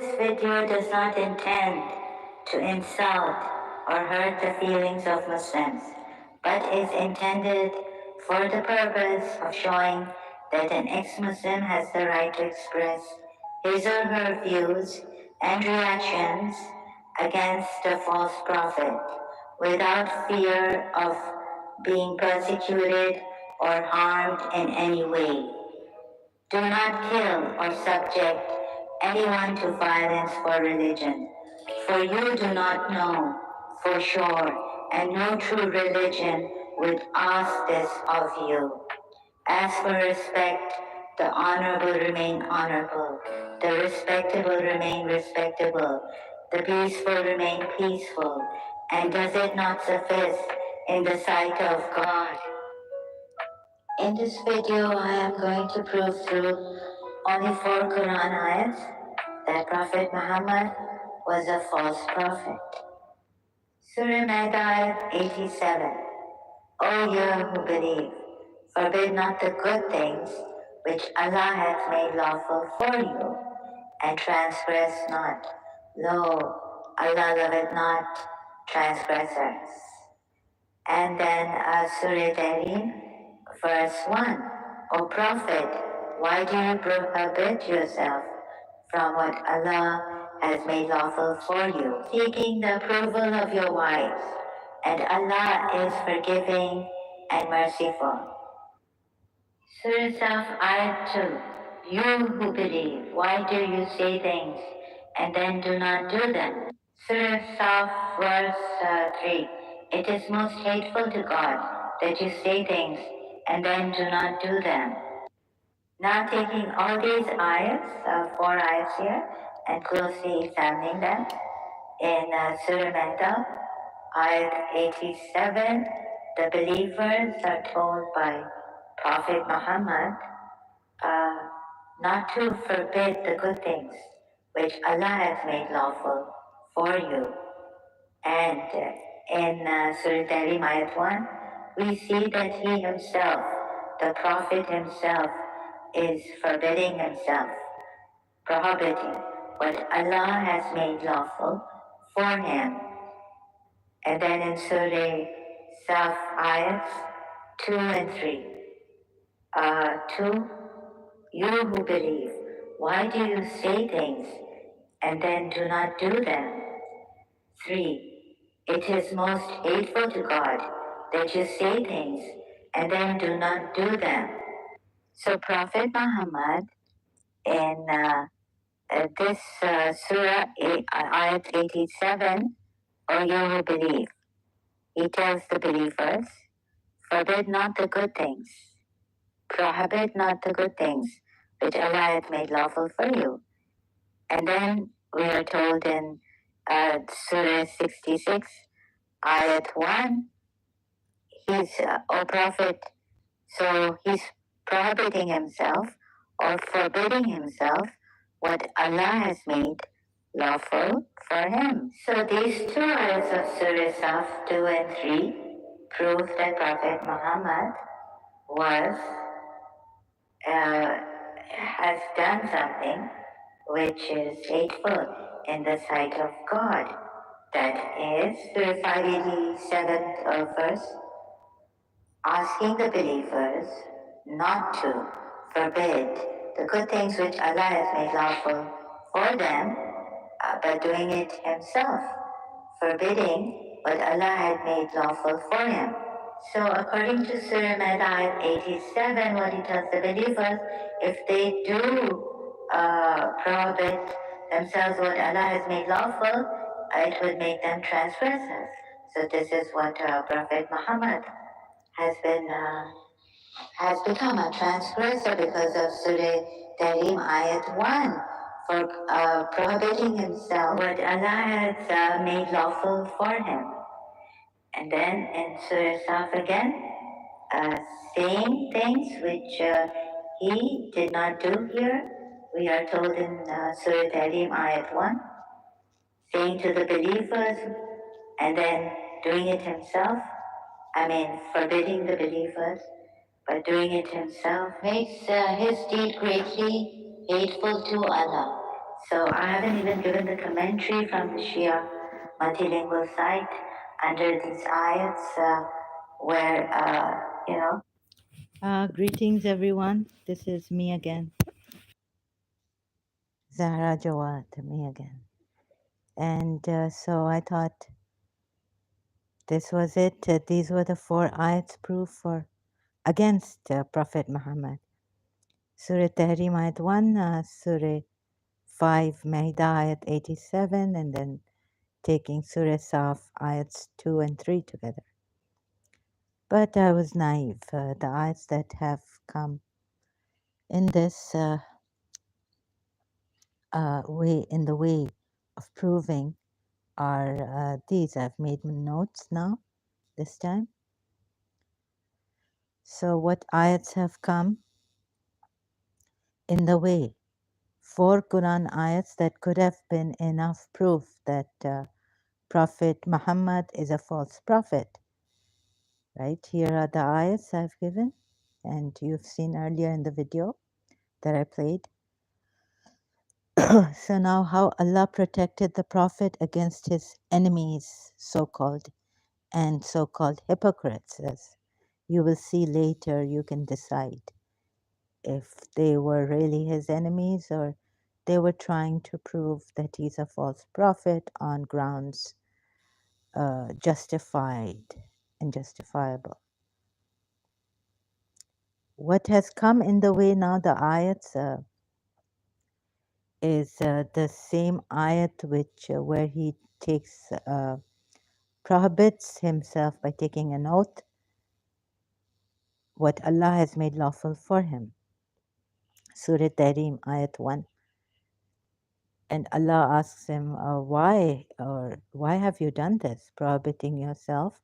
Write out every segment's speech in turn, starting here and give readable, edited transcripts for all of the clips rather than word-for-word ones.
This video does not intend to insult or hurt the feelings of Muslims, but is intended for the purpose of showing that an ex-Muslim has the right to express his or her views and reactions against a false prophet without fear of being persecuted or harmed in any way. Do not kill or subject anyone to violence for religion, for you do not know for sure, and no true religion would ask this of you. As for respect, the honorable remain honorable, the respectable remain respectable, the peaceful remain peaceful, and does it not suffice in the sight of God? In this video, I am going to prove through only 4 Quran ayats that Prophet Muhammad was a false prophet. Surah Maida 87. O you who believe, forbid not the good things which Allah hath made lawful for you, and transgress not. Lo, Allah loveth not transgressors. And then Surah Tahrim, verse 1. O Prophet, why do you prohibit yourself from what Allah has made lawful for you, seeking the approval of your wives, and Allah is forgiving and merciful. Surah Saf Ayat 2. You who believe, why do you say things and then do not do them? Surah Saf verse 3. It is most hateful to God that you say things and then do not do them. Now taking all these ayats, 4 ayats here, and closely examining them, in Surah Maida, ayat 87, the believers are told by Prophet Muhammad not to forbid the good things which Allah has made lawful for you. And in Surah Tahrim ayat 1, we see that he himself, the Prophet himself, is forbidding himself, prohibiting what Allah has made lawful for him. And then in Surah Saf ayats 2 and 3. 2. You who believe, why do you say things and then do not do them? 3. It is most hateful to God that you say things and then do not do them. So Prophet Muhammad in this surah, ayat 87, O you who believe, he tells the believers, forbid not the good things, prohibit not the good things which Allah hath made lawful for you. And then we are told in Surah 66, ayat 1, he's, O Prophet, so he's prohibiting himself or forbidding himself what Allah has made lawful for him. So these 2 ayats of Surah Saf 2 and 3 prove that Prophet Muhammad was has done something which is hateful in the sight of God. That is, Surah 587th verse, asking the believers not to forbid the good things which Allah has made lawful for them, but doing it himself, forbidding what Allah had made lawful for him. So according to Surah Maida 87, what he tells the believers, if they do prohibit themselves what Allah has made lawful, it would make them transgressors. So this is what Prophet Muhammad has become a transgressor because of Surah Tahrim ayat 1 for prohibiting himself what Allah has made lawful for him. And then in Surah Saf again, saying things which he did not do here. We are told in Surah Tahrim ayat 1, saying to the believers and then doing it himself, forbidding the believers, but doing it himself makes his deed greatly hateful to Allah. So I haven't even given the commentary from the Shia multilingual site under these ayats where, you know. Greetings, everyone. This is me again. Zahra Jawad, me again. And so I thought this was it. These were the 4 ayats proof for against Prophet Muhammad. Surah Tahrim ayat 1, Surah 5 Maida ayat 87, and then taking Surah Saf ayats 2 and 3 together. But I was naive. The ayats that have come in this way, in the way of proving, are these. I've made notes now this time. So, what ayats have come in the way? 4 Quran ayats that could have been enough proof that Prophet Muhammad is a false prophet. Right? Here are the ayats I've given, and you've seen earlier in the video that I played. So now how Allah protected the Prophet against his enemies, so-called, and so-called hypocrites. As you will see later, you can decide if they were really his enemies or they were trying to prove that he's a false prophet on grounds justified and justifiable. What has come in the way now, the ayats, is the same ayat which where he takes prohibits himself by taking an oath what Allah has made lawful for him. Surah Tahrim, ayat 1. And Allah asks him, why have you done this, prohibiting yourself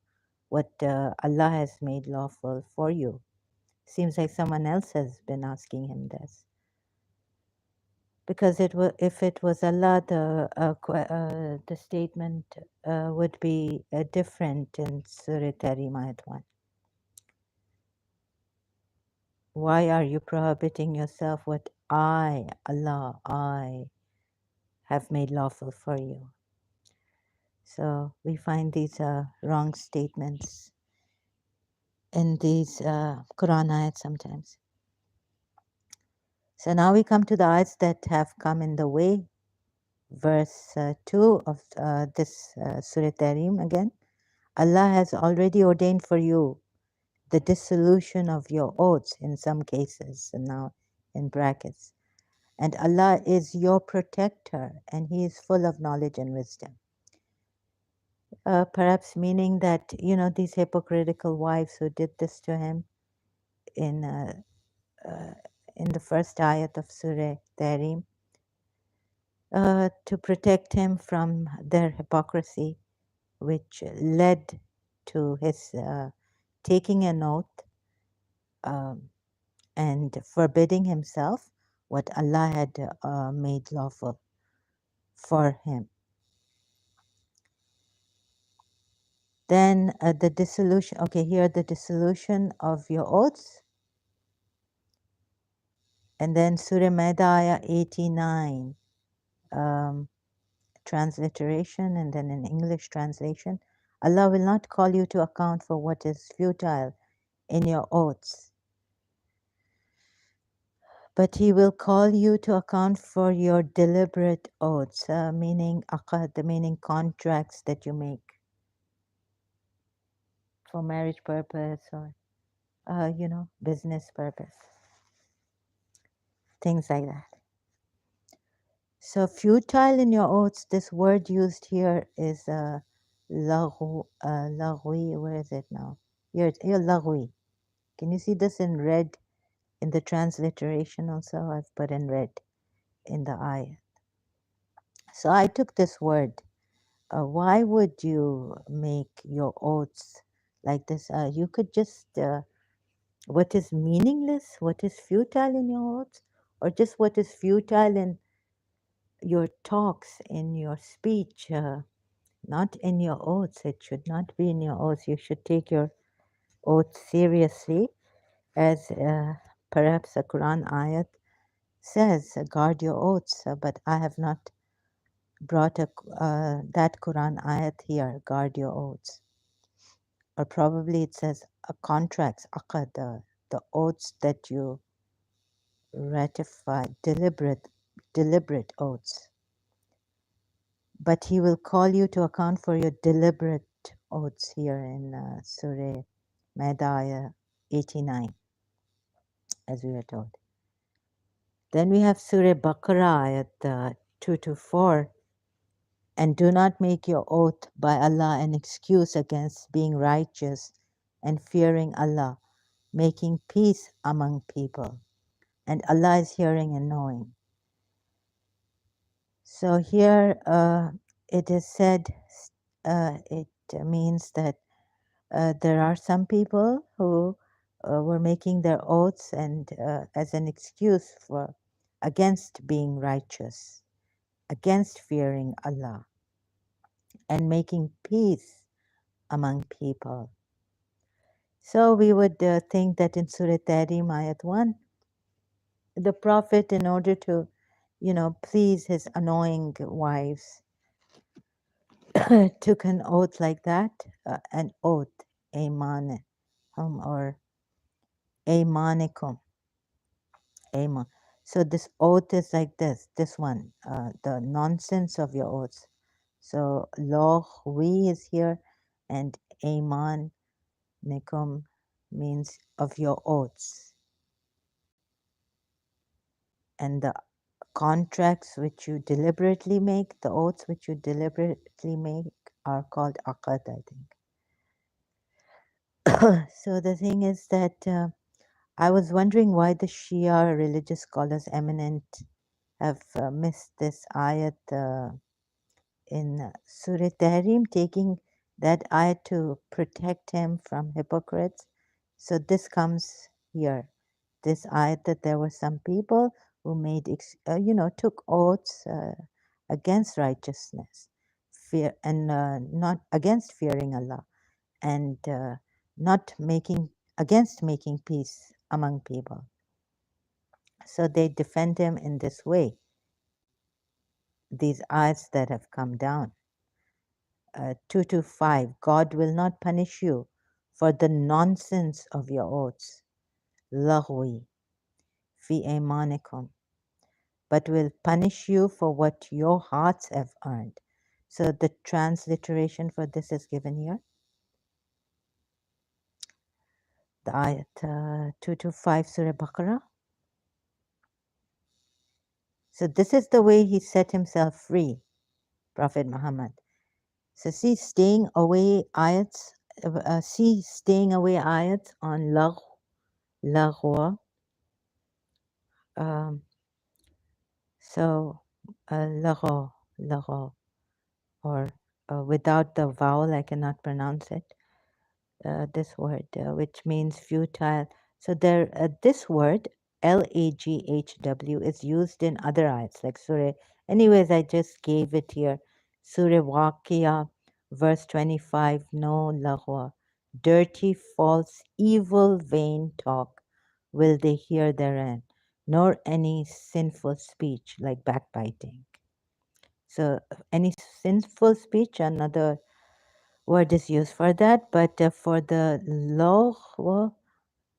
what Allah has made lawful for you? Seems like someone else has been asking him this. Because if it was Allah, the statement would be different in Surah Tahrim, ayat 1. Why are you prohibiting yourself what Allah, I have made lawful for you? So we find these wrong statements in these Quran ayats sometimes. So now we come to the ayats that have come in the way. Verse 2 of this Surah Tahrim again. Allah has already ordained for you the dissolution of your oaths in some cases, and now in brackets. And Allah is your protector, and He is full of knowledge and wisdom. Perhaps meaning that, these hypocritical wives who did this to him in, in the first ayat of Surah Tahrim, to protect him from their hypocrisy, which led to his taking an oath um, and forbidding himself what Allah had made lawful for him. Then the dissolution, okay, here the dissolution of your oaths. And then Surah Maida ayah 89, transliteration, and then in English translation. Allah will not call you to account for what is futile in your oaths, but He will call you to account for your deliberate oaths, meaning aqad, meaning contracts that you make for marriage purpose or, business purpose, things like that. So futile in your oaths, this word used here is lagwi, where is it now? Here, lagwi. Can you see this in red in the transliteration also? I've put in red in the ayah. So I took this word. Why would you make your oaths like this? You could just, what is meaningless, what is futile in your oaths, or just what is futile in your talks, in your speech, not in your oaths. It should not be in your oaths. You should take your oath seriously as perhaps a Quran ayat says, guard your oaths, but I have not brought that Quran ayat here, guard your oaths. Or probably it says contracts, aqad, the oaths that you ratify, deliberate oaths. But he will call you to account for your deliberate oaths here in Surah Maida 89, as we were told. Then we have Surah Baqarah at 2 to 4. And do not make your oath by Allah an excuse against being righteous and fearing Allah, making peace among people. And Allah is hearing and knowing. So here it is said, it means that there are some people who were making their oaths and as an excuse for against being righteous, against fearing Allah, and making peace among people. So we would think that in Surah Tahrim, Ayat 1, the Prophet, in order to, please his annoying wives, took an oath like that, an oath, Aman, or Amanikum, Aman. So this oath is like this one, the nonsense of your oaths. So Lohwi is here, and Aman Nikum means of your oaths. And the contracts which you deliberately make, the oaths which you deliberately make are called aqad, I think. So the thing is that I was wondering why the Shia religious scholars eminent have missed this ayat in Surah Tahrim, taking that ayat to protect him from hypocrites. So this comes here, this ayat that there were some people who made, took oaths against righteousness, fear, and not against fearing Allah, and not making against making peace among people. So they defend him in this way. These ayats that have come down. 2 to 5, God will not punish you for the nonsense of your oaths, lahwi, fi aymanikum, but will punish you for what your hearts have earned. So the transliteration for this is given here. The ayat 2 to 5 Surah Baqarah. So this is the way he set himself free, Prophet Muhammad. So see staying away ayats, on laghwa. Um, so lagho, or without the vowel, I cannot pronounce it. This word, which means futile. So there, this word laghw is used in other ayats like Surah. Anyways, I just gave it here. Surah Waqia, verse 25. No laghwa, dirty, false, evil, vain talk will they hear therein, nor any sinful speech like backbiting. So any sinful speech, another word is used for that, but for the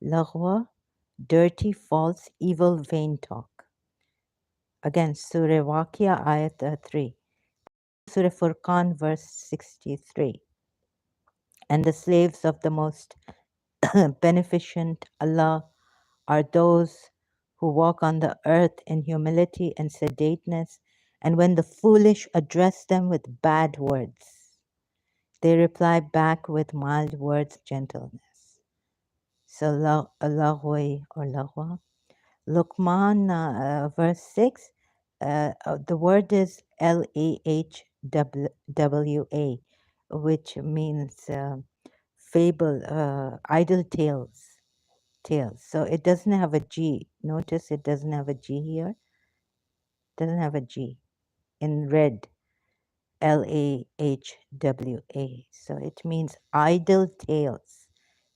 laghwa, dirty, false, evil, vain talk. Again, Surah Waqia, Ayat 3. Surah Furqan, verse 63. And the slaves of the most beneficent Allah are those who walk on the earth in humility and sedateness, and when the foolish address them with bad words, they reply back with mild words, gentleness. So Allahway or Lahwa. Luqman, verse 6, the word is Lahwa, which means fable, idle tales. So it doesn't have a G. Notice it doesn't have a G here. Doesn't have a G in red. Lahwa. So it means idle tales.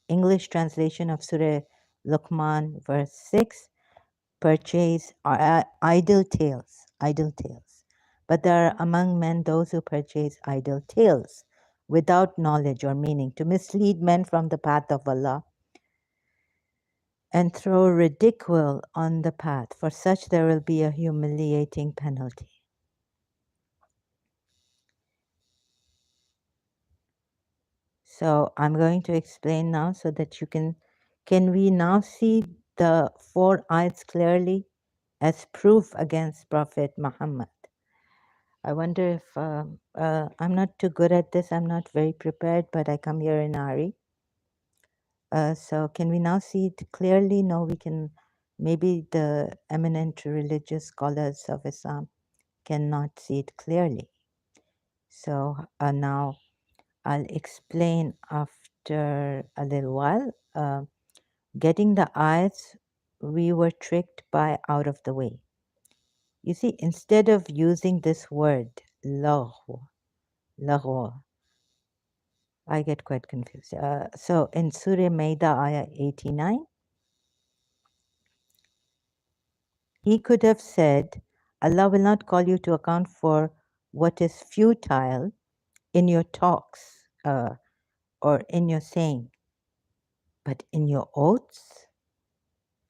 English translation of Surah Luqman, verse 6. purchase idle tales, idle tales. But there are among men those who purchase idle tales without knowledge or meaning to mislead men from the path of Allah and throw ridicule on the path. For such there will be a humiliating penalty. So I'm going to explain now so that you can we now see the four ayats clearly as proof against Prophet Muhammad? I wonder if I'm not too good at this. I'm not very prepared, but I come here in a hurry. So can we now see it clearly? No, we can. Maybe the eminent religious scholars of Islam cannot see it clearly. So now I'll explain after a little while. Getting the ayats, we were tricked by out of the way. You see, instead of using this word, laghw, laghw, I get quite confused. So in Surah Maida, ayah 89, he could have said, Allah will not call you to account for what is futile in your talks or in your saying, but in your oaths,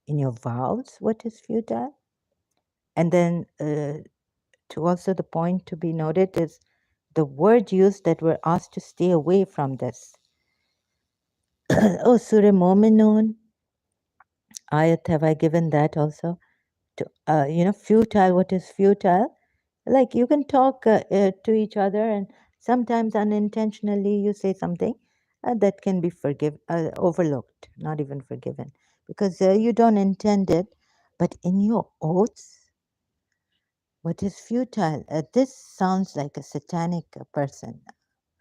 in your vows, what is futile? And then to also the point to be noted is the word used that we're asked to stay away from this. Oh, Surah Mu'minun, ayat, have I given that also? To, futile, what is futile? Like you can talk to each other and sometimes unintentionally you say something that can be overlooked, not even forgiven, because you don't intend it. But in your oaths, what is futile? This sounds like a satanic person,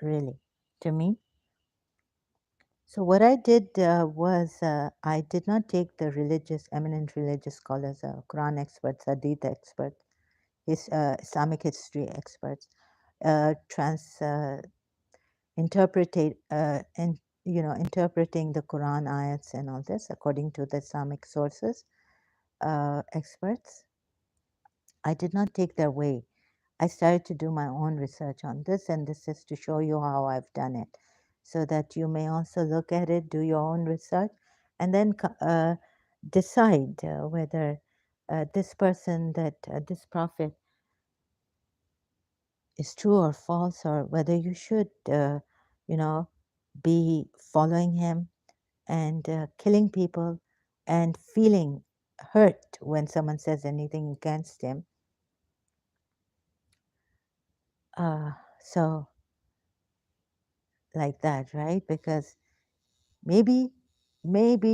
really, to me. So what I did was I did not take the eminent religious scholars, Quran experts, Hadith experts, Islamic history experts, trans interpretate and interpreting the Quran ayats and all this according to the Islamic sources, experts. I did not take their way. I started to do my own research on this, and this is to show you how I've done it, so that you may also look at it, do your own research, and then decide whether this person, this prophet, is true or false, or whether you should, be following him and killing people and feeling hurt when someone says anything against him. So, like that, right? Because maybe,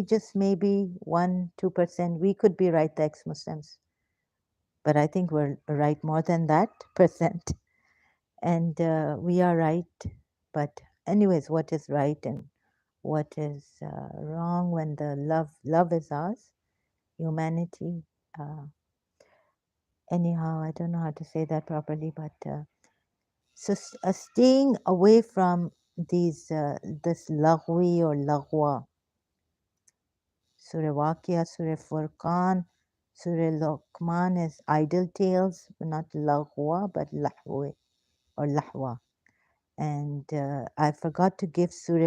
just maybe 1-2%, we could be right, the ex-Muslims. But I think we're right more than that percent. And we are right. But anyways, what is right and what is wrong when the love is ours, humanity. Anyhow, I don't know how to say that properly, but so staying away from this laghwi or laghwa. Surah Waqia, Surah Furqan, Surah Luqman is idle tales, not laghwa, but lahwi or lahwa. And I forgot to give Surah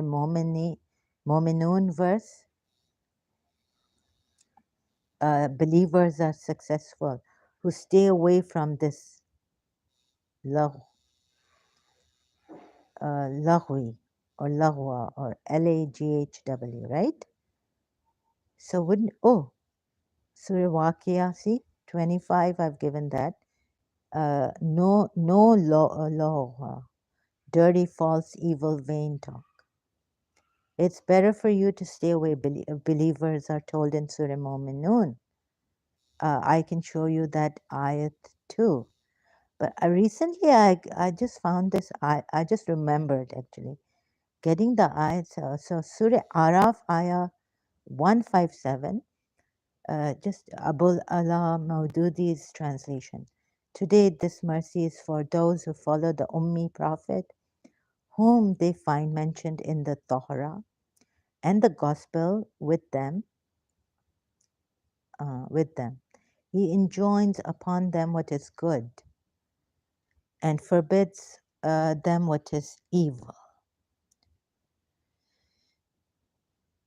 Mu'minun verse. Believers are successful who stay away from this laghwi or laghwa or laghw, right? So Surah Waqia, see, 25, I've given that. No law, dirty, false, evil, vain talk. It's better for you to stay away, believers are told in Surah Mu'minun. I can show you that ayat too. But recently I just found this, I just remembered actually, getting the ayats. So Surah Araf, ayah 157, just Abul Ala Maududi's translation. Today this mercy is for those who follow the Ummi Prophet, whom they find mentioned in the Torah and the Gospel with them. He enjoins upon them what is good and forbids them what is evil.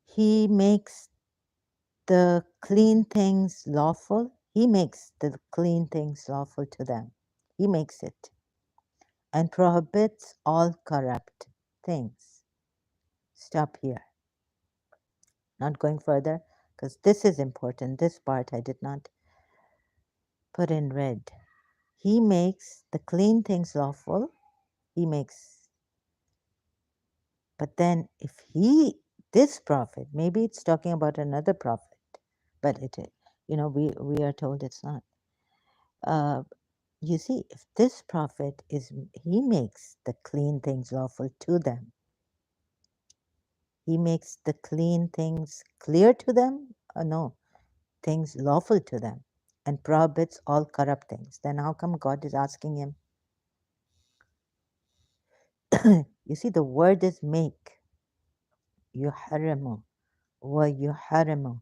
He makes the clean things lawful. He makes the clean things lawful to them. He makes it and prohibits all corrupt things. Stop here. Not going further because this is important. This part I did not put in red. He makes the clean things lawful. He makes, but then if this prophet, maybe it's talking about another prophet, but we are told it's not. You see, if this prophet he makes the clean things lawful to them, he makes the clean things clear to them, no, things lawful to them, and prohibits all corrupt things. Then how come God is asking him? You see, the word is make. Yuharimu wa yuharimu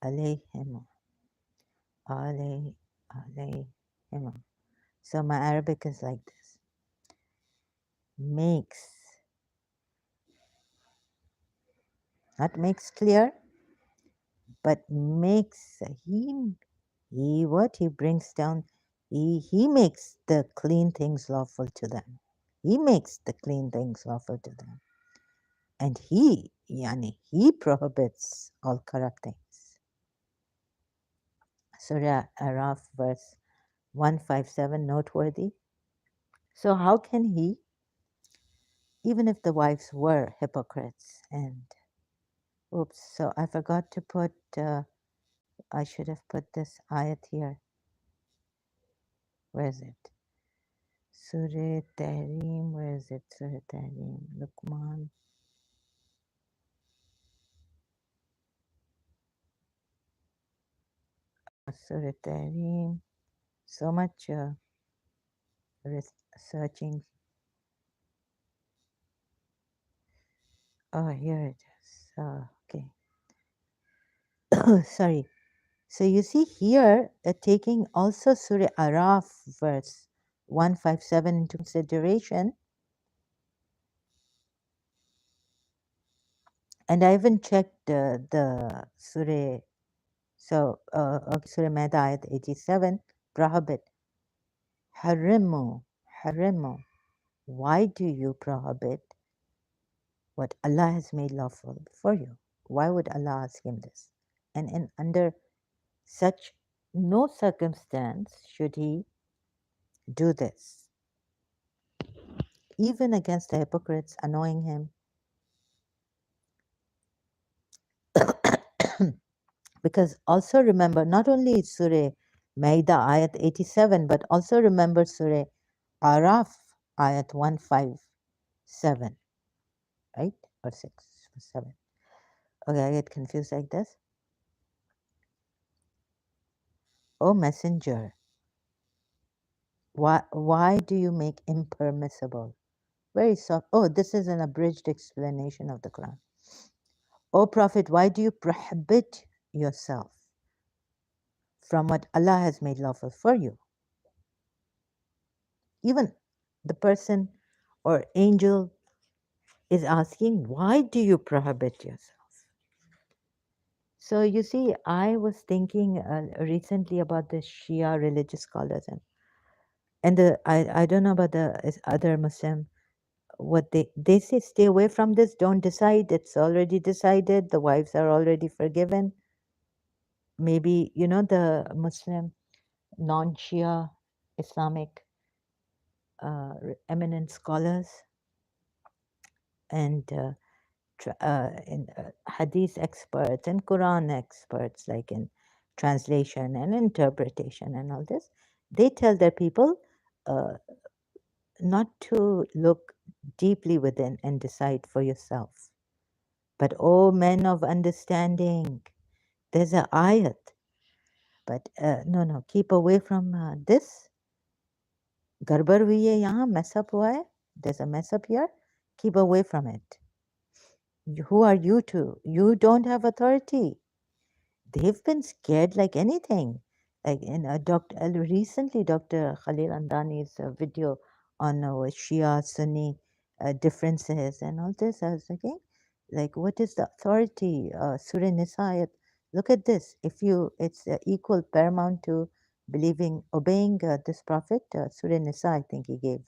alayhimu alayhimu. So my Arabic is like this: makes, not makes clear, but makes he brings down, he makes the clean things lawful to them. He makes the clean things lawful to them. And he prohibits all corrupt things. Surah Araf verse 157, noteworthy. So how can he, even if the wives were hypocrites and, oops, so I forgot to put, I should have put this ayat here. Where is it? Surah Tahrim, where is it? Surah Tahrim, Luqman. Surah Tahrim, so much searching. Oh, here it is. Okay. Sorry. So you see here, taking also Surah Araf verse 157 into consideration, and I even checked the Surah, so okay, Surah Maida ayat 87, prohibit, harimu, harimu. Why do you prohibit what Allah has made lawful for you? Why would Allah ask him this? And under such no circumstance should he do this, even against the hypocrites, annoying him. Because also remember, not only Surah Maida ayat 87, but also remember Surah Araf ayat 157, right? Or 6, 7. Okay, I get confused like this. O Messenger, why do you make impermissible? Very soft. Oh, this is an abridged explanation of the Quran. O Prophet, why do you prohibit yourself from what Allah has made lawful for you? Even the person or angel is asking, why do you prohibit yourself? So you see, I was thinking recently about the Shia religious scholars, and I don't know about the other Muslim, what they say, stay away from this, don't decide, it's already decided, the wives are already forgiven. Maybe, the Muslim non-Shia Islamic eminent scholars and hadith experts and Quran experts, like in translation and interpretation and all this, they tell their people uh, not to look deeply within and decide for yourself. But oh, men of understanding, there's a ayat. But no, keep away from this. Garbar hui hai yahan, mess up hua hai. There's a mess up here. Keep away from it. Who are you to? You don't have authority. They've been scared like anything. Like in recently, Dr. Khalil Andani's video on Shia Sunni differences and all this, I was thinking, like, what is the authority? Surah Nisa, look at this. If you, it's equal, paramount to believing, obeying this prophet. Surah Nisa, I think he gave.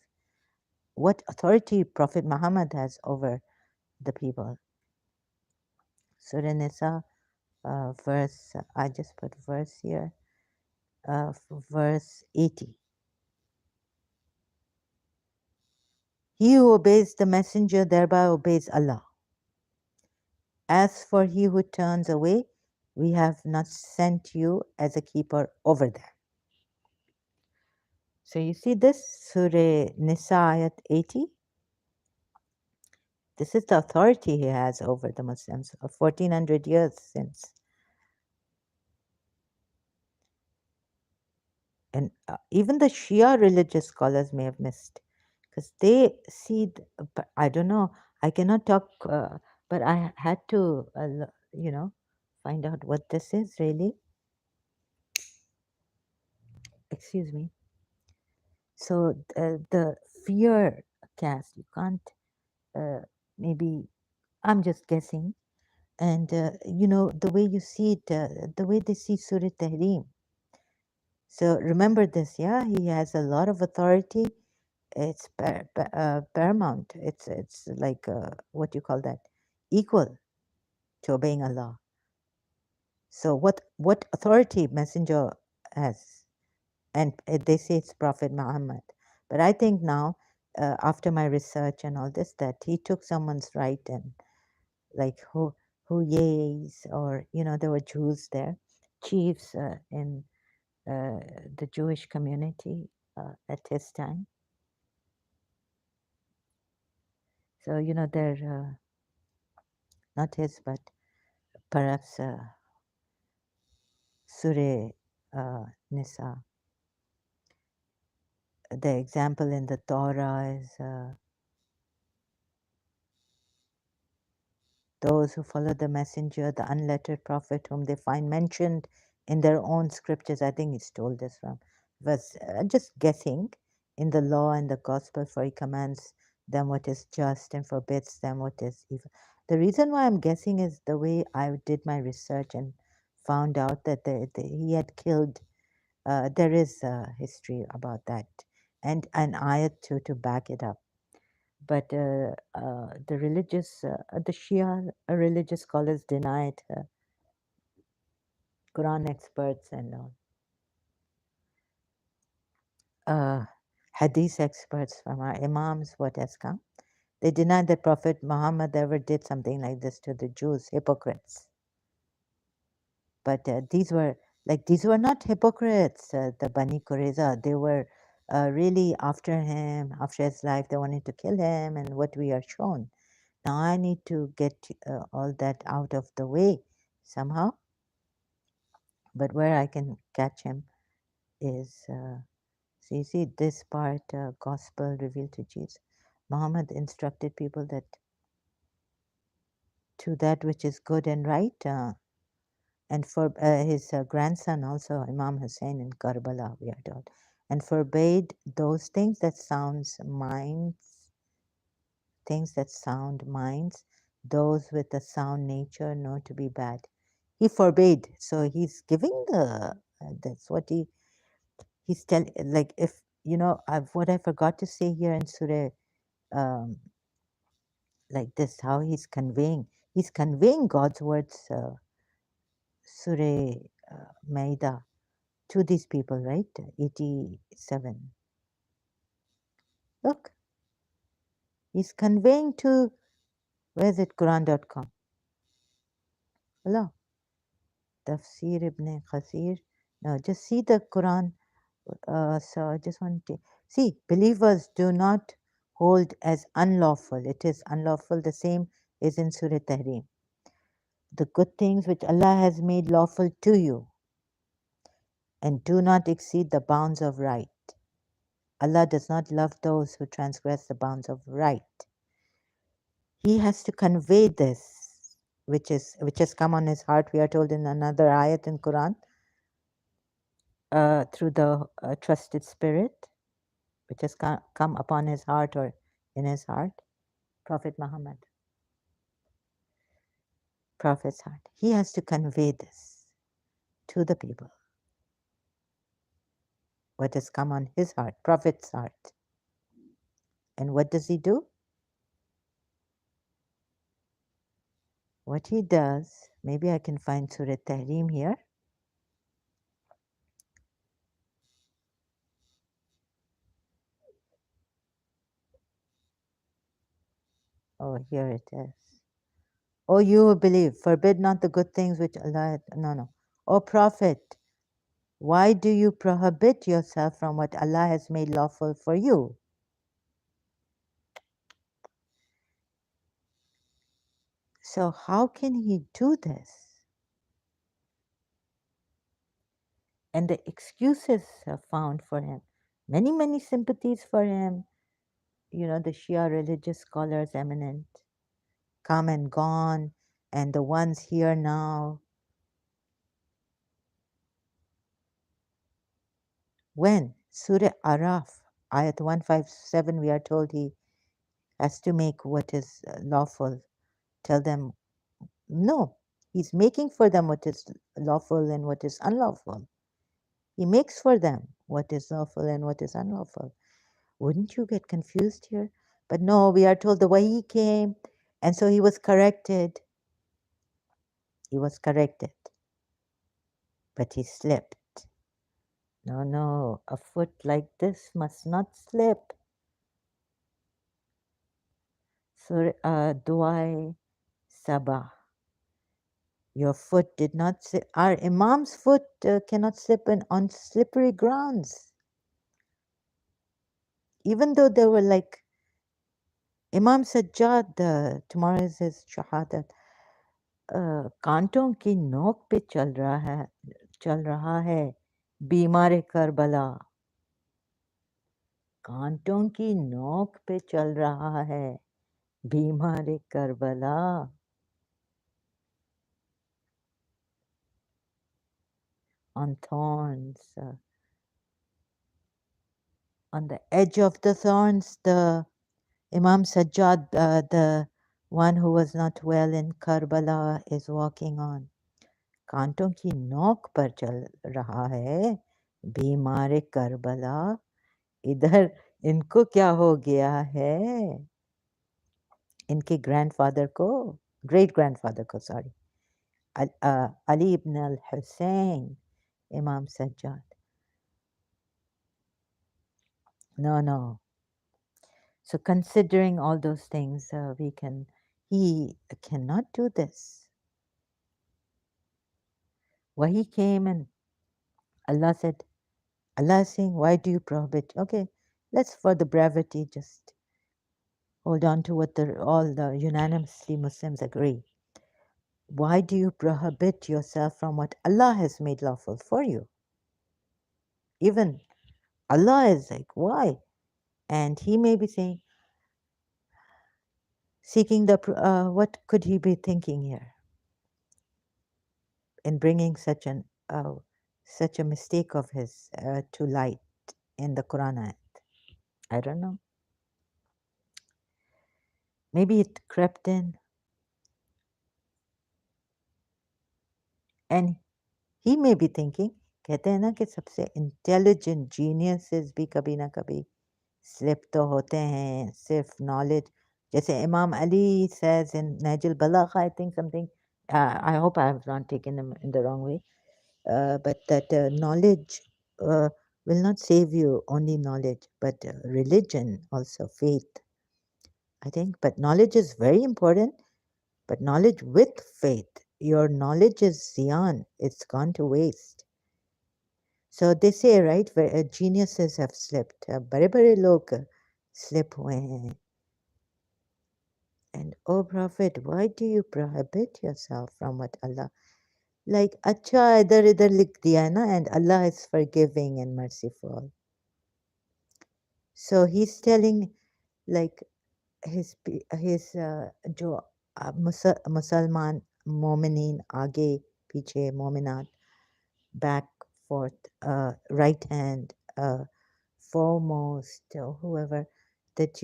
What authority Prophet Muhammad has over the people? Surah Nisa, verse, I just put verse here, verse 80. He who obeys the messenger thereby obeys Allah. As for he who turns away, we have not sent you as a keeper over them. So you see this, Surah Nisa ayat 80. This is the authority he has over the Muslims of 1400 years since. And even the Shia religious scholars may have missed because they see, but I don't know, I cannot talk, but I had to, find out what this is really. Excuse me. So the fear cast, you can't, uh, maybe, I'm just guessing. And, the way you see it, the way they see Surah Tahrim. So remember this, yeah, he has a lot of authority. It's paramount. It's like, what you call that? Equal to obeying Allah. So what authority messenger has? And they say it's Prophet Muhammad. But I think now, after my research and all this, that he took someone's right, and like who Yays, or there were Jews there, chiefs in the Jewish community at his time. So they're not his, but perhaps Surah Nisa. The example in the Torah is. Those who follow the messenger, the unlettered prophet whom they find mentioned in their own scriptures. I think he stole this from, was just guessing, in the law and the gospel, for he commands them what is just and forbids them what is evil. The reason why I'm guessing is the way I did my research and found out that he had killed, there is a history about that, and an ayat to back it up. But the Shia religious scholars deny it, Quran experts and all. Hadith experts from our Imams, what has come. They deny that Prophet Muhammad ever did something like this to the Jews, hypocrites. But these were not hypocrites, the Bani Qurayza. They were really after him, after his life. They wanted to kill him, and what we are shown. Now I need to get all that out of the way somehow. But where I can catch him is, so you see this part, gospel revealed to Jesus. Muhammad instructed people that to that which is good and right, and for his grandson also, Imam Hussein in Karbala, we are told, and forbade those things that sound minds, those with a sound nature know to be bad. He forbade, so he's giving that's what he's telling, like, if what I forgot to say here in Surah, um, like this, how he's conveying God's words, Surah Maida, to these people, right? 87. Look, he's conveying to, where's it, Quran.com. Hello, Tafsir Ibn Khasir. No, just see the Quran. So I just want to see, believers do not hold as unlawful. It is unlawful, the same is in Surah Tahrim. The good things which Allah has made lawful to you, and do not exceed the bounds of right. Allah does not love those who transgress the bounds of right. He has to convey this, which has come on his heart, we are told in another ayat in Quran. through the trusted spirit which has come upon his heart or in his heart, Prophet Muhammad, Prophet's heart. He has to convey this to the people, what has come on his heart, Prophet's heart. And what does he do? What he does, maybe I can find Surah Tahrim here. Oh, here it is. Oh, you who believe, forbid not the good things which Allah. No. O Prophet, why do you prohibit yourself from what Allah has made lawful for you? So, how can he do this? And the excuses are found for him. Many sympathies for him. You know, the Shia religious scholars eminent, come and gone, and the ones here now. When? Surah Araf, Ayat 157, we are told he has to make what is lawful. Tell them, no, he's making for them what is lawful and what is unlawful. He makes for them what is lawful and what is unlawful. Wouldn't you get confused here? But no, we are told the way he came, and so he was corrected. He was corrected, but he slipped. No, a foot like this must not slip. Surah Duai Sabah. Your foot did not slip. Our Imam's foot cannot slip on slippery grounds. Even though they were like Imam Sajjad, tomorrow is his shahadat. कांटों की नोक पे चल रहा है बीमार Karbala कांटों की नोक पे चल रहा है बीमार Karbala on thorns, on the edge of the thorns, the Imam Sajjad, the one who was not well in Karbala, is walking on. कांटों की नोक पर चल रहा है बीमार करबला इधर इनको क्या हो गया है इनके ग्रैंडफादर को ग्रेट ग्रैंडफादर को sorry Ali ibn al-Hussein, Imam Sajjad. No. So considering all those things, he cannot do this. Wahi came and Allah said, Allah is saying, why do you prohibit? Okay, let's for the brevity just hold on to what all the unanimously Muslims agree. Why do you prohibit yourself from what Allah has made lawful for you? Even Allah is like, why? And he may be saying, seeking what could he be thinking here in bringing such a mistake of his to light in the Quran ayat? I don't know. Maybe it crept in, and he may be thinking, कहते हैं ना कि सबसे intelligent geniuses भी कभी ना कभी slip तो होते हैं, सिर्फ knowledge. जैसे Imam Ali says in Najil Balagh, I think something, I hope I have not taken him in the wrong way, but that knowledge will not save you, only knowledge, but religion also, faith, I think. But knowledge is very important, but knowledge with faith. Your knowledge is ziyan, it's gone to waste. So they say, right, where geniuses have slipped. बड़े बड़े लोग slip हुए हैं. And oh Prophet, why do you prohibit yourself from what Allah? Like, अच्छा इधर इधर लिख दिया है ना, and Allah is forgiving and merciful. So he's telling, like, his जो मुसलमान मोमिनीन आगे पीछे मोमिनात back fourth, right hand, foremost, or whoever, that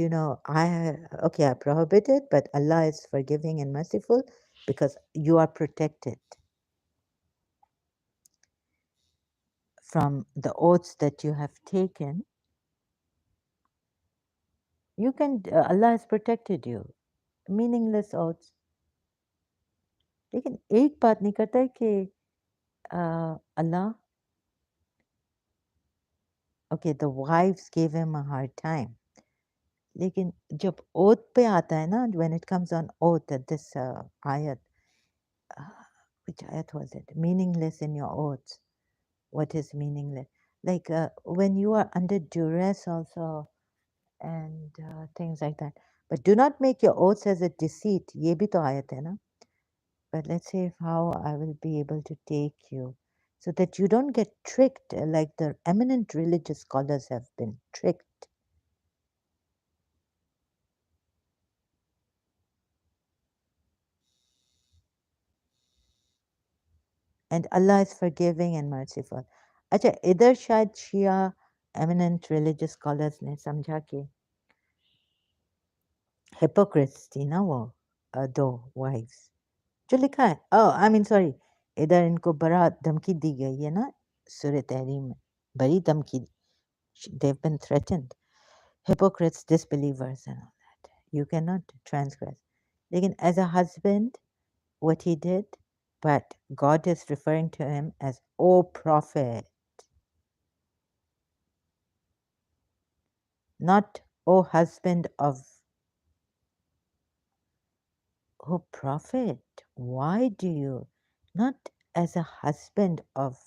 okay, I prohibit it, but Allah is forgiving and merciful because you are protected from the oaths that you have taken. You can, Allah has protected you. Meaningless oaths. लेकिन एक बात नहीं करता है कि अल्लाह, okay, the wives gave him a hard time. लेकिन जब oath पे आता है ना, when it comes on oath, this ayat, which ayat was it? Meaningless in your oaths. What is meaningless? Like when you are under duress also, and things like that. But do not make your oaths as a deceit. ये भी तो ayat है ना? But let's say how I will be able to take you, so that you don't get tricked like the eminent religious scholars have been tricked. And Allah is forgiving and merciful. अच्छा, इधर शायद शिया eminent religious scholars ने समझा कि hypocrites थी ना वो दो wives जो लिखा है, I mean sorry, इधर इनको बड़ा धमकी दी गई है ना सूरह तहरीम में, बड़ी धमकी, they've been threatened, hypocrites, disbelievers and all that, you cannot transgress. लेकिन as a husband, what he did, but God is referring to him as, O prophet, not O husband of, O prophet, why do you, not as a husband of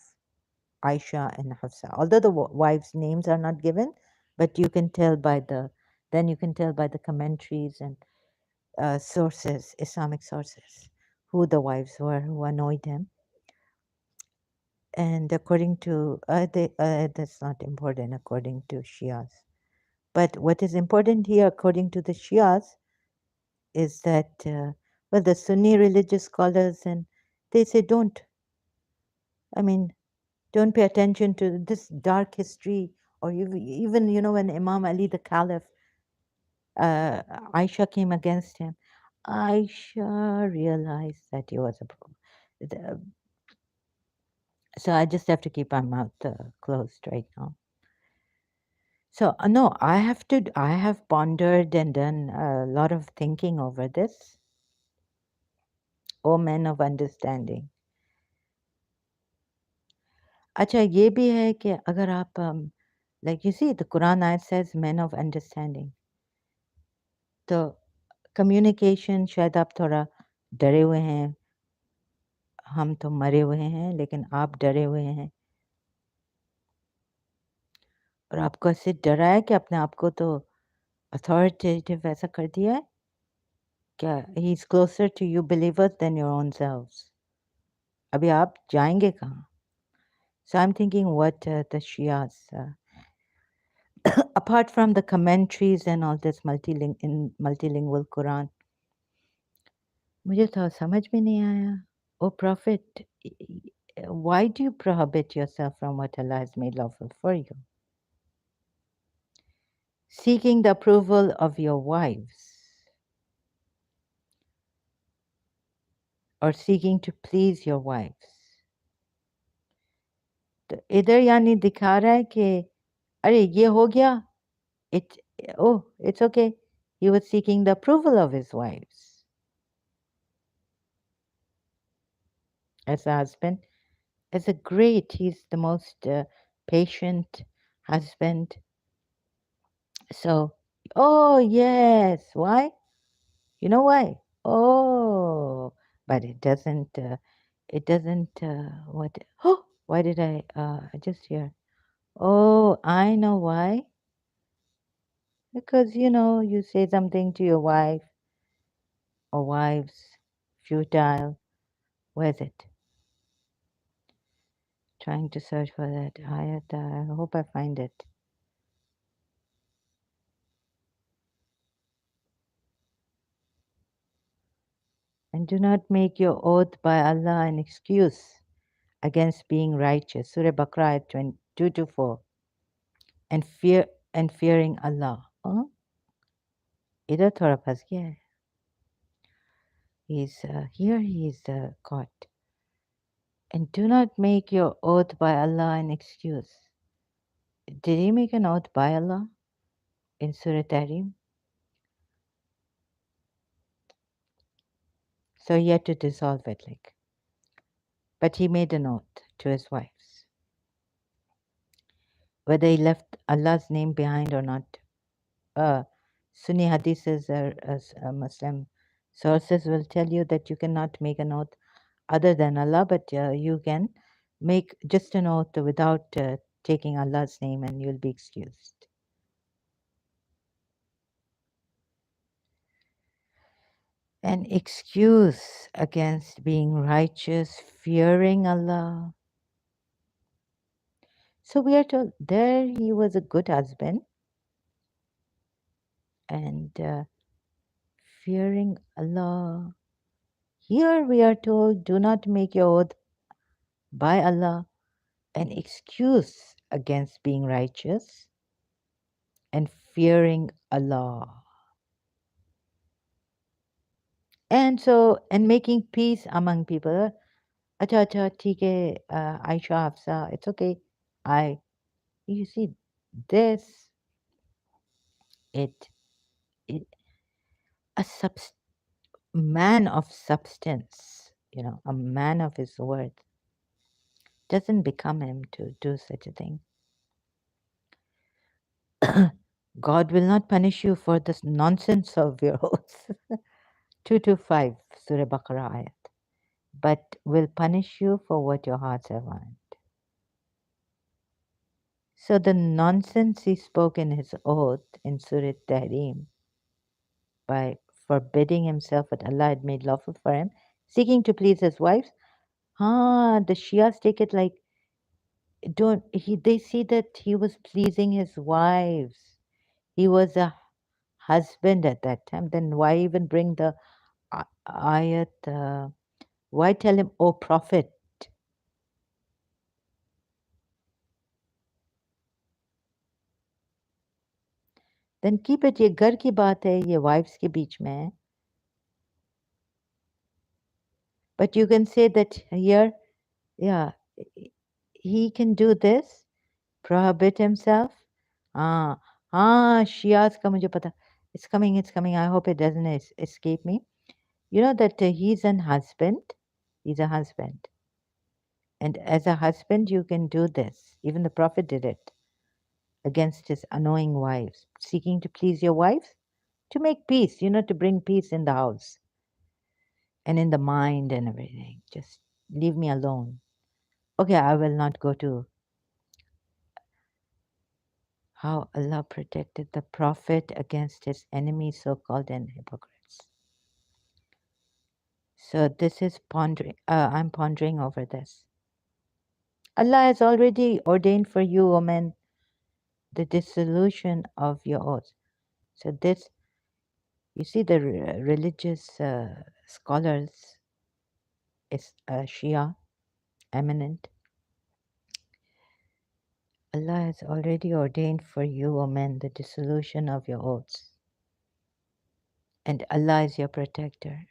Aisha and Hafsa, although the wives' names are not given, but you can tell by the, then you can tell by the commentaries and sources, Islamic sources, who the wives were who annoyed him. And according to, that's not important according to Shias. But what is important here, according to the Shias, is that, well, the Sunni religious scholars, and they say, I mean, don't pay attention to this dark history, or even, when Imam Ali, the Caliph, Aisha came against him. Aisha realized that he was a problem. So I just have to keep my mouth closed right now. So no, I have pondered and done a lot of thinking over this. O men of understanding. अच्छा ये भी है कि अगर आप like you see the Quran ayat says men of understanding. तो communication शायद आप थोड़ा डरे हुए हैं, हम तो मरे हुए हैं, लेकिन आप डरे हुए हैं और आपको ऐसे डरा है कि अपने आप को तो अथॉरिटेटिव ऐसा कर दिया है क्या, he is closer to you believers than your own selves, अभी आप जाएंगे कहाँ? So I'm thinking what the Shias, apart from the commentaries and all this multilingual Quran, मुझे तो समझ में नहीं आया. Oh Prophet, why do you prohibit yourself from what Allah has made lawful for you? Seeking the approval of your wives, or seeking to please your wives. तो इधर यानी दिखा रहा है कि अरे ये हो गया, it, oh, it's okay. He was seeking the approval of his wives as a husband, as a great, he's the most patient husband. So, oh yes, why? You know why? Oh, but it doesn't, what, oh, why did I just hear? Oh, I know why. Because, you say something to your wife or wives, futile. Where's it? Trying to search for that ayat. I hope I find it. And do not make your oath by Allah an excuse. against being righteous. Surah Baqarah 2 to 4. And fearing Allah. इधर थोड़ा फंस गया है. He's here. He's caught. And do not make your oath by Allah an excuse. Did he make an oath by Allah in Surah Tahrim? So he had to dissolve it, like. But he made an oath to his wives. Whether he left Allah's name behind or not. Sunni hadiths as Muslim sources will tell you that you cannot make an oath other than Allah, but you can make just an oath without taking Allah's name and you'll be excused. An excuse against being righteous, fearing Allah. So we are told there he was a good husband and fearing Allah. Here we are told do not make your oath by Allah an excuse against being righteous and fearing Allah. And so, and making peace among people. Acha, acha, theek hai, Aisha, Hafsa, it's okay. You see, this, it, it a man of substance, a man of his word, doesn't become him to do such a thing. God will not punish you for this nonsense of your oaths. 2 to 5, Surah Baqarah ayat. But will punish you for what your hearts have earned. So the nonsense he spoke in his oath in Surah Tahrim by forbidding himself what Allah had made lawful for him, seeking to please his wives. The Shias take it like they see that he was pleasing his wives. He was a husband at that time. Then why even bring the ayat? Why tell him, "O Prophet"? Then keep it. ये घर की बात है, ये wives के बीच में है. But you can say that here, yeah, he can do this, prohibit himself. Shias का मुझे पता. It's coming. I hope it doesn't escape me. You know that he's a husband. He's a husband. And as a husband, you can do this. Even the Prophet did it against his annoying wives, seeking to please your wives, to make peace, to bring peace in the house and in the mind and everything. Just leave me alone. Okay, I will not go to how Allah protected the Prophet against his enemies, so-called and hypocrites. So this is I'm pondering over this. Allah has already ordained for you, women, the dissolution of your oaths. So this, you see, the religious scholars is Shia, eminent. Allah has already ordained for you, women, the dissolution of your oaths. And Allah is your protector.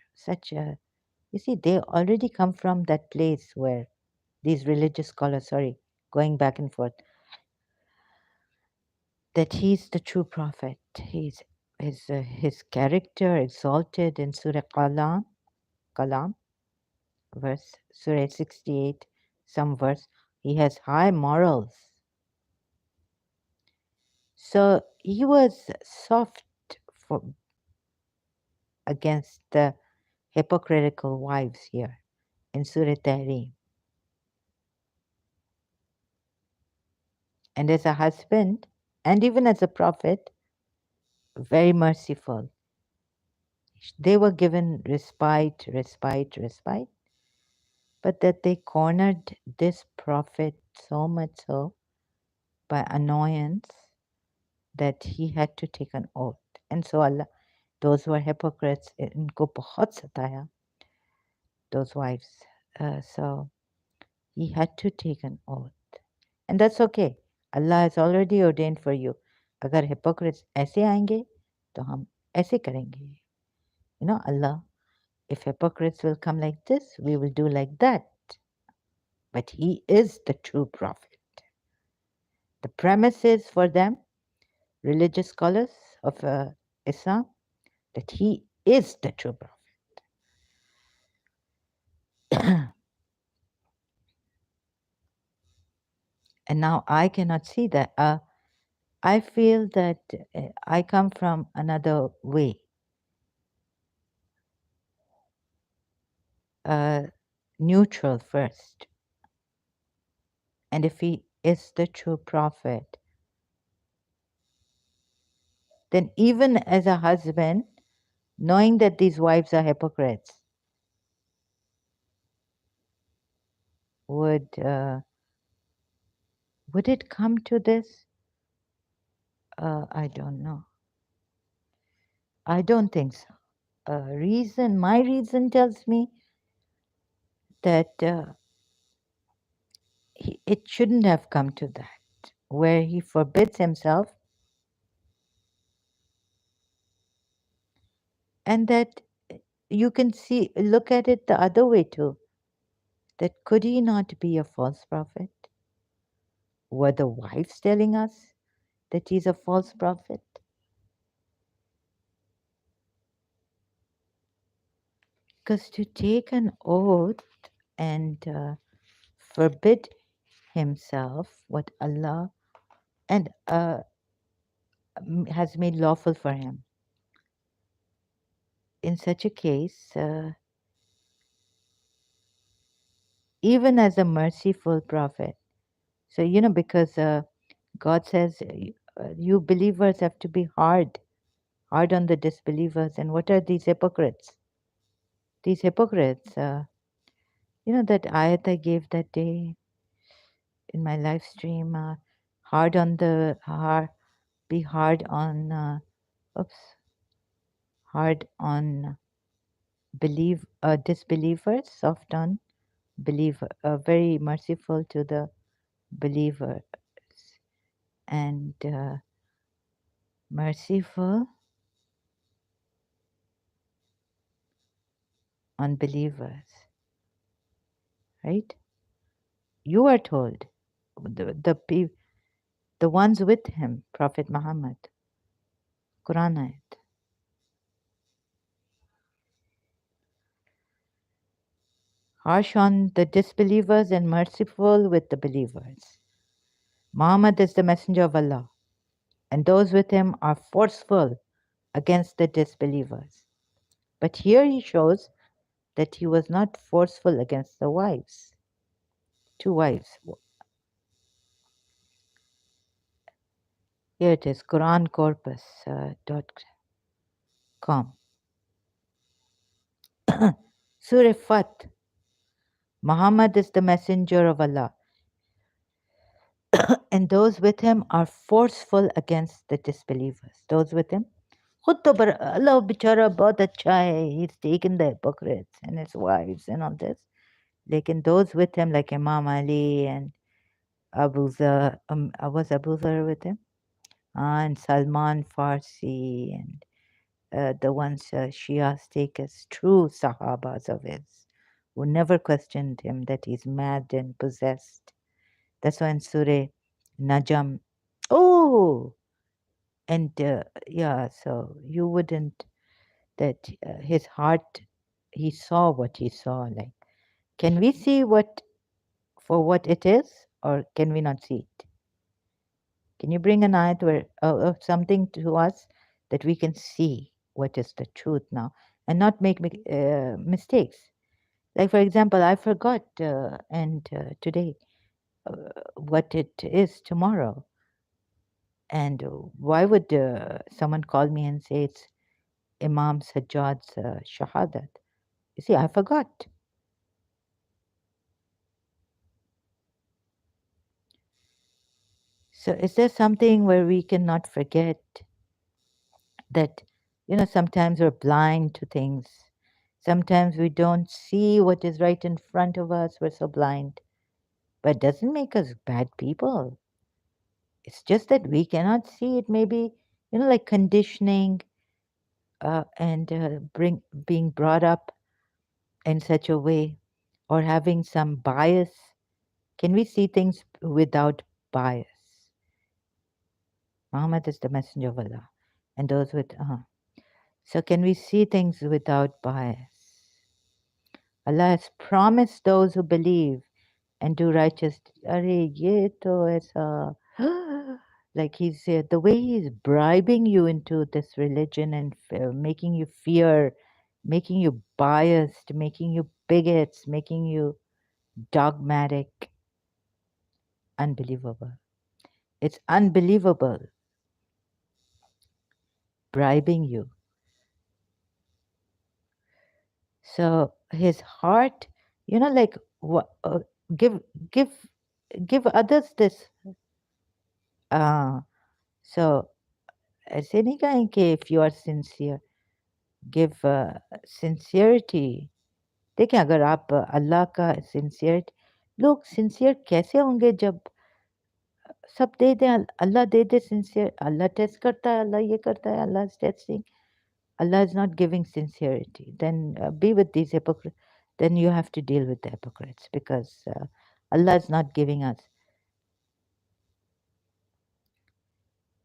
You see, they already come from that place where these religious scholars, going back and forth, that he's the true prophet. His character exalted in Surah Kalam, verse Surah 68, some verse. He has high morals. So he was soft against the hypocritical wives here in Surah Tahrim. And as a husband, and even as a prophet, very merciful. They were given respite, but that they cornered this prophet so much so by annoyance that he had to take an oath. And so Allah, those who are hypocrites, इनको बहुत सताया, those wives. So He had to take an oath. And that's okay. Allah has already ordained for you. अगर hypocrites ऐसे आएंगे तो हम ऐसे करेंगे. You know, Allah, if hypocrites will come like this, we will do like that. But He is the true prophet. The premise is for them, religious scholars of Islam, that He is the true prophet. And now I cannot see that. I feel that I come from another way. Neutral first. And if he is the true prophet, then even as a husband, knowing that these wives are hypocrites, would it come to this? I don't know. I don't think so. My reason tells me that it shouldn't have come to that, where he forbids himself, and that you can see, look at it the other way too, that could he not be a false prophet? Were the wives telling us that he's a false prophet? Because to take an oath and forbid himself what Allah and has made lawful for him. In such a case, even as a merciful prophet, so because God says you believers have to be hard on the disbelievers. And what are these hypocrites? These hypocrites, that ayat I gave that day in my live stream, be hard on, hard on disbelievers, soft on believer, very merciful to the believers, and merciful on believers, right? You are told, the ones with him, Prophet Muhammad, Quran ayat. Harsh on the disbelievers and merciful with the believers. Muhammad is the messenger of Allah, and those with him are forceful against the disbelievers. But here he shows that he was not forceful against the wives. Two wives. Here it is, QuranCorpus.com. Surah Fat. Muhammad is the messenger of Allah, and those with him are forceful against the disbelievers. Those with him. खुद तो Allah बेचारा बहुत अच्छा है. He's taken the hypocrites and his wives and all this. Lekin those with him like Imam Ali and Abu Zar, was Abu Zar with him? And Salman Farsi and the ones Shias take as true Sahabas of his, who never questioned him that he's mad and possessed. That's why in Surah Najm, oh, and yeah, so you wouldn't, that his heart, he saw what he saw. Like, can we see what for what it is, or can we not see it? Can you bring an ayat where something to us that we can see what is the truth now and not make mistakes? Like, for example, I forgot and today what it is tomorrow. And why would someone call me and say it's Imam Sajjad's Shahadat? You see, I forgot. So, is there something where we cannot forget that, sometimes we're blind to things? Sometimes we don't see what is right in front of us. We're so blind. but doesn't make us bad people. It's just that we cannot see it. Maybe, like conditioning, and being brought up in such a way, or having some bias. Can we see things without bias? Muhammad is the messenger of Allah, and those with. So, can we see things without bias? Allah has promised those who believe and do righteous. Are ye to aisa. Like the way he's bribing you into this religion and making you fear, making you biased, making you bigots, making you dogmatic. Unbelievable. It's unbelievable. Bribing you. So his heart, like what? Give, give, give others this. Uh, so ऐसे नहीं कहेंगे if you are sincere, give sincerity. देखिए अगर आप अल्लाह का sincere, लोग sincere कैसे होंगे जब सब दे दें, अल्लाह दे दे सिंसियर, अल्लाह टेस्ट करता है, अल्लाह ये करता है, Allah is testing, Allah is not giving sincerity. Then be with these hypocrites. Then you have to deal with the hypocrites because Allah is not giving us.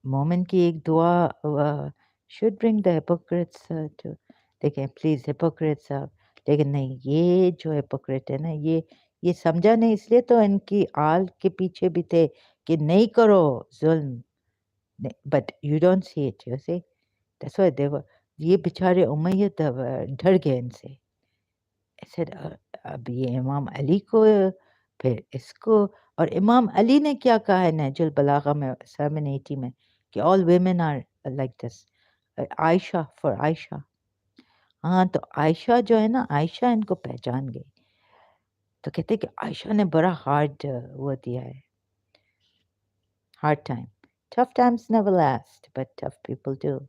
Moment ki ek dua should bring the hypocrites to. देखें please hypocrites लेकिन नहीं, ये जो hypocrite है ना, ये समझा नहीं, इसलिए तो इनकी आल के पीछे भी थे कि नहीं करो जुल्म, but you don't see it, you see. That's why they were, ये बेचारे उमैयद डर गए इनसे. I said, अब ये इमाम अली को, फिर इसको, और इमाम अली ने क्या कहा है नहजुल बलागा में 780 में कि all women are like this. Ayesha, for Ayesha. हाँ, तो आयशा जो है ना, आयशा इनको पहचान गई, तो कहते कि आयशा ने बड़ा हार्ड वो दिया है, hard time. Tough times never last, but tough people do.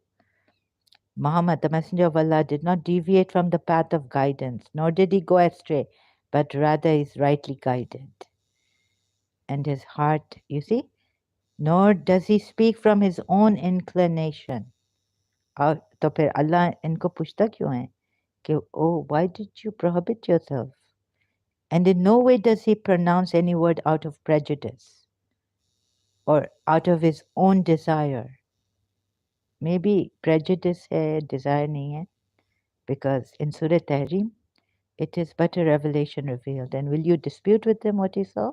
Muhammad, the Messenger of Allah, did not deviate from the path of guidance, nor did he go astray, but rather is rightly guided. And his heart, you see, nor does he speak from his own inclination. और तो फिर अल्लाह इनको पूछता क्यों है कि oh, why did you prohibit yourself? And in no way does he pronounce any word out of prejudice or out of his own desire. Maybe prejudice है, desire नहीं है, because in Surah Tahrim, it is but a revelation revealed. And will you dispute with him what he saw?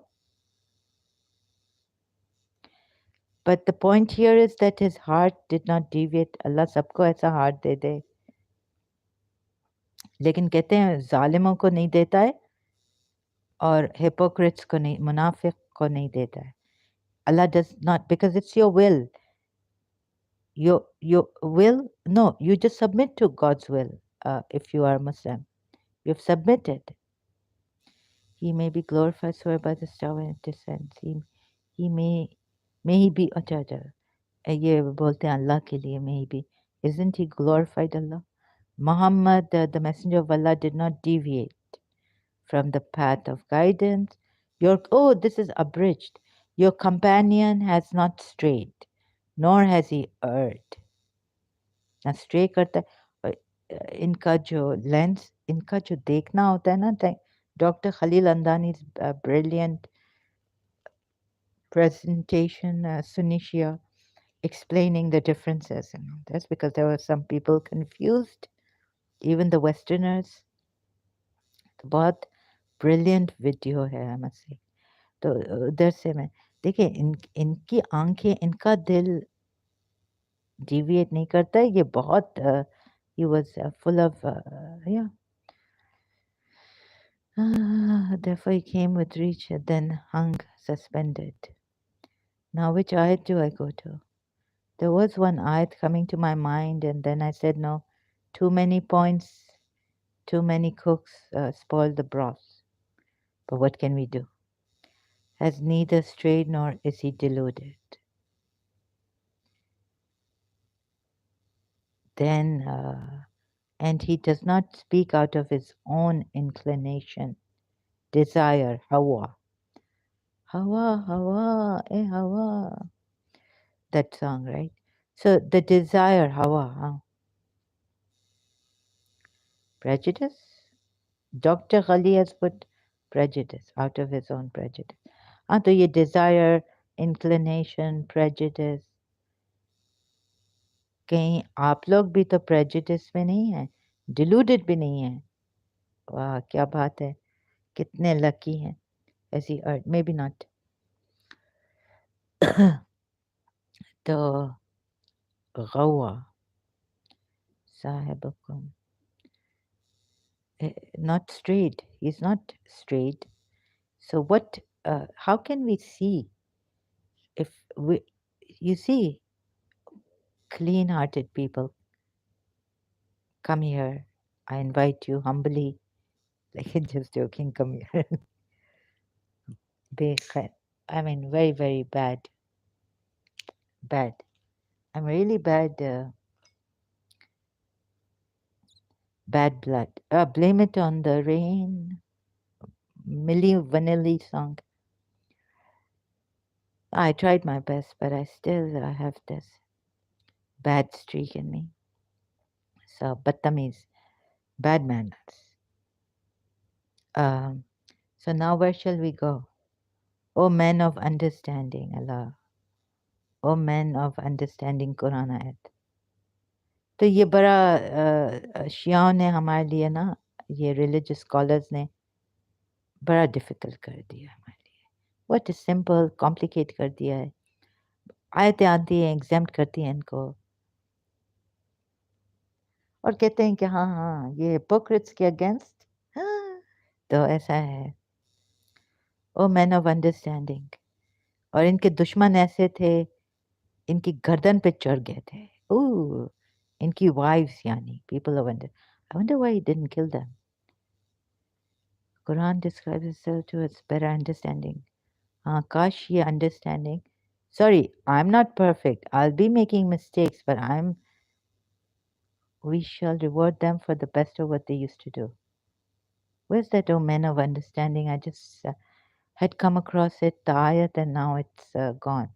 But the point here is that his heart did not deviate. Allah सबको ऐसा heart दे दे, लेकिन कहते हैं जालिमों को नहीं देता है और hypocrites को नहीं, मुनाफिक को नहीं देता है. Allah does not, because it's your will. Your will, no, you just submit to God's will. If you are Muslim, you've submitted. He may be glorified swear by the star and descends. He may he be अच्छा अच्छा. ये बोलते हैं अल्लाह के लिए, may he be. Isn't he glorified Allah? Muhammad, the messenger of Allah, did not deviate from the path of guidance. This is abridged. Your companion has not strayed, nor has he erred. ना stray करता है, और इनका जो lens, इनका जो देखना होता है ना, doctor Khalil Andani's brilliant presentation, Sunishia, explaining the differences. That's because there were some people confused, even the Westerners. तो बहुत ब्रिलियंट वीडियो है, I must say. तो उधर से मैं देखिए, इनकी आंखें, इनका दिल deviate नहीं करता है, ये बहुत he was full of yeah. Therefore he came with reach, then hung suspended. Now which ayat do I go to? There was one ayat coming to my mind, and then I said no, too many points, too many cooks spoil the broth. But what can we do? Has neither strayed nor is he deluded. Then and he does not speak out of his own inclination, desire, hawa. Hawa, Hawa, Hawa. That song, right? So the desire, Hawa, huh? Prejudice? Dr. Ghali has put prejudice out of his own prejudice. हाँ तो ये desire, inclination, prejudice, कहीं आप लोग भी तो prejudice में नहीं हैं, deluded भी नहीं हैं. वाह क्या बात है, कितने lucky हैं ऐसी अर्थ. Maybe not. तो गवा साहिबकुम, not straight. He's not straight. So what? How can we see if we? You see, clean-hearted people, come here. I invite you humbly. Like just joking. Come here. I mean, very very bad. Bad. I'm really bad. Bad blood. Blame it on the rain. Milli Vanilli song. I tried my best, but I still have this bad streak in me. So, battamiz, bad manners. Um, so now where shall we go? O men of understanding, Allah. O men of understanding, Quran ayat. तो ये बड़ा शियाओं ने हमारे लिए ना, ये religious scholars ने बड़ा डिफिकल्ट कर दिया हमारे लिए. व्हाट इज सिंपल कॉम्प्लिकेट कर दिया है. आयतें आती हैं एग्जाम्प्ट करती हैं इनको और कहते हैं कि हाँ हाँ ये हिपोक्रेट्स के अगेंस्ट. तो ऐसा है. Oh man of understanding. और इनके दुश्मन ऐसे थे, इनकी गर्दन पे चढ़ गए थे. ओह, इनकी वाइफ्स यानी people of under. I wonder why he didn't kill them. Quran describes itself to its better understanding. हाँ काश ये understanding. Sorry, I'm not perfect. I'll be making mistakes, but we shall reward them for the best of what they used to do. Where's that, oh men of understanding? I just had come across it, the ayat, and now it's gone.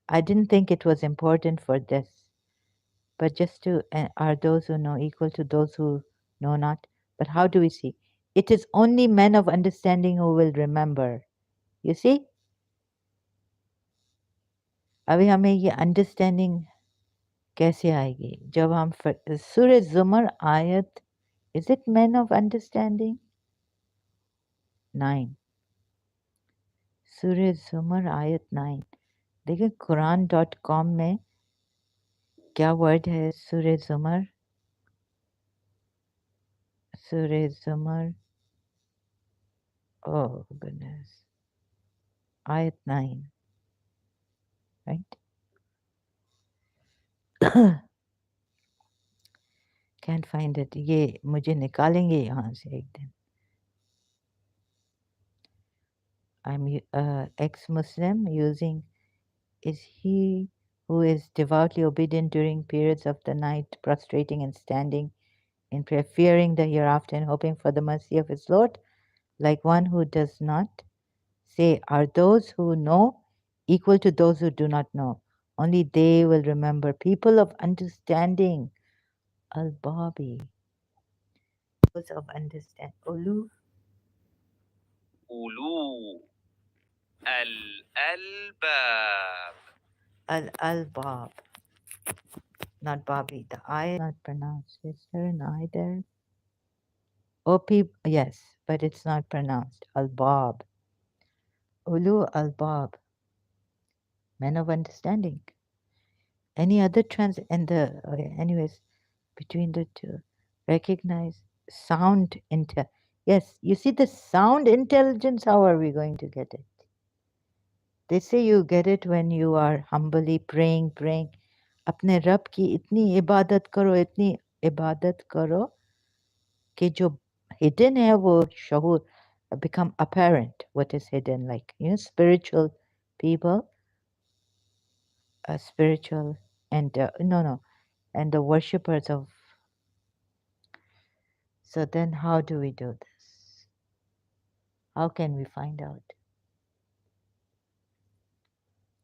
I didn't think it was important for this, but just to, are those who know equal to those who know not? But how do we see? It is only men of understanding who will remember. You see? अभी हमें ये understanding कैसे आएगी जब हम सूरह जुमर आयत, is it man of understanding 9. सूरह जुमर आयत 9. देखिए Quran.com में क्या वर्ड है. सूरह जुमर, सूरह जुमर, oh goodness, ayat 9, right? Can't find it. ये मुझे निकालेंगे यहाँ से एक दिन. I'm ex-Muslim using is he who is devoutly obedient during periods of the night, prostrating and standing in prayer, fearing the hereafter and hoping for the mercy of his Lord, like one who does not. Say, are those who know equal to those who do not know? Only they will remember. People of understanding. Al-Babi. Those of understand. Ulu. أولو الألباب. Al-Albab. Not Babi. The I is not pronounced. Is there an I there? OP, yes, but it's not pronounced. Al-Bab. Ulu al-Bab. Men of understanding. Any other and the, okay, anyways, between the two. Recognize sound intel. Yes, you see the sound intelligence, how are we going to get it? They say you get it when you are humbly praying. अपने रब की इतनी इबादत करो कि जो hidden है वो शहूर become apparent. What is hidden, like spiritual people, spiritual and no, and the worshippers of. So then how do we do this? How can we find out?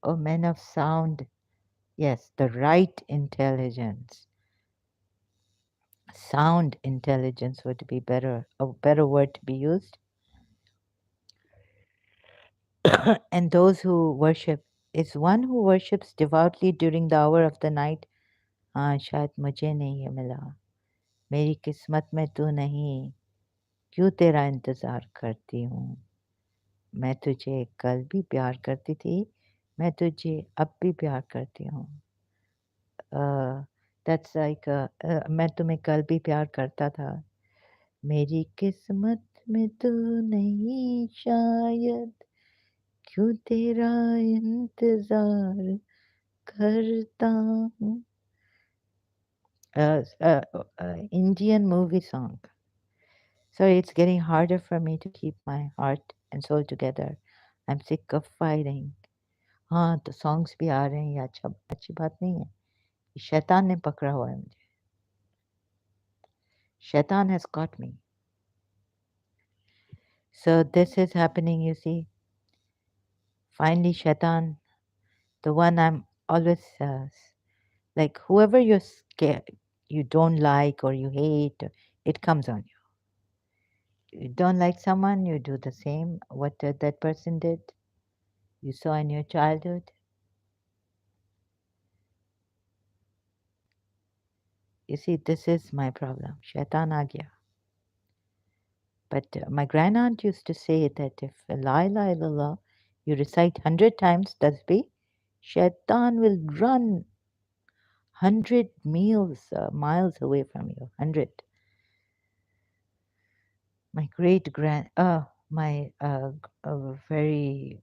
O men of sound, yes, the right intelligence. Sound intelligence would be better, a better word to be used. And those who worship is one who worships devoutly during the hour of the night. हाँ शायद मुझे नहीं ये मिला, मेरी किस्मत में तू नहीं, क्यों तेरा इंतज़ार करती हूँ, मैं तुझे कल भी प्यार करती थी, मैं तुझे अब भी प्यार करती हूँ. दैट्स लाइक मैं तुम्हें कल भी प्यार करता था, मेरी किस्मत में तू नहीं शायद, क्यों तेरा इंतज़ार करता हूँ. Indian movie song. Sorry, it's getting harder for me to keep my heart and soul together. I'm sick of fighting. हाँ, तो सॉन्ग्स भी आ रहे हैं, ये अच्छा अच्छी बात नहीं है. ये शैतान ने पकड़ा हुआ है मुझे. Shaitan has caught me. So this is happening, you see. Finally, Shaitan, the one I'm always like, whoever you're scared, you don't like or you hate, it comes on you. You don't like someone, you do the same what that person did. You saw in your childhood. You see, this is my problem. Shaitan aa gaya. But my grandaunt used to say that if La ilaha illallah you recite 100 times tasbih, Shaitan will run 100 miles away from you. 100. My great grand, my very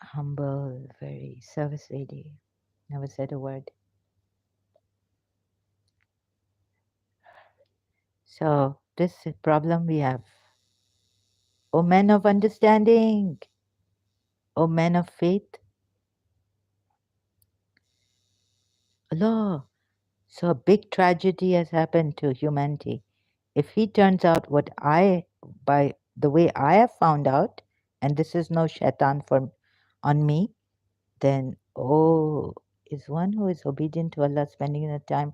humble, very service lady, never said a word. So this problem we have. O men of understanding, O men of faith, Allah. So a big tragedy has happened to humanity. If he turns out what by the way I have found out, and this is no shaitan for on me, then oh, is one who is obedient to Allah spending the time.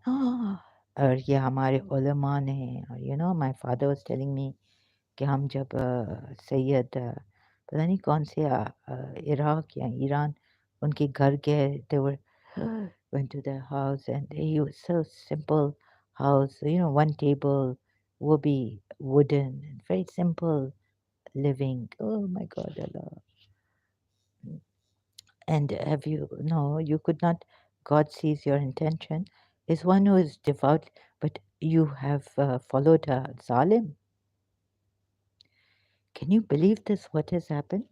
और ये हमारे उलमा ने, और you know, my father was telling me कि हम जब सैयद पता नहीं कौन से इराक या ईरान उनके घर गए, they were went to their house and he was so simple house, you know, one table will be wooden and very simple living. Oh my God, Allah. And have you, no, you could not, God sees your intention, is one who is devout, but you have followed a zalim. Can you believe this, what has happened?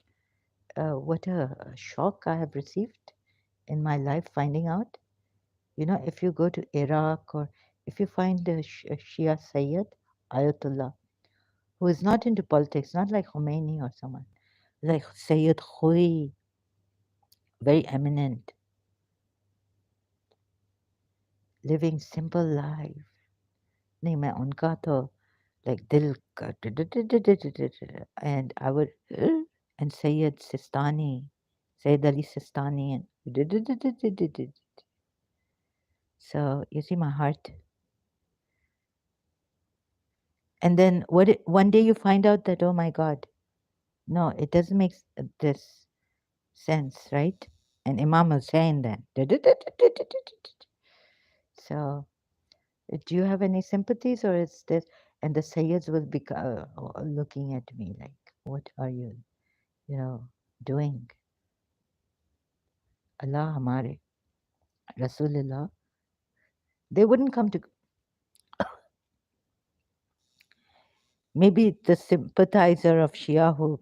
What a shock I have received in my life finding out. You know, if you go to Iraq or if you find a Shia Sayyid, Ayatollah, who is not into politics, not like Khomeini or someone, like Sayyid Khoi, very eminent, living simple life. नहीं मैं उनका तो like दिल का and I would and Sayyid Sistani, Sayyid Ali Sistani and so you see my heart. And then one day you find out that, oh my God, no, it doesn't make this sense, right? And Imam Hussein then. So, do you have any sympathies or is this? And the Sayyids will be looking at me like, what are you, doing? Allah Hamare, Rasullillah. They wouldn't come to. Maybe the sympathizer of Shia who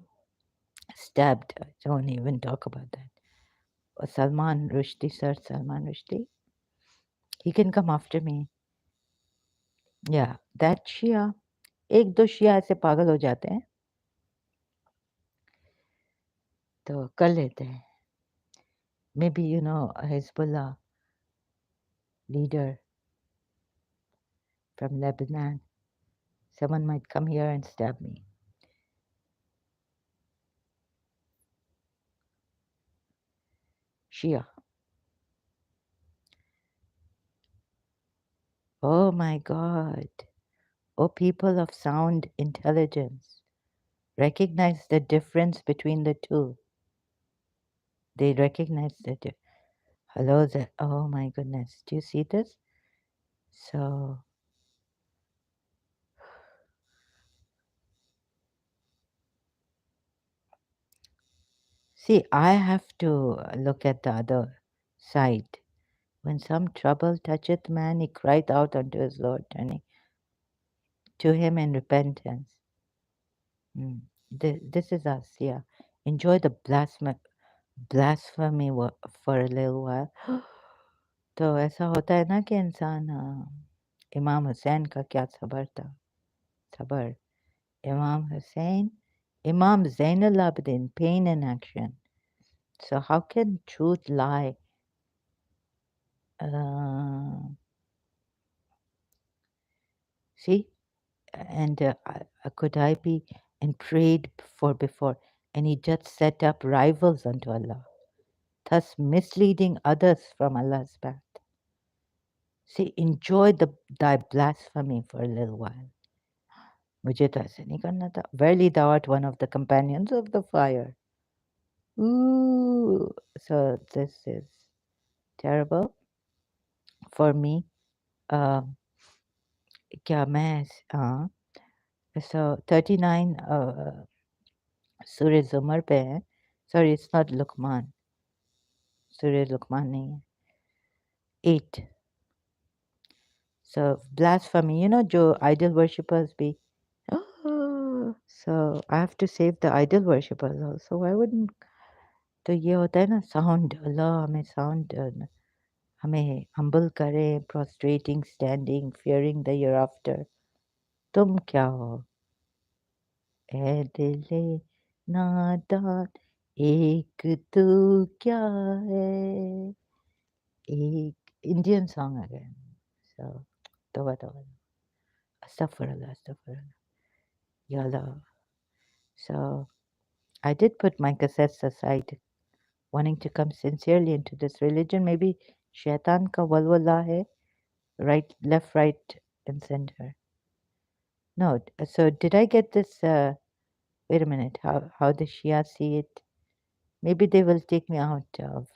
stabbed, don't even talk about that. Or Salman Rushdie, Sir Salman Rushdie. He can come after me. Yeah, that Shia. एक दो शिया ऐसे पागल हो जाते हैं तो कर लेते हैं. Maybe a Hezbollah leader from Lebanon. Someone might come here and stab me. Shia. Oh my God. Oh, people of sound intelligence, recognize the difference between the two. They recognize the hello, oh my goodness. Do you see this? So, see, I have to look at the other side. When some trouble toucheth man, he cried out unto his Lord, turning to him in repentance. Mm. This is us, yeah. Enjoy the blasphemy for a little while. तो ऐसा होता है ना कि इंसान इमाम हुसैन का क्या सबर था सबर इमाम Hussain Imam Zainul Abidin, pain in action. So how can truth lie? Uh, see, and could I be and prayed for before, and he just set up rivals unto Allah, thus misleading others from Allah's path. See, enjoy thy blasphemy for a little while. मुझे तो ऐसे नहीं करना था. Verily thou art one of the companions of the fire. Ooh, so this is terrible for me. Um, क्या मैं so 39 सूर्य जुमर पे है. Sorry, it's not Luqman. Surya Luqman नहीं है. 8. So blasphemy, जो idol worshippers be. So I have to save the idol worshippers also. Why wouldn't तो ये होता है ना साउंड अल्लाह हमें साउंड हमें हम्बल करे prostrating standing fearing the hereafter तुम क्या हो ए दिले नादान एक तू क्या है एक Indian song again so तौबा तौबा astaghfirullah ya Allah so I did put my cassettes aside wanting to come sincerely into this religion maybe shaitan ka walwala hai right, left, right, and center. No, so did I get this? Wait a minute. How the Shia see it? Maybe they will take me out of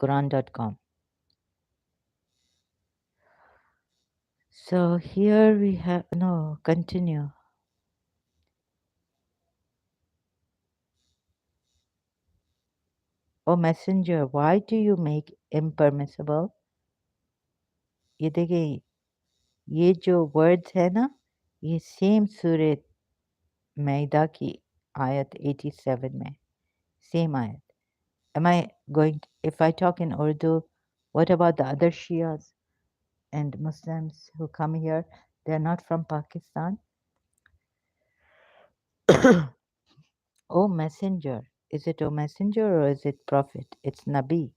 Quran.com. So here we have no continue. Oh messenger, why do you make impermissible? ये देखिए ये जो words है ना ये same सूरह मैदा की आयत 87 में same आयत. Am I going, if I talk in Urdu, what about the other Shias and Muslims who come here? They're not from Pakistan. Oh, messenger. Is it oh messenger or is it prophet? It's Nabi.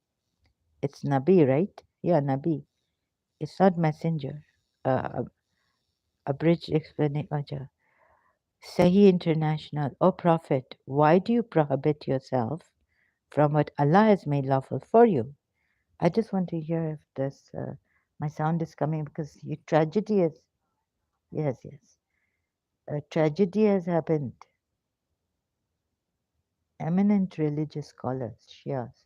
It's Nabi, right? Yeah, Nabi. It's not messenger. Abridged explanation. Sahih International. Oh, prophet, why do you prohibit yourself from what Allah has made lawful for you? I just want to hear if this my sound is coming because tragedy is yes, yes. A tragedy has happened. Eminent religious scholars, Shias,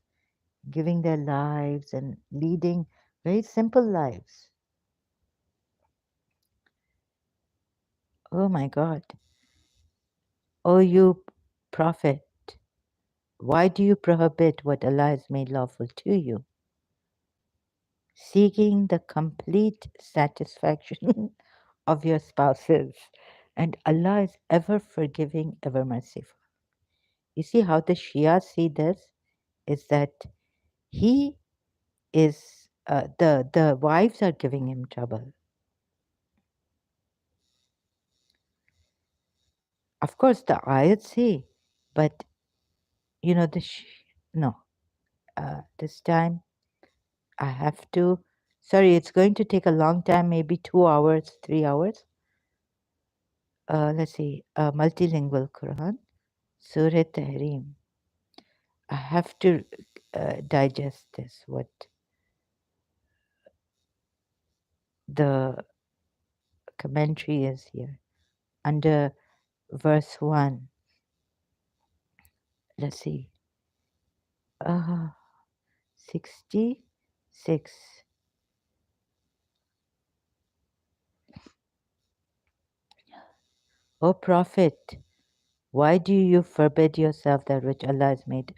giving their lives and leading very simple lives. Oh my God. Oh, you prophet, why do you prohibit what Allah has made lawful to you? Seeking the complete satisfaction of your spouses, and Allah is ever forgiving, ever merciful. You see how the Shia see this is that he is the wives are giving him trouble. Of course, the ayat say, but the no. This time I have to. Sorry, it's going to take a long time, maybe 2 hours, 3 hours. Let's see, multilingual Quran, Surah Tahrim. I have to digest this. What the commentary is here under verse 1. Let's see. Uh, 66. O Prophet, why do you forbid yourself that which Allah has made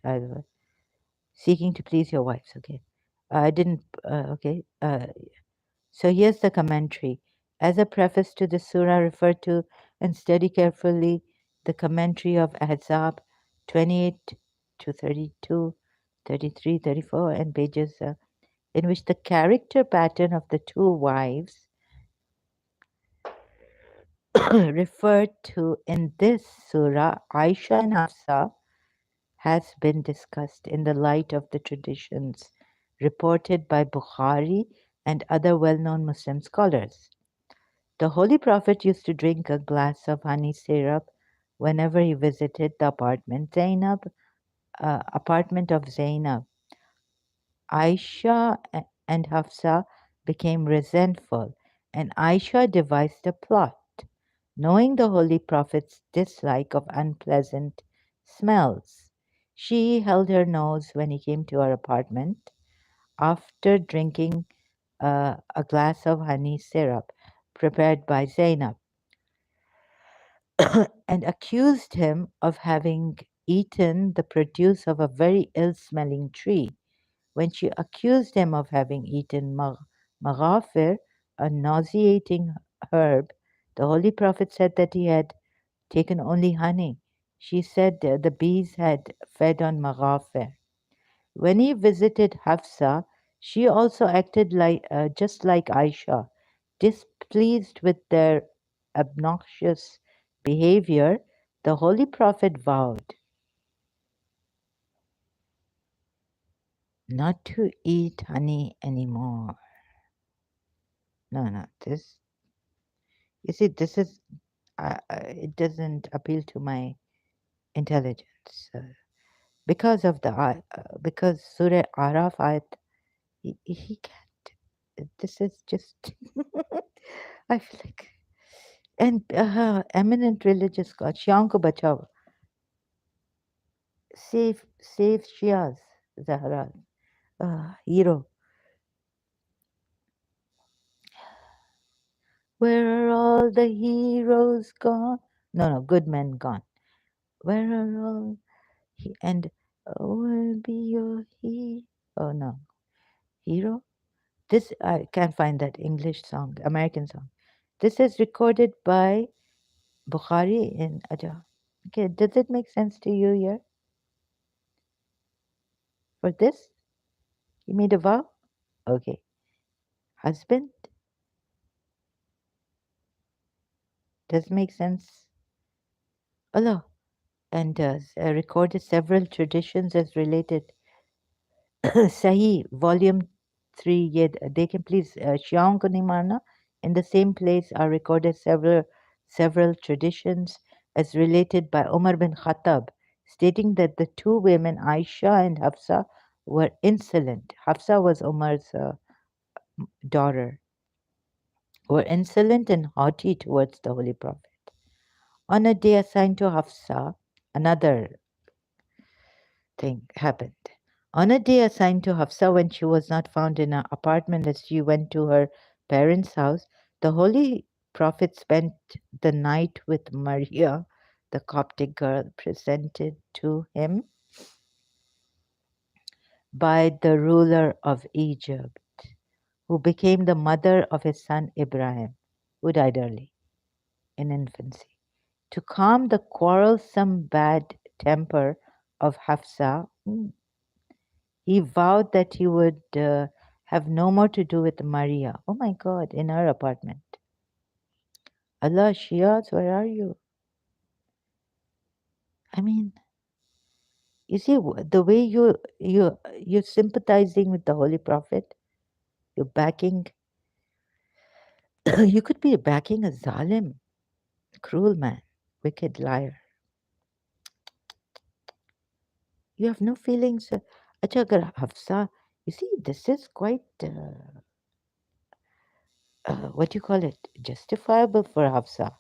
seeking to please your wives? Okay. I didn't, okay. So here's the commentary. As a preface to the surah, refer to and study carefully the commentary of Ahzab 28 to 32, 33, 34, and pages in which the character pattern of the two wives referred to in this surah, Aisha and Hafsa, has been discussed in the light of the traditions reported by Bukhari and other well known Muslim scholars. The Holy Prophet used to drink a glass of honey syrup whenever he visited the apartment of Zainab. Aisha and Hafsa became resentful, and Aisha devised a plot. Knowing the Holy Prophet's dislike of unpleasant smells, she held her nose when he came to her apartment after drinking a glass of honey syrup prepared by Zainab and accused him of having eaten the produce of a very ill smelling tree. When she accused him of having eaten maghafir, a nauseating herb, the Holy Prophet said that he had taken only honey. She said the bees had fed on maghafir. When he visited Hafsa, she also acted just like Aisha. Displeased with their obnoxious behavior, the Holy Prophet vowed not to eat honey anymore. No, no, this, you see, this is, it doesn't appeal to my intelligence. Because Surah Araf ayat, he can't. This is just, I feel like, and eminent religious scholar, Shian ko bachao, save Shias, Zahra, hero. Where are all the heroes gone? No, no, good men gone. Where are all and will be your oh no, hero? This I can't find that English song, American song. This is recorded by Bukhari in Aja. Okay, does it make sense to you here? For this, you made a vow? Okay. Husband? Does make sense? Allah. And recorded several traditions as related. Sahih, volume 3, ye they can please Shiaon ko nahi marna. In the same place are recorded several traditions as related by Umar bin Khattab, stating that the two women, Aisha and Hafsa, were insolent. Hafsa was Umar's daughter, were insolent and haughty towards the Holy Prophet. On a day assigned to Hafsa, another thing happened. On a day assigned to Hafsa when she was not found in her apartment as she went to her parents' house, the Holy Prophet spent the night with Maria, the Coptic girl presented to him by the ruler of Egypt, who became the mother of his son Ibrahim, who died early in infancy. To calm the quarrelsome bad temper of Hafsa, he vowed that he would have no more to do with Maria. Oh my God, in her apartment. Allah, Shias, where are you? I mean, you see the way you're sympathizing with the Holy Prophet. You're backing. You could be backing a zalim, cruel man, wicked liar. You have no feelings. अच्छा अगर Hafsa, you see, this is quite what do you call it? Justifiable for Hafsa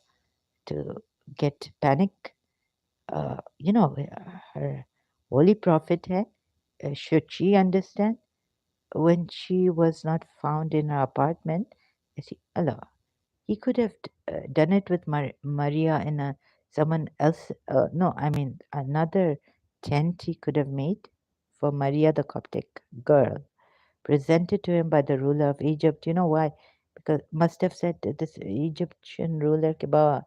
to get panic. Her holy prophet hai. Should she understand when she was not found in her apartment? Allah, he could have done it with Maria in someone else. No, I mean another tent he could have made for Maria, the Coptic girl, presented to him by the ruler of Egypt. You know why? Because must have said that this Egyptian ruler के बा,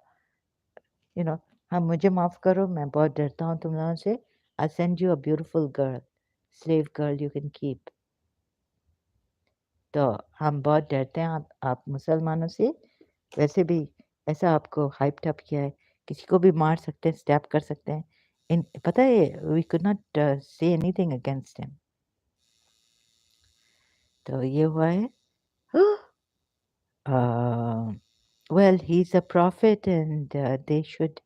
you know, हाँ मुझे माफ करो मैं बहुत डरता हूँ तुम लोगों से. I send you a beautiful girl, slave girl you can keep. तो हम बहुत डरते हैं आप मुसलमानों से. वैसे भी ऐसा आपको हाइप्ड अप किया है, किसी को भी मार सकते हैं, स्टैप कर सकते हैं. इन पता है we could not say anything against him. तो ये हुआ है. Well, he's a prophet and they should,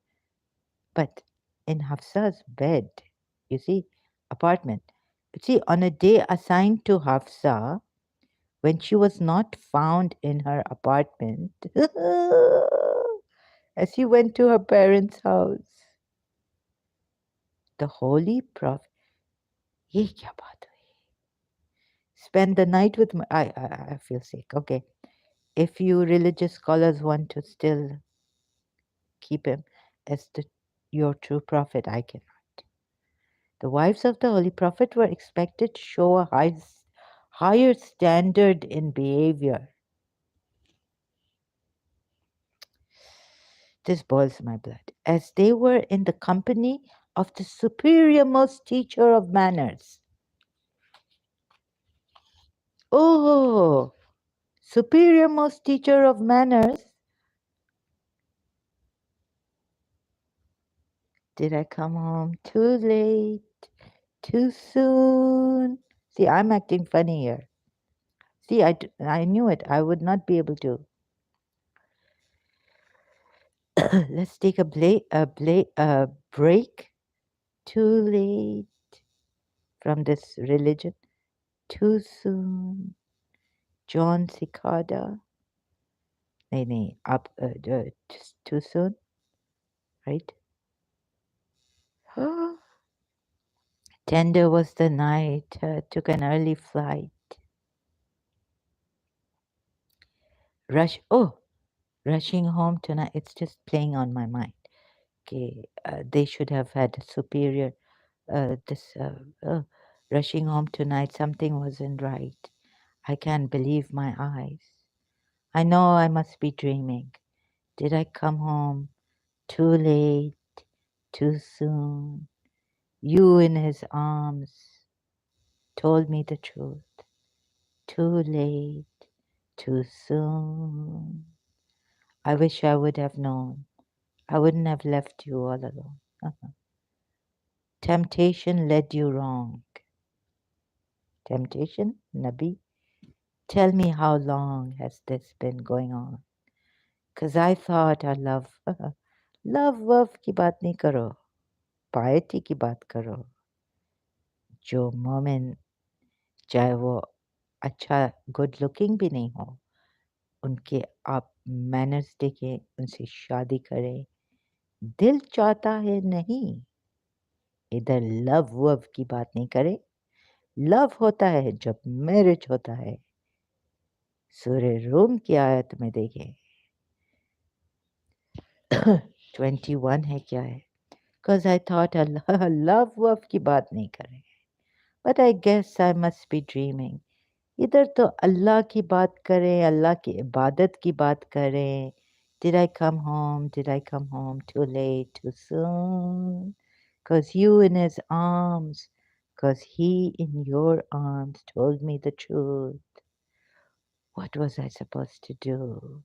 but in Hafsa's bed, you see, apartment. See, on a day assigned to Hafsa, when she was not found in her apartment, as she went to her parents' house, the holy prophet, ye kya baat hui? Spend the night with my, I feel sick. Okay. If you religious scholars want to still keep him as your true prophet, I cannot. The wives of the Holy Prophet were expected to show a higher standard in behavior. This boils my blood, as they were in the company of the superiormost teacher of manners. Oh, superiormost teacher of manners. Did I come home too late, too soon? See, I'm acting funny here. See, I knew it. I would not be able to. Let's take a break. Too late from this religion. Too soon. John Cicada. नहीं up just too soon, right? Tender was the night. Took an early flight. Rushing home tonight. It's just playing on my mind. Okay, they should have had a superior. This rushing home tonight. Something wasn't right. I can't believe my eyes. I know I must be dreaming. Did I come home too late, too soon? You in his arms told me the truth. Too late, too soon. I wish I would have known. I wouldn't have left you all alone. Temptation led you wrong. Temptation, Nabi? Tell me how long has this been going on? 'Cause I thought our love, love की बात नहीं करो, piety की बात करो. जो मोमिन चाहे वो अच्छा गुड लुकिंग भी नहीं हो, उनके आप मैनर्स देखें, उनसे शादी करें. दिल चाहता है नहीं. इधर लव वव की बात नहीं करें. लव होता है जब मैरिज होता है. सूर्य रूम की आयत में देखें. 21 है क्या है? Because I thought love वव की बात नहीं करें. But I guess I must be dreaming. इधर तो अल्लाह की बात करें, अल्लाह की इबादत की बात करें. Did I come home? Did I come home too late, too soon? 'Cause you in his arms, 'cause he in your arms told me the truth. What was I supposed to do?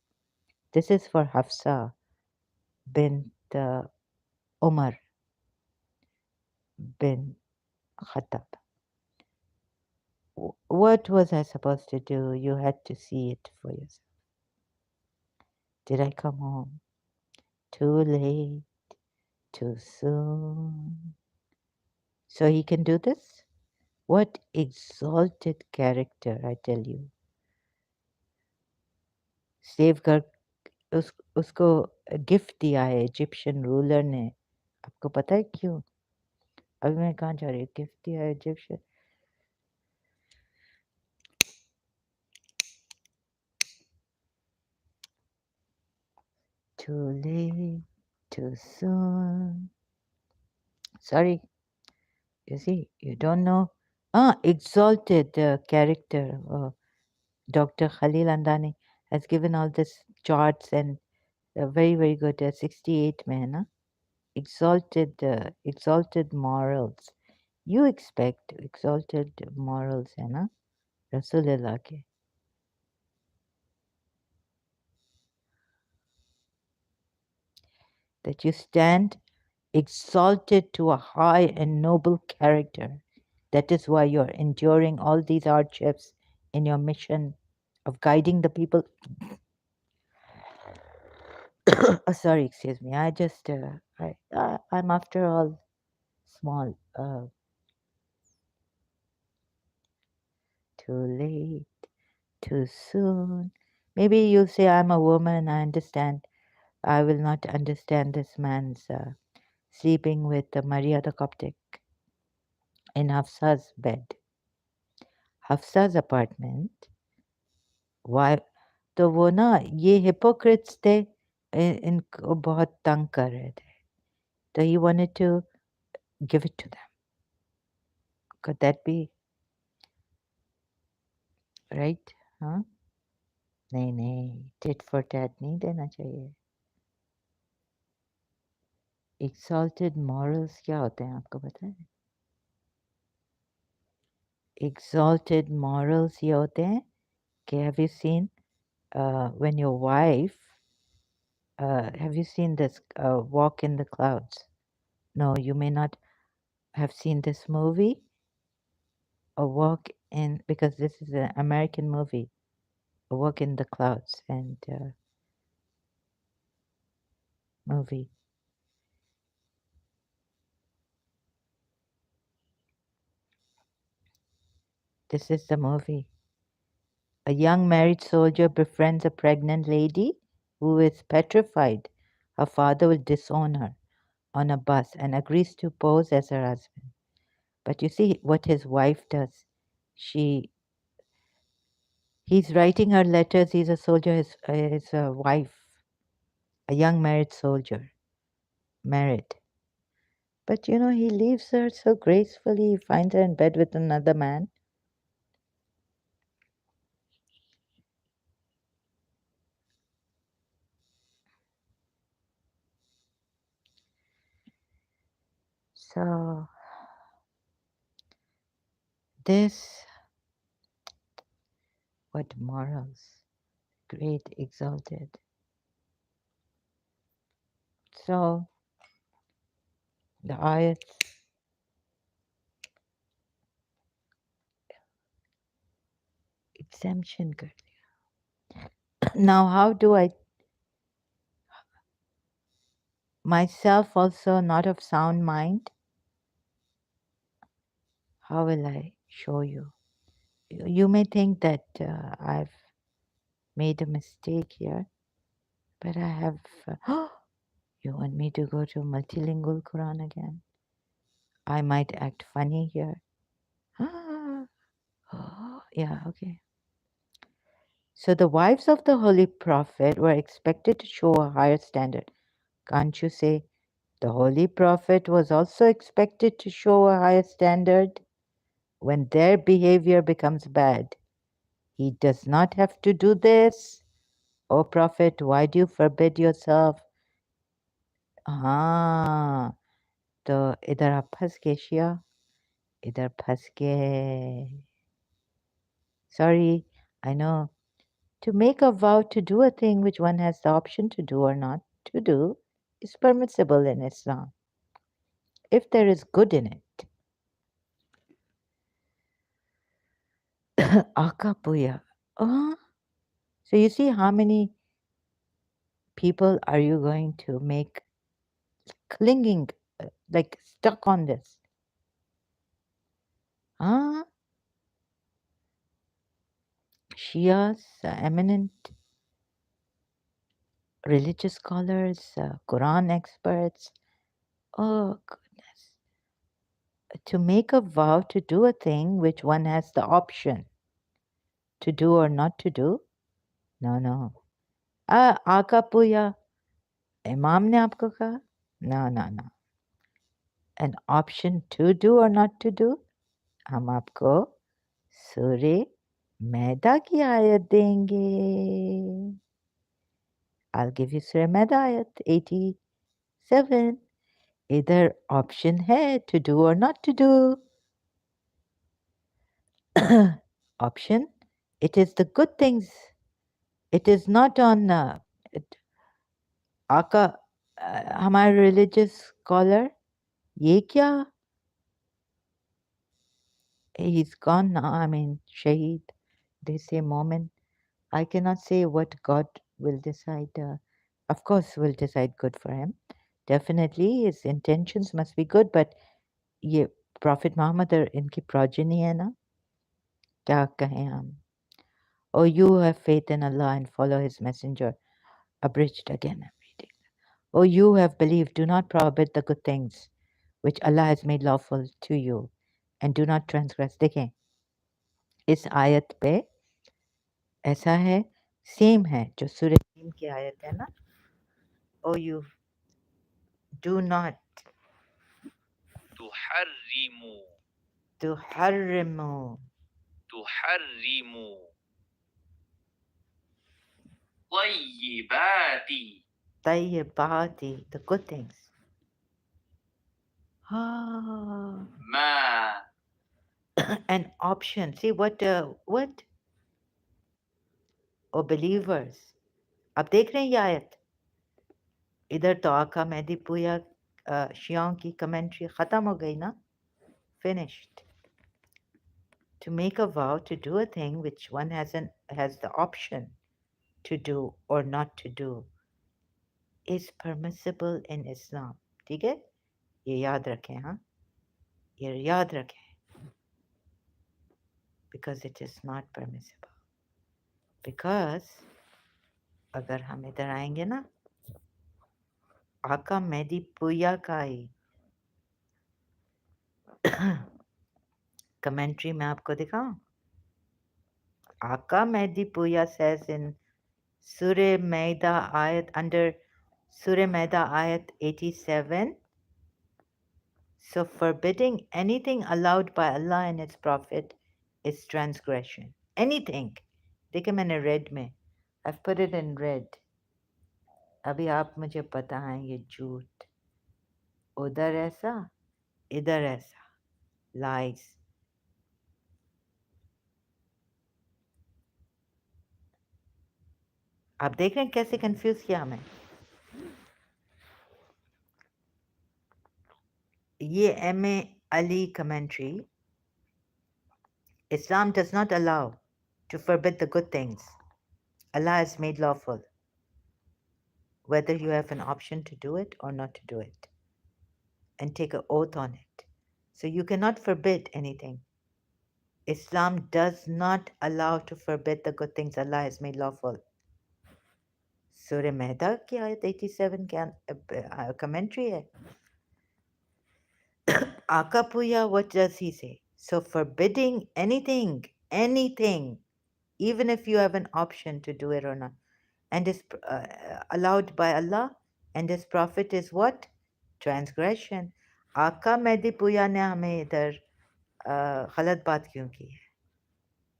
This is for Hafsa bint Umar bin Khattab. What was I supposed to do? You had to see it for yourself. Did I come home too late, too soon? So he can do this? What exalted character, I tell you. Slave girl उसको gift दिया है Egyptian ruler ने. आपको पता है क्यों? अभी मैं कहाँ जा रही हूँ? गिफ्ट दिया है Egyptian. Too late, too soon. Sorry, you see, you don't know. Exalted character. Dr. Khalil Andani has given all this charts and very, very good. 68 man. Exalted morals. You expect exalted morals, है ना? Rasullillah के. That you stand exalted to a high and noble character. That is why you're enduring all these hardships in your mission of guiding the people. Oh, sorry, excuse me. I just, I'm after all small. Too late, too soon. Maybe you'll say I'm a woman. I understand. I will not understand this man's sleeping with Maria the Coptic in Hafsa's bed. Hafsa's apartment. Why? तो वो ना ये hypocrites थे इनको बहुत तंग कर रहे थे. So he wanted to give it to them. Could that be right? हाँ? नहीं नहीं, tit for tat नहीं देना चाहिए. Exalted morals क्या होते हैं आपको पता है? Exalted morals ये होते हैं कि have you seen when your wife have you seen this Walk in the Clouds? No, you may not have seen this movie. A Walk in, because this is an American movie. A Walk in the Clouds and movie. This is the movie. A young married soldier befriends a pregnant lady who is petrified her father will disown her on a bus and agrees to pose as her husband. But you see what his wife does. He's writing her letters. He's a soldier. His wife, a young married soldier, married. But you know, he leaves her so gracefully. He finds her in bed with another man. So, this, what morals? Great, exalted. So, the ayats, exemption. Now, how do I, myself also not of sound mind, how will I show you? You may think that I've made a mistake here, but I have. You want me to go to multilingual Quran again? I might act funny here. Yeah, okay. So the wives of the Holy Prophet were expected to show a higher standard. Can't you say the Holy Prophet was also expected to show a higher standard? When their behavior becomes bad, he does not have to do this. O Prophet, why do you forbid yourself? हाँ तो इधर आप फंस गए शिया इधर फंस गए. Sorry, I know. To make a vow to do a thing which one has the option to do or not to do is permissible in Islam if there is good in it. Akapuya. So you see how many people are you going to make clinging, like stuck on this? Ah, Shias, eminent religious scholars, Quran experts. Oh, goodness. To make a vow to do a thing which one has the option to do or not to do? No, no. आका पूया इमाम ने आपको कहा? No, no, no. An option to do or not to do? हम आपको सूरे मैदा की आयत देंगे. I'll give you Surah Maida ayat 87. Either option है to do or not to do. Option, it is the good things. It is not on it, आका हमारे religious scholar ये क्या? He's gone now. I mean, Shaheed. They say moment. I cannot say what God will decide. Of course, will decide good for him. Definitely, his intentions must be good. But ये Prophet Muhammad और इनकी progeny है ना, क्या कहें हम? Oh, you have faith in Allah and follow His messenger. Abridged again, I'm reading. Oh, you have believed. Do not prohibit the good things which Allah has made lawful to you, and do not transgress. देखें, इस आयत पे ऐसा है, same है जो सूरह तीन की आयत है ना. Oh, you do not تحرموا تحرموا طيبات, the good things. Ah, an option. See what? Oh, believers. अब देख रहे हैं ये आयत. इधर तो आका मेहदी पूया शियाओं की कमेंट्री खत्म हो गई ना. Finished. To make a vow to do a thing which one has the option to do or not to do is permissible in Islam. ठीक है? ये याद रखें, हाँ? ये याद रखें. Because it is not permissible. Because अगर हम इधर आएंगे ना, आका मेहदी पूया का ही कमेंट्री में आपको दिखाऊं. आका Mehdi पूया says in Surah Maida ayat under Surah Maida ayat 87. So forbidding anything allowed by Allah and His Prophet is transgression. Anything. देखिए मैंने red में. I've put it in red. अभी आप मुझे बताएं ये झूठ. उधर ऐसा, इधर ऐसा. Lies. आप देख रहे हैं कैसे कंफ्यूज किया हमें. ये M.A. Ali commentary. Islam does not allow to forbid the good things Allah has made lawful, whether you have an option to do it or not to do it, and take an oath on it. So you cannot forbid anything. Islam does not allow to forbid the good things Allah has made lawful. Surah Maida की आयत 87 के commentary है. Akapuya, what does he say? So forbidding anything, even if you have an option to do it or not, and is allowed by Allah and His Prophet is what? Transgression. आका मेहदी पुया ने हमें इधर गलत बात क्यों की है?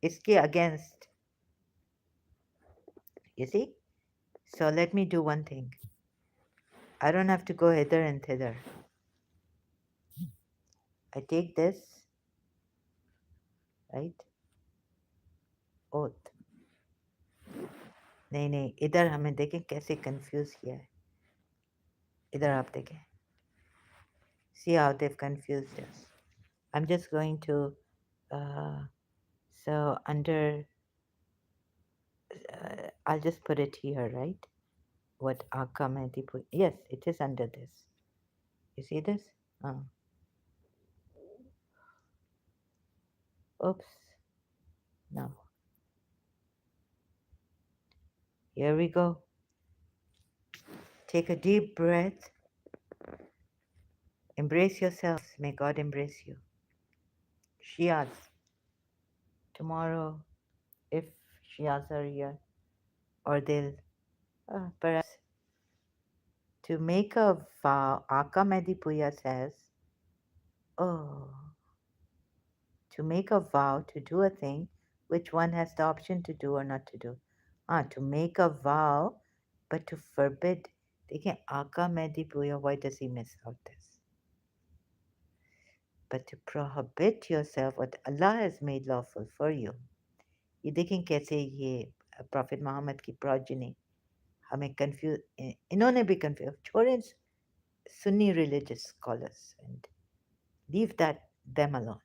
इसके against. You see? So let me do one thing. I don't have to go hither and thither. I take this, right? Oath. नहीं नहीं, इधर हमें देखें कैसे confuse किया है. इधर आप देखें. See how they've confused us. I'm just going to so under I'll just put it here, right? What Akamati put? Yes, it is under this. You see this? Oh. Oops. No. Here we go. Take a deep breath. Embrace yourselves. May God embrace you. Shias. Tomorrow, if Shias are here, or they'll perhaps to make a vow, Aka Mehdi Puya says, oh, to make a vow to do a thing which one has the option to do or not to do. To make a vow, but to forbid. देखिए Aka Mehdi Puya, why does he miss out this? But to prohibit yourself what Allah has made lawful for you. ये देखें कैसे ये Prophet Muhammad की progeny हमें confuse इन्होंने भी confuse छोड़ें Sunni religious scholars and leave them alone.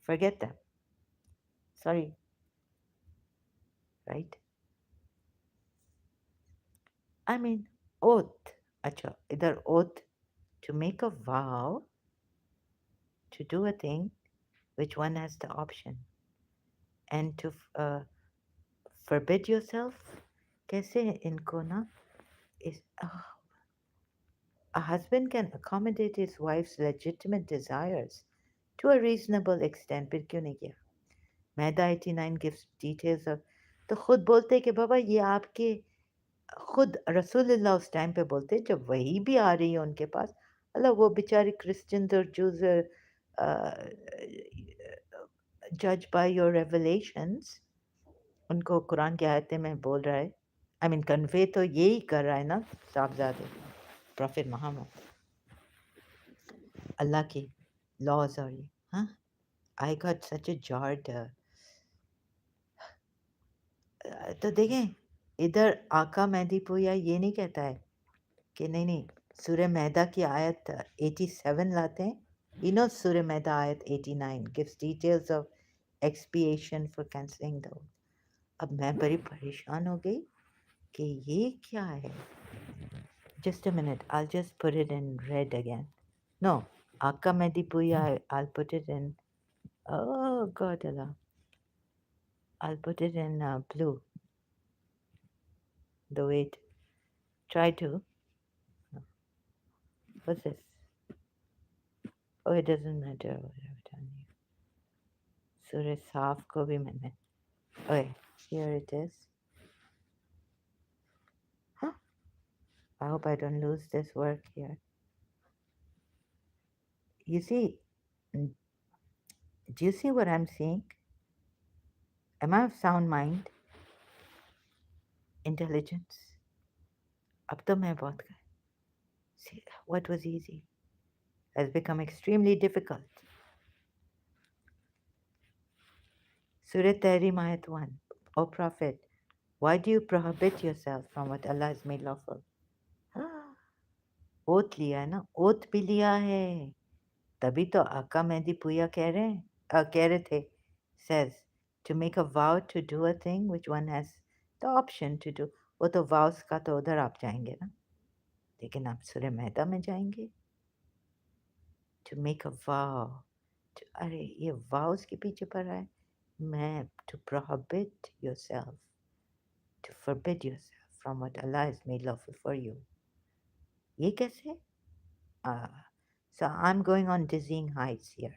Forget them. Sorry, right? I mean, oath. अच्छा, इधर oath to make a vow to do a thing which one has the option and to forbid yourself. कैसे इनको ना is a husband can accommodate his wife's legitimate desires to a reasonable extent. फिर क्यों नहीं किया? मैदा 89 gives details of तो खुद बोलते कि बाबा ये आपके खुद रसूलुल्लाह उस टाइम पे बोलते जब वही भी आ रही है उनके पास अल्लाह वो बेचारे क्रिश्चियंस और जूस जज बाय योर रेवलेशंस उनको कुरान की आयतें में बोल रहा है आई मीन कन्वे तो यही कर रहा है ना साहबजादे प्रॉफिट मोहम्मद अल्लाह की लॉज और ये हाँ आई गॉट सच ए जॉर्ड तो देखें इधर आका मेहदीपुया ये नहीं कहता है कि नहीं नहीं सूर्य मैदा की आयत 87 लाते हैं you know सूर्य मैदा आयत 89 gives details of expiation for cancelling the oath. अब मैं बड़ी परेशान हो गई कि ये क्या है just a minute I'll just put it in red again no Akka Medipuya I'll put it in oh God Allah I'll put it in blue the weight try to what's this oh it doesn't matter what I've done here सूर्य साफ को भी मैंने okay here it is huh I hope I don't lose this work here you see do you see what I'm seeing am I of sound mind intelligence अब तो मैं बहुत see what was easy has become extremely difficult Surah Tahrim Ayat 1 O Prophet why do you prohibit yourself from what Allah has made lawful oath लिया है ना oath भी लिया है तभी तो आका मेहदी पुया कह रहे हैं कह रहे थे says to make a vow to do a thing which one has the option to do वो तो vows का तो उधर आप जाएंगे ना लेकिन आप सूरह मैदा में जाएंगे to make a vow to, अरे ये vows के पीछे पड़ रहा है मैं to prohibit yourself to forbid yourself from what Allah has made lawful for you ये कैसे so I'm going on dizzying heights here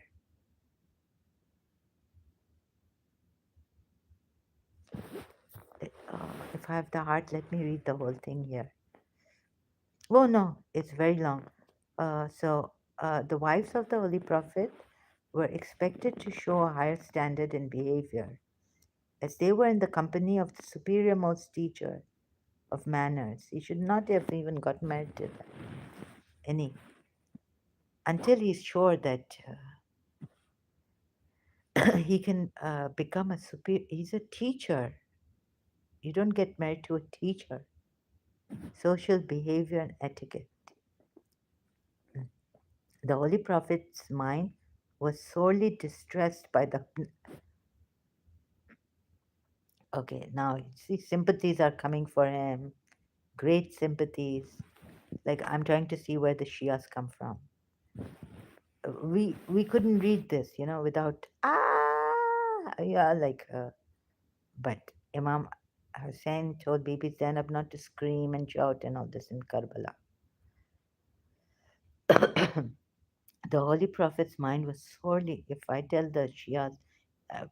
if I have the heart let me read the whole thing here oh no it's very long the wives of the Holy Prophet were expected to show a higher standard in behavior as they were in the company of the superiormost teacher of manners. He should not have even got married to any until he's sure that he can become a superior. He's a teacher. You don't get married to a teacher. Social behavior and etiquette. The Holy Prophet's mind was sorely distressed by the. Okay, now you see, sympathies are coming for him. Great sympathies. Like I'm trying to see where the Shias come from. we couldn't read this, without yeah, like. But Imam Hussein told Bibi Zainab not to scream and shout and all this in Karbala. The Holy Prophet's mind was sorely, if I tell the Shias,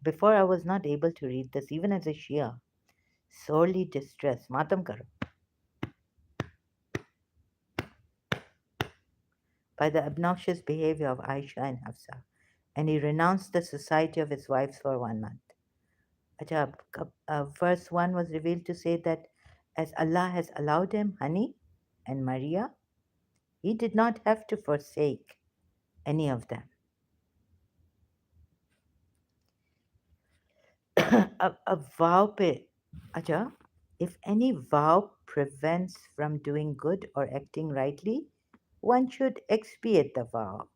before I was not able to read this, even as a Shia, sorely distressed, matam karo, by the obnoxious behavior of Aisha and Hafsa, and he renounced the society of his wives for 1 month. Ajab, verse 1 was revealed to say that as Allah has allowed him honey and Maria, he did not have to forsake any of them. A vow pe, acha, if any vow prevents from doing good or acting rightly, one should expiate the vow.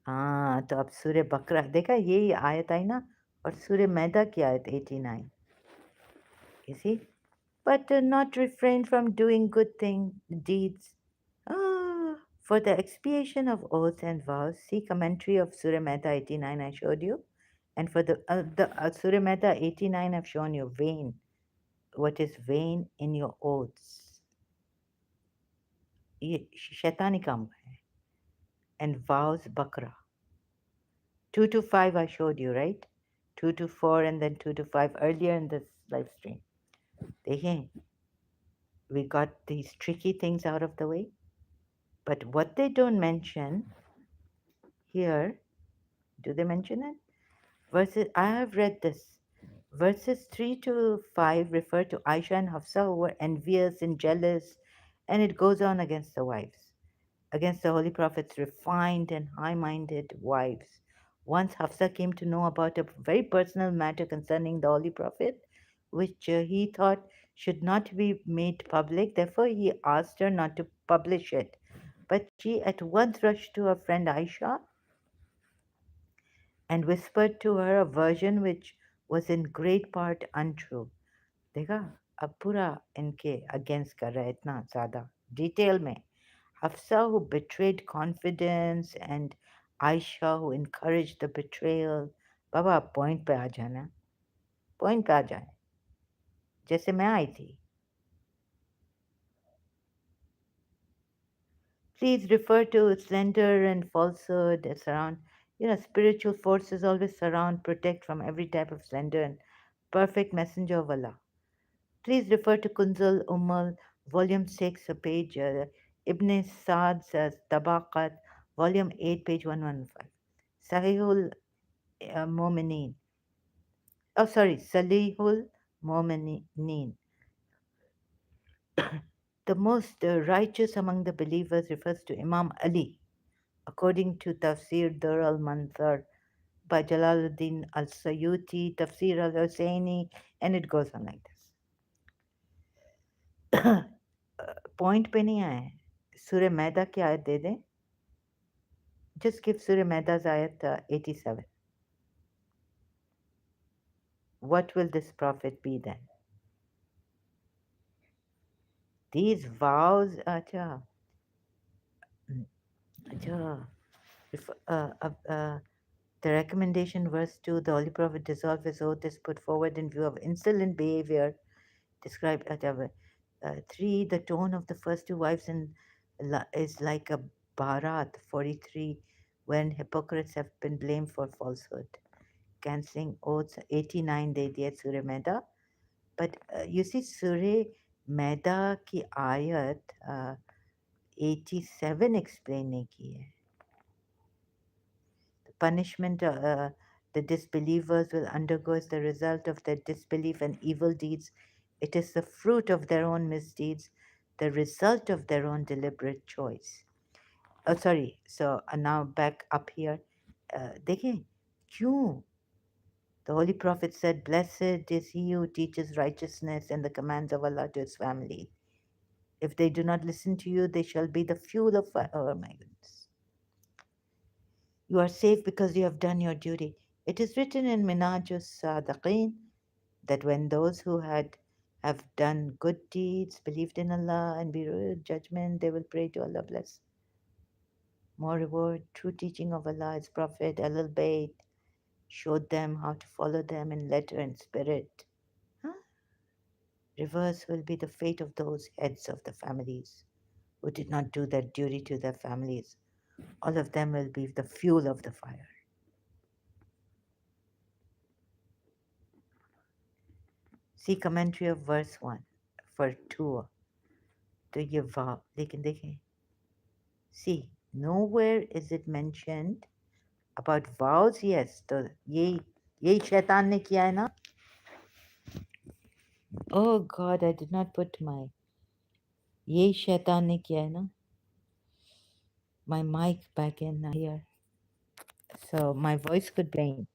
हाँ तो अब सूर्य बकरा देखा यही आयत आई ना और सूर्य मैदा की आयत 89 you see but not refrain from doing good thing deeds. For the expiation of oaths and vows, see commentary of Surah Meta 89 I showed you. And for the Surah Meta 89 I've shown you, vain. What is vain in your oaths? ये शैतानी काम है. And vows bakra. 2 to 5 I showed you, right? 2 to 4 and then 2 to 5 earlier in this live stream. देखें, we got these tricky things out of the way. But what they don't mention here, do they mention it? Verses, I have read this. Verses 3 to 5 refer to Aisha and Hafsa who were envious and jealous, and it goes on against the wives, against the Holy Prophet's refined and high minded wives. Once Hafsa came to know about a very personal matter concerning the Holy Prophet, which he thought should not be made public, therefore, he asked her not to publish it. But she at once rushed to her friend Aisha and whispered to her a version which was in great part untrue. देखा अब पूरा इनके against कर रहा है इतना ज़्यादा detail में. Hafsa who betrayed confidence and Aisha who encouraged the betrayal. Baba point पे आ जाना, पॉइंट पे आ जाए जैसे मैं आई थी. Please refer to slander and falsehood surround. Spiritual forces always surround, protect from every type of slander and perfect messenger of Allah. Please refer to Kunzul Ummul, Volume 6, page Ibn Sa'd's Tabaqat, Volume 8, page 115. Sahihul Mu'mineen. Oh, sorry, Salihul Mu'mineen. The most righteous among the believers refers to Imam Ali, according to Tafsir Dur al Manthar by Jalaluddin al Sayuti, Tafsir al Husseini, and it goes on like this. Point पे नहीं आए. सूर्य मैदा की आयत दे दें. Just give Surah Maida's ayat 87. What will this prophet be then? These vows, acha, acha, if, the recommendation verse 2, the Holy Prophet dissolved his oath is put forward in view of insolent behavior described. Acha, 3, the tone of the first two wives is like a Bharat 43 when hypocrites have been blamed for falsehood. Cancelling oaths 89 दे दिया सूर्य मैदा. But you see सूर्य मैदा की आयत 87 explain नहीं की है. The punishment the disbelievers will undergo as the result of their disbelief and evil deeds. It is the fruit of their own misdeeds, the result of their own deliberate choice. Oh, sorry. So now back up here. देखिए क्यों the Holy Prophet said, "Blessed is he who teaches righteousness and the commands of Allah to his family. If they do not listen to you, they shall be the fuel of fire." Oh my goodness. You are safe because you have done your duty. It is written in Minajus Sadiqeen that when those who have done good deeds, believed in Allah, and be judgment, they will pray to Allah bless. more reward. True teaching of Allah, His Prophet, Ahlul Bayt, showed them how to follow them in letter and spirit. Huh? Reverse will be the fate of those heads of the families who did not do their duty to their families. All of them will be the fuel of the fire. See commentary of verse 1 for 2. तो ये vow लेकिन देखें, see nowhere is it mentioned about vows. Yes, तो यही शैतान ने किया है ना. Oh God, I did not put my यही शैतान ने किया है ना. My mic back in here, so my voice could be faint.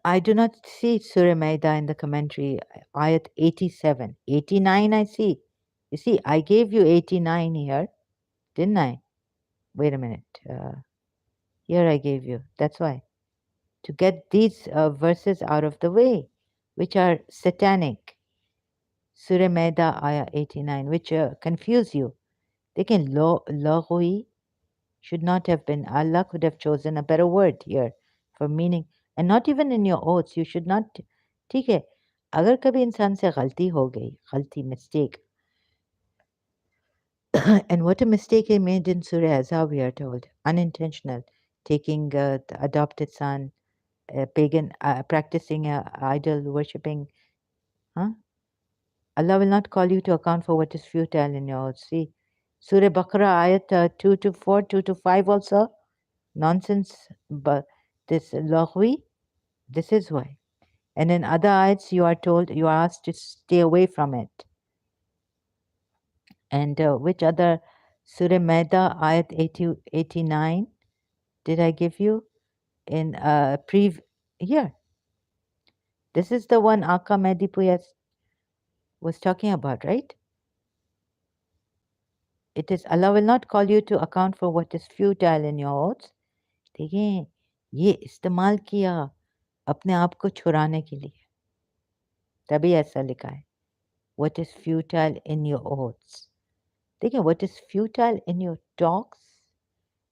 I do not see Surah Maida in the commentary, ayat 87. 89 I see. You see, I gave you 89 here, didn't I? Wait a minute. Here I gave you. That's why. To get these verses out of the way, which are satanic. Surah Maida, ayah 89, which confuse you. They can lagwi should not have been. Allah could have chosen a better word here for meaning. And not even in your oaths, you should not. ठीक है, अगर कभी इंसान से गलती हो गई, गलती, mistake, and what a mistake he made in Surah Azab, we are told, unintentional, taking the adopted son, pagan, practicing idol worshipping. Huh? Allah will not call you to account for what is futile in your oaths. See, Surah Baqarah, ayat 2 to 4, 2 to 5 also, nonsense, but this lagwi, this is why. And in other ayats, you are told, you are asked to stay away from it. And which other Surah Maida, ayat 80, 89, did I give you? In here. This is the one Aka Medipuyas was talking about, right? It is Allah will not call you to account for what is futile in your oaths. देखें, ये इस्तेमाल किया अपने आप को छुड़ाने के लिए, तभी ऐसा लिखा है. What is futile in your oaths? देखें, what is futile in your talks?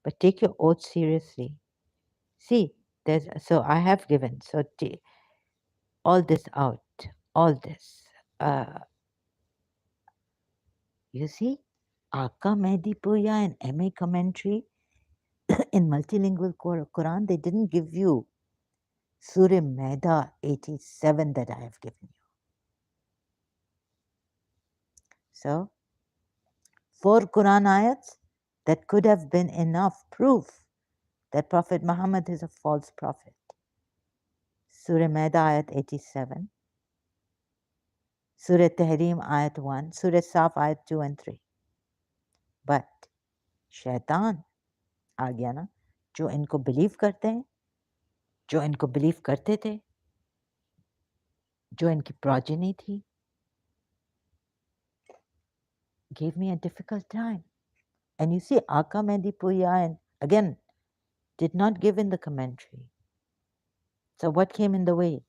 But take your oath seriously. See, so I have given, so all this out, all this. You see, Aka Mehdipuya and MA commentary in multilingual Quran, they didn't give you Surah Maida 87 that I have given you. So, 4 Quran ayats that could have been enough proof that Prophet Muhammad is a false prophet. Surah Maida ayat 87, Surah Tahrim ayat 1, Surah Saf ayat 2 and 3. But शैतान आ गया ना, जो इनको believe करते हैं, जो इनको believe करते थे, जो इनकी progeny थी, gave me a difficult time. And you see, Aka Mehdipuya, and again, did not give in the commentary. So what came in the way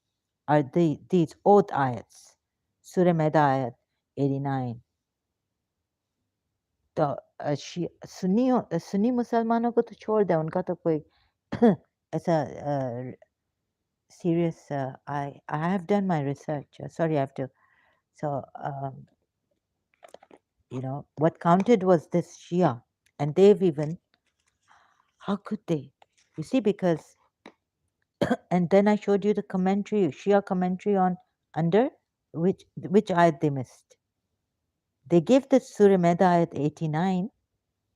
are these oath ayats. Surah Maida ayat 89. तो सुन्नी मुसलमानों को तो छोड़ दे, उनका तो कोई ऐसा serious. I have done my research. Sorry, I have to. So what counted was this Shia, and they've even. How could they? You see, because and then I showed you the commentary, Shia commentary on under which ayat they missed. They gave the Surah Maida ayat 89,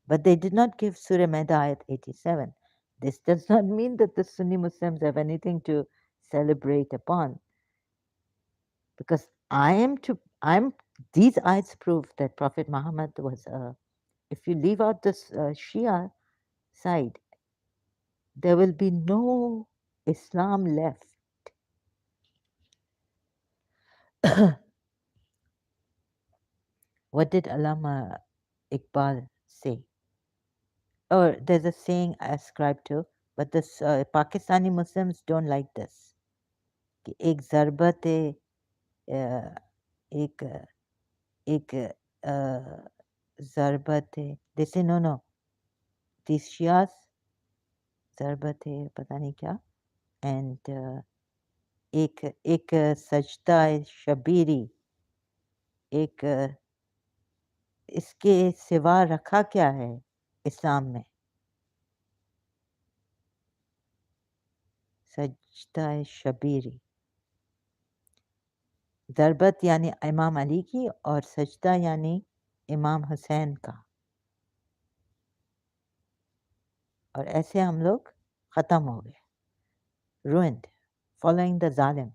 but they did not give Surah Maida ayat 87. This does not mean that the Sunni Muslims have anything to celebrate upon, because I'm these ayats prove that Prophet Muhammad was if you leave out this Shia side, there will be no Islam left. What did Allama Iqbal say? Or there's a saying I ascribe to, but the Pakistani Muslims don't like this. कि एक ज़रबत एक एक ज़रबत है, they say no no, these Shias ज़रबत है पता नहीं क्या, and एक एक सजदा शबीरी, एक इसके सिवा रखा क्या है इस्लाम में, सजदा शबीरी, ज़रबत यानी इमाम अली की और सजदा यानी इमाम हुसैन का, और ऐसे हम लोग ख़त्म हो गए, ruined, following the zalim.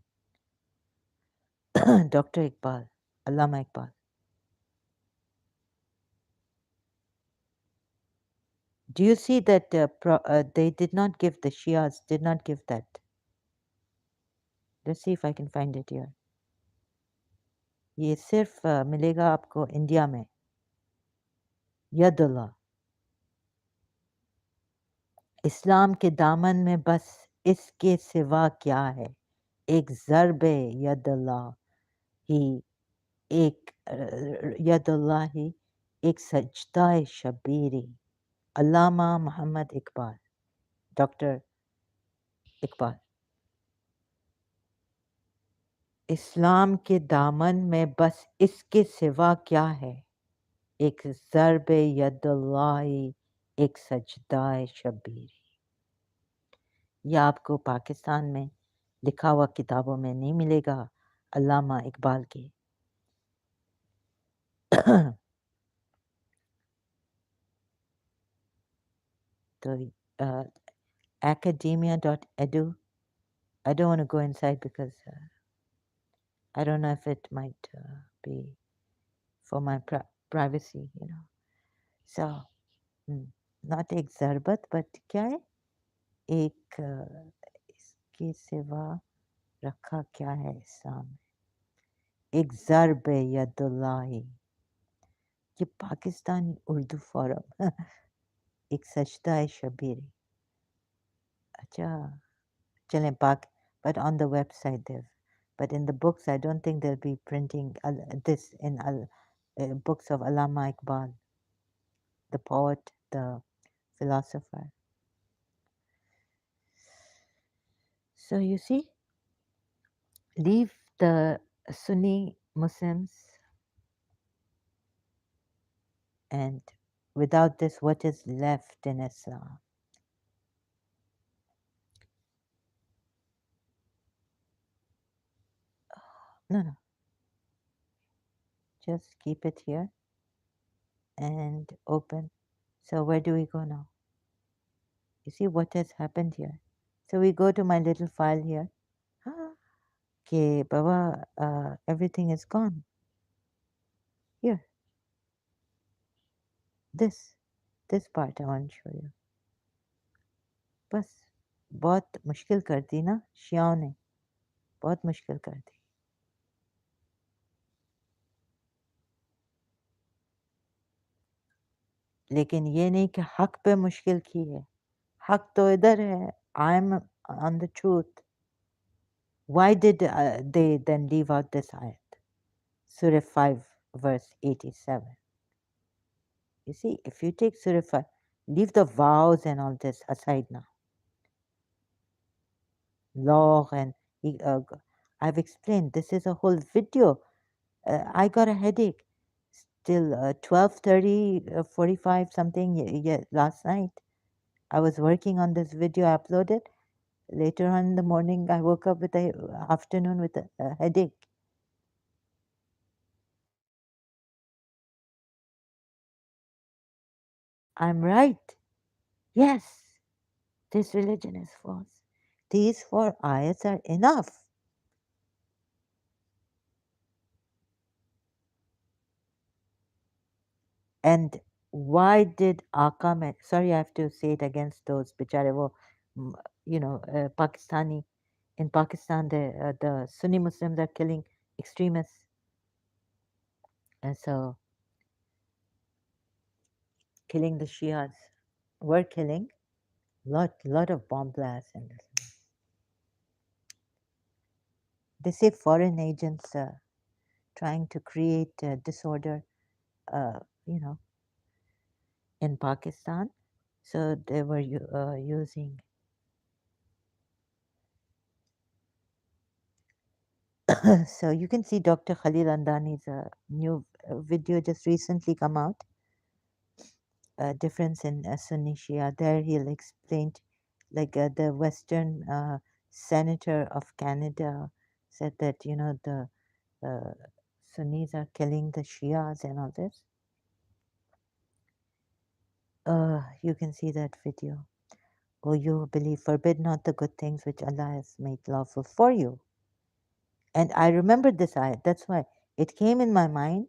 Dr. Iqbal, Allama Iqbal. Do you see that they did not give, the Shias did not give that? Let's see if I can find it here. ये सिर्फ मिलेगा आपको इंडिया में, यदुल्ला, इस्लाम के दामन में बस इसके सिवा क्या है, एक ज़रब यदुल्ला ही, एक यदुल्ला ही, एक सजदा शबीरी, अल्लामा मोहम्मद इकबाल, डॉक्टर इकबाल। इस्लाम के दामन में बस इसके सिवा क्या है, एक ज़रब यदुल्लाही, एक सजदाए शबीरी। ये आपको पाकिस्तान में लिखा हुआ किताबों में नहीं मिलेगा, अल्लामा इकबाल के। तो academia.edu, I don't want to go inside because I don't know if it might be for my privacy, you know. So, not एक ज़रबत, but क्या है, एक इसके सिवा रखा क्या है इस्लाम में, एक ज़रब यदुल्लाही, ये पाकिस्तानी उर्दू फोरम, एक सजदा शबीरी। अच्छा, चलें पाक, but on the website there, but in the books I don't think they'll be printing this in books of Allama Iqbal, the poet, the philosopher. So you see, leave the Sunni Muslims, and without this, what is left in Islam? No, no, just keep it here and open. So where do we go now? You see what has happened here? So we go to my little file here. Okay, Baba, everything is gone. Here, this part I want to show you. बस बहुत मुश्किल कर दी ना शियाओं ने, बहुत मुश्किल कर दी। लेकिन ये नहीं कि हक पे मुश्किल की है, हक तो इधर है, I am on the truth. Why did they then leave out this ayat? Surah 5, verse 87. You see, if you take Surah 5, leave the vows and all this aside now. Law and I've explained, this is a whole video. I got a headache till 12:30, 45 something last night. I was working on this video, I uploaded. Later on in the morning, I woke up with a afternoon with a headache. I'm right. Yes, this religion is false. These 4 ayats are enough. And why did Aqam, sorry, I have to say it against those bichare wo, you know, Pakistani, in Pakistan, the Sunni Muslims are killing extremists. And so, killing the Shias, were killing, lot of bomb blasts. And they say foreign agents trying to create disorder, you know, in Pakistan. So they were using. So you can see Dr. Khalil Andani's new video just recently come out. Difference in Sunni Shia. There he'll explain, like the Western senator of Canada said that the uh, Sunnis are killing the Shias and all this. You can see that video. Oh, you believe, forbid not the good things which Allah has made lawful for you. And I remembered this ayat. That's why it came in my mind.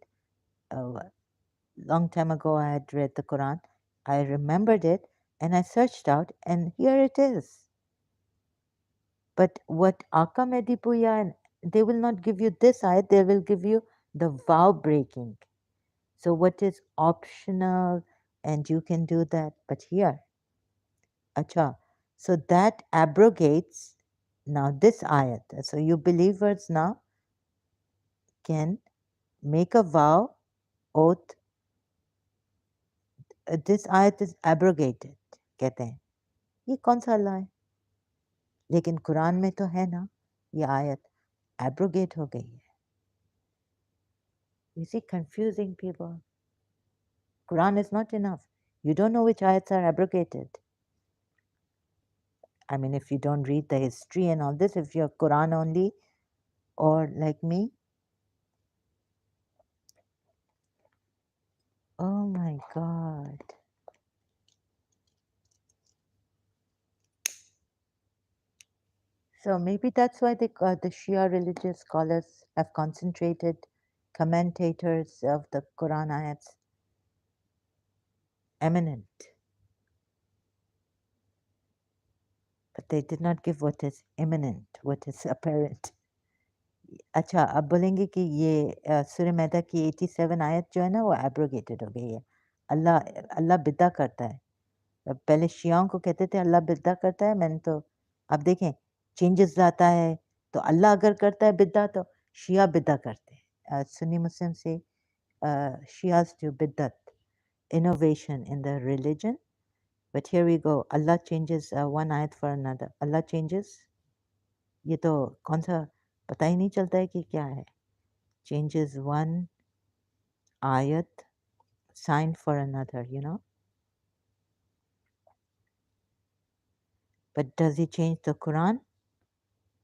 Long time ago, I had read the Quran. I remembered it and I searched out, and here it is. But what Aka Medipuya, and they will not give you this ayat, they will give you the vow breaking. So, what is optional, and you can do that, but here, acha. So, that abrogates now this ayat. So, you believers now can make a vow, oath. This ayat is abrogated, कहते हैं ये कौन सा अल्लाह है लेकिन कुरान में तो है ना ये आयत एब्रोगेट हो गई है you see confusing people Quran is not enough you don't know which ayats are abrogated I mean if you don't read the history and all this if you're Quran only or like me oh my god so maybe that's why the Shia religious scholars have concentrated commentators of the Quran ayats eminent but they did not give what is imminent, what is apparent. अच्छा अब बोलेंगे कि ये सूर्य मैदा की 87 आयत जो है ना वो एब्रोगेटेड हो गई है अल्लाह अल्लाह बिदा करता है पहले शियाओं को कहते थे अल्लाह बिदा करता है मैंने तो अब देखें चेंजेस लाता है तो अल्लाह अगर करता है बिदा तो शिया बिदा करते हैं सुन्नी मुस्लिम से Shias do बिदत innovation in the religion but here we go Allah changes one ayat for another Allah changes ये तो कौन सा पता ही नहीं चलता है कि क्या है changes one ayat sign for another but does he change the Quran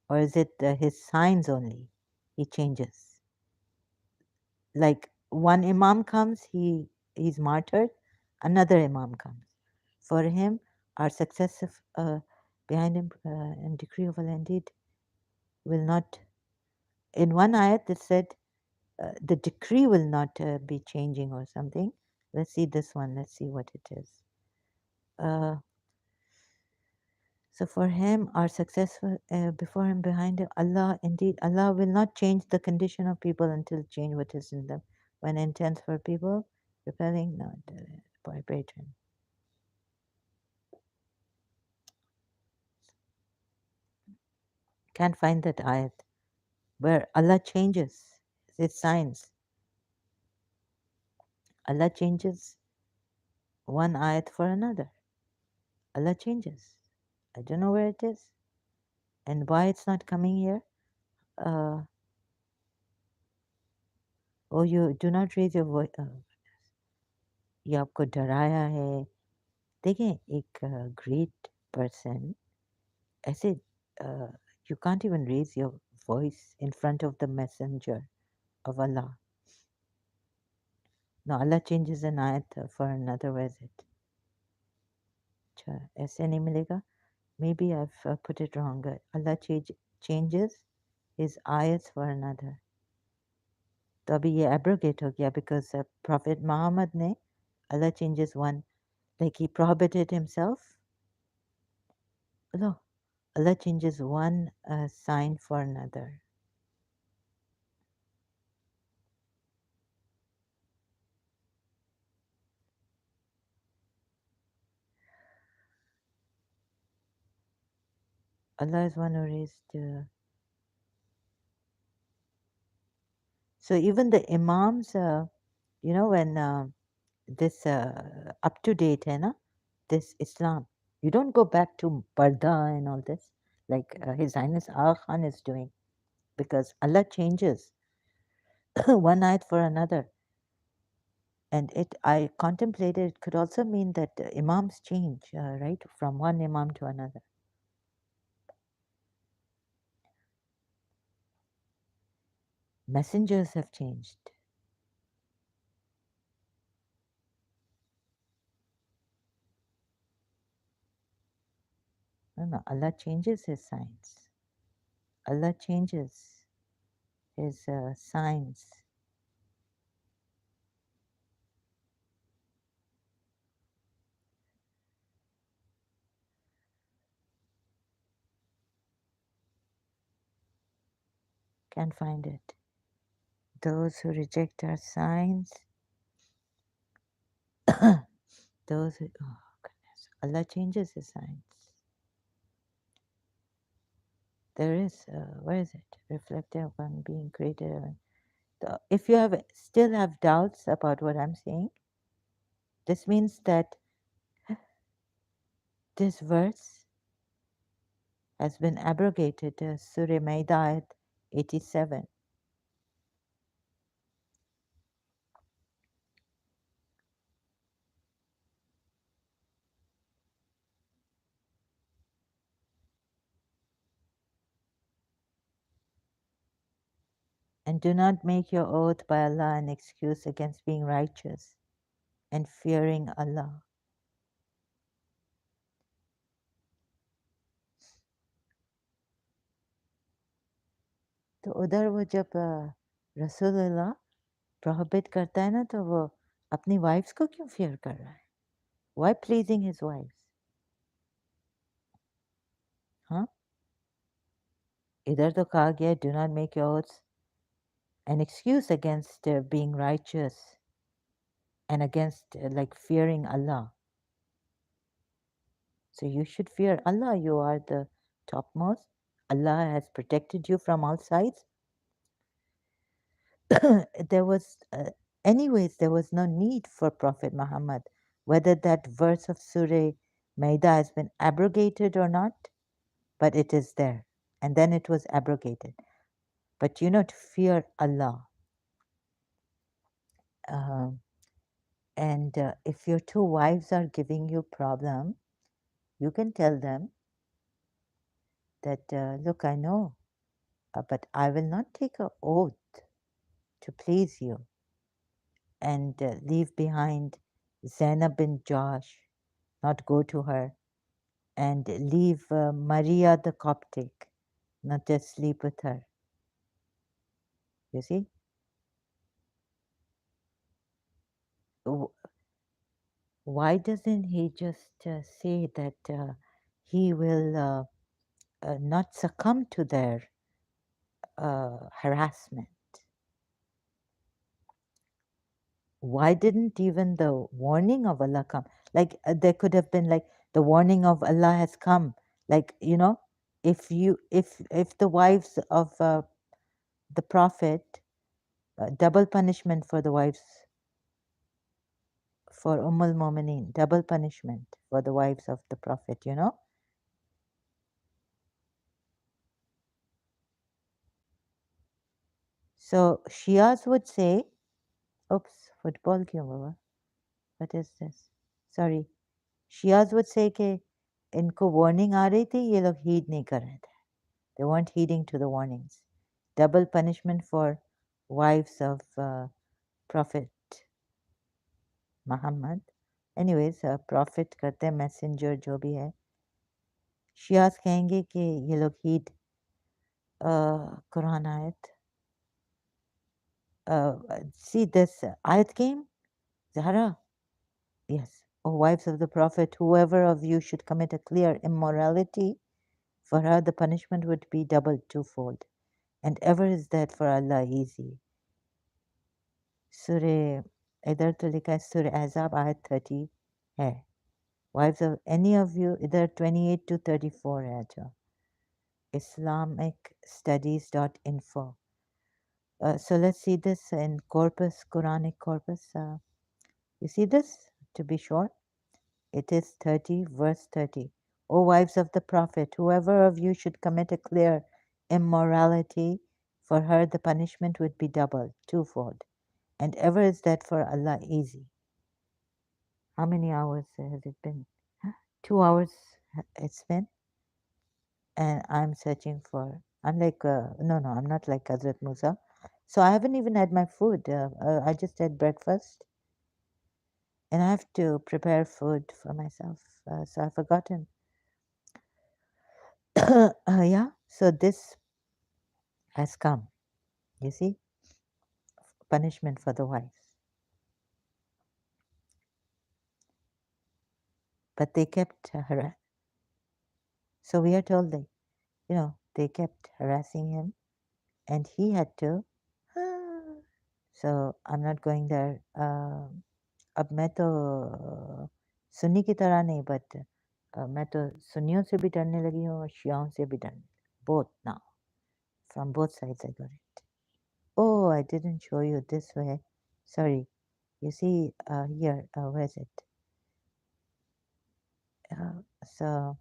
or is it his signs only he changes like one imam comes he's martyred another imam comes for him our successive behind him and decree of Allah indeed will not in one ayat it said the decree will not be changing or something. Let's see this one. Let's see what it is. So for him, our successful before him, behind him, Allah, indeed, Allah will not change the condition of people until change what is in them. When intents for people, repelling, not vibration. Can't find that ayat where Allah changes His signs. Allah changes one ayat for another. Allah changes. I don't know where it is and why it's not coming here. Oh, you do not raise your voice. ये आपको डराया है देखें एक great person ऐसे you can't even raise your voice in front of the messenger of Allah. No, Allah changes an ayat for another. Where is it? अच्छा ऐसे नहीं मिलेगा. Maybe I've put it wrong. Allah changes his ayats for another. तो अभी ये abrogate हो गया because Prophet Muhammad ने Allah changes one like he prohibited himself. No, Allah changes one sign for another. Allah is one who raised. So even the imams, when this up to date है ना, this Islam. You don't go back to Parda and all this like His Highness Aga Khan is doing, because Allah changes one ayat for another. And I contemplated, it could also mean that imams change, right, from one imam to another. Messengers have changed. No, no, Allah changes His signs. Allah changes His signs. Can't find it. Those who reject our signs, those who, oh goodness, Allah changes His signs. There is, where is it? Reflective on being created. If you still have doubts about what I'm saying, this means that this verse has been abrogated. Surah Maida 87. And do not make your oath by Allah an excuse against being righteous and fearing Allah. तो उधर वो जब रसूलुल्लाह prohibit करता है ना, तो वो अपनी वाइफ्स को क्यों फियर कर रहा है? Why pleasing his wives? हाँ, इधर तो कहा गया do not make your oaths an excuse against being righteous and against like fearing Allah. So you should fear Allah. You are the topmost. Allah has protected you from all sides. There was, anyways, there was no need for Prophet Muhammad, whether that verse of Surah Maida has been abrogated or not, but it is there. And then it was abrogated. But you know, to fear Allah. And if your two wives are giving you problem, you can tell them that, look, I know, but I will not take an oath to please you and leave behind Zainab bin Josh, not go to her, and leave Maria the Coptic, not just sleep with her. You see? Why doesn't he just say that he will not succumb to their harassment? Why didn't even the warning of Allah come? Like there could have been like the warning of Allah has come. Like you know, if the wives of the Prophet, double punishment for the wives for Ummul Mumineen, double punishment for the wives of the Prophet. You know. So Shias would say, oops, football क्यों हुआ? What is this? Sorry. Shias would say कि इनको warning आ रही थी, ये लोग heed नहीं कर रहे थे. They weren't heeding to the warnings. Double punishment for wives of Prophet Muhammad. Anyways, Prophet करते messenger जो भी है. Shias कहेंगे कि ये लोग heed Quran ayat. See this ayat came, Zahra. Yes. O wives of the Prophet, whoever of you should commit a clear immorality, for her the punishment would be doubled twofold. And ever is that for Allah easy. Surah, इधर तो लिखा है Surah Azab ayat 30 है. Wives of any of you, इधर 28 to 34 है जो. islamicstudies.info. So let's see this in corpus, Quranic corpus. You see this? To be sure, it is 30, verse 30. O wives of the Prophet, whoever of you should commit a clear immorality, for her the punishment would be doubled, twofold. And ever is that for Allah easy. How many hours has it been? 2 hours it's been, and I'm searching for. I'm like, no, I'm not like Hazrat Musa. So I haven't even had my food. I just had breakfast, and I have to prepare food for myself. So I've forgotten. Yeah. So this has come. You see, punishment for the wives. But they kept So we are told that they kept harassing him, and he had to. So I'm not going there. अब मैं तो सुन्नी की तरह नहीं but मैं तो सुन्नियों से भी डरने लगी हूँ और शियाओं से भी डरने both now from both sides I got it. Oh, I didn't show you this way. Sorry. You see here, where is it? So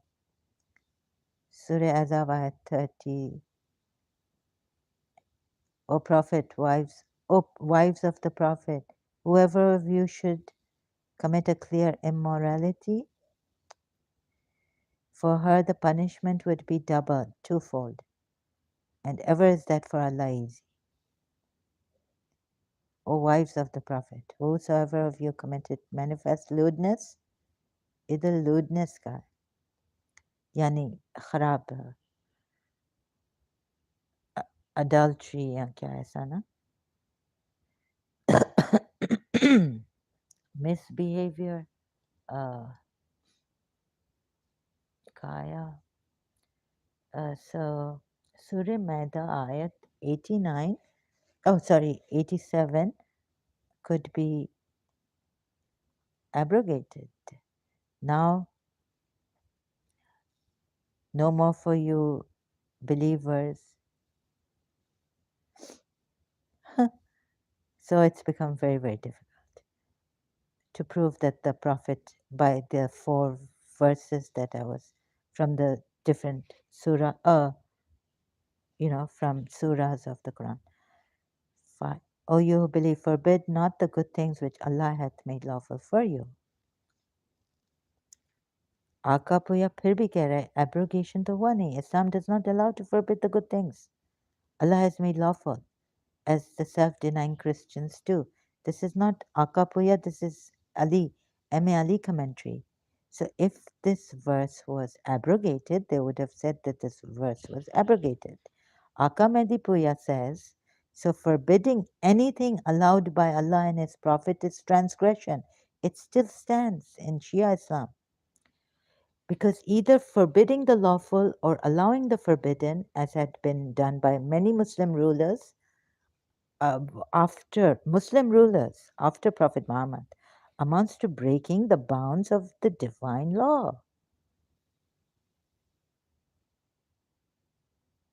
Surah Azab ayat 30. O Prophet, wives of the Prophet, whoever of you should commit a clear immorality, for her the punishment would be doubled, twofold. And ever is that for Allah easy. O wives of the Prophet, whosoever of you committed manifest lewdness, इधर lewdness का यानी खराब adultery या क्या ऐसा ना misbehavior kaya. So Surah Maida ayat 89, 87 could be abrogated. Now, no more for you believers. So it's become very, very difficult to prove that the Prophet, by the 4 verses that I was from the different surah, from surahs of the Quran. 5. O you who believe, forbid not the good things which Allah hath made lawful for you. आका पुया फिर भी कह रहा है abrogation तो हुआ नहीं. Islam does not allow to forbid the good things Allah has made lawful, as the self-denying Christians do. This is not Aka Puya, this is Ali, M.A. Ali commentary. So if this verse was abrogated, they would have said that this verse was abrogated. Aka Mehdi Puya says, so forbidding anything allowed by Allah and His Prophet is transgression. It still stands in Shia Islam. Because either forbidding the lawful or allowing the forbidden, as had been done by many Muslim rulers, after Muslim rulers, after Prophet Muhammad, amounts to breaking the bounds of the divine law.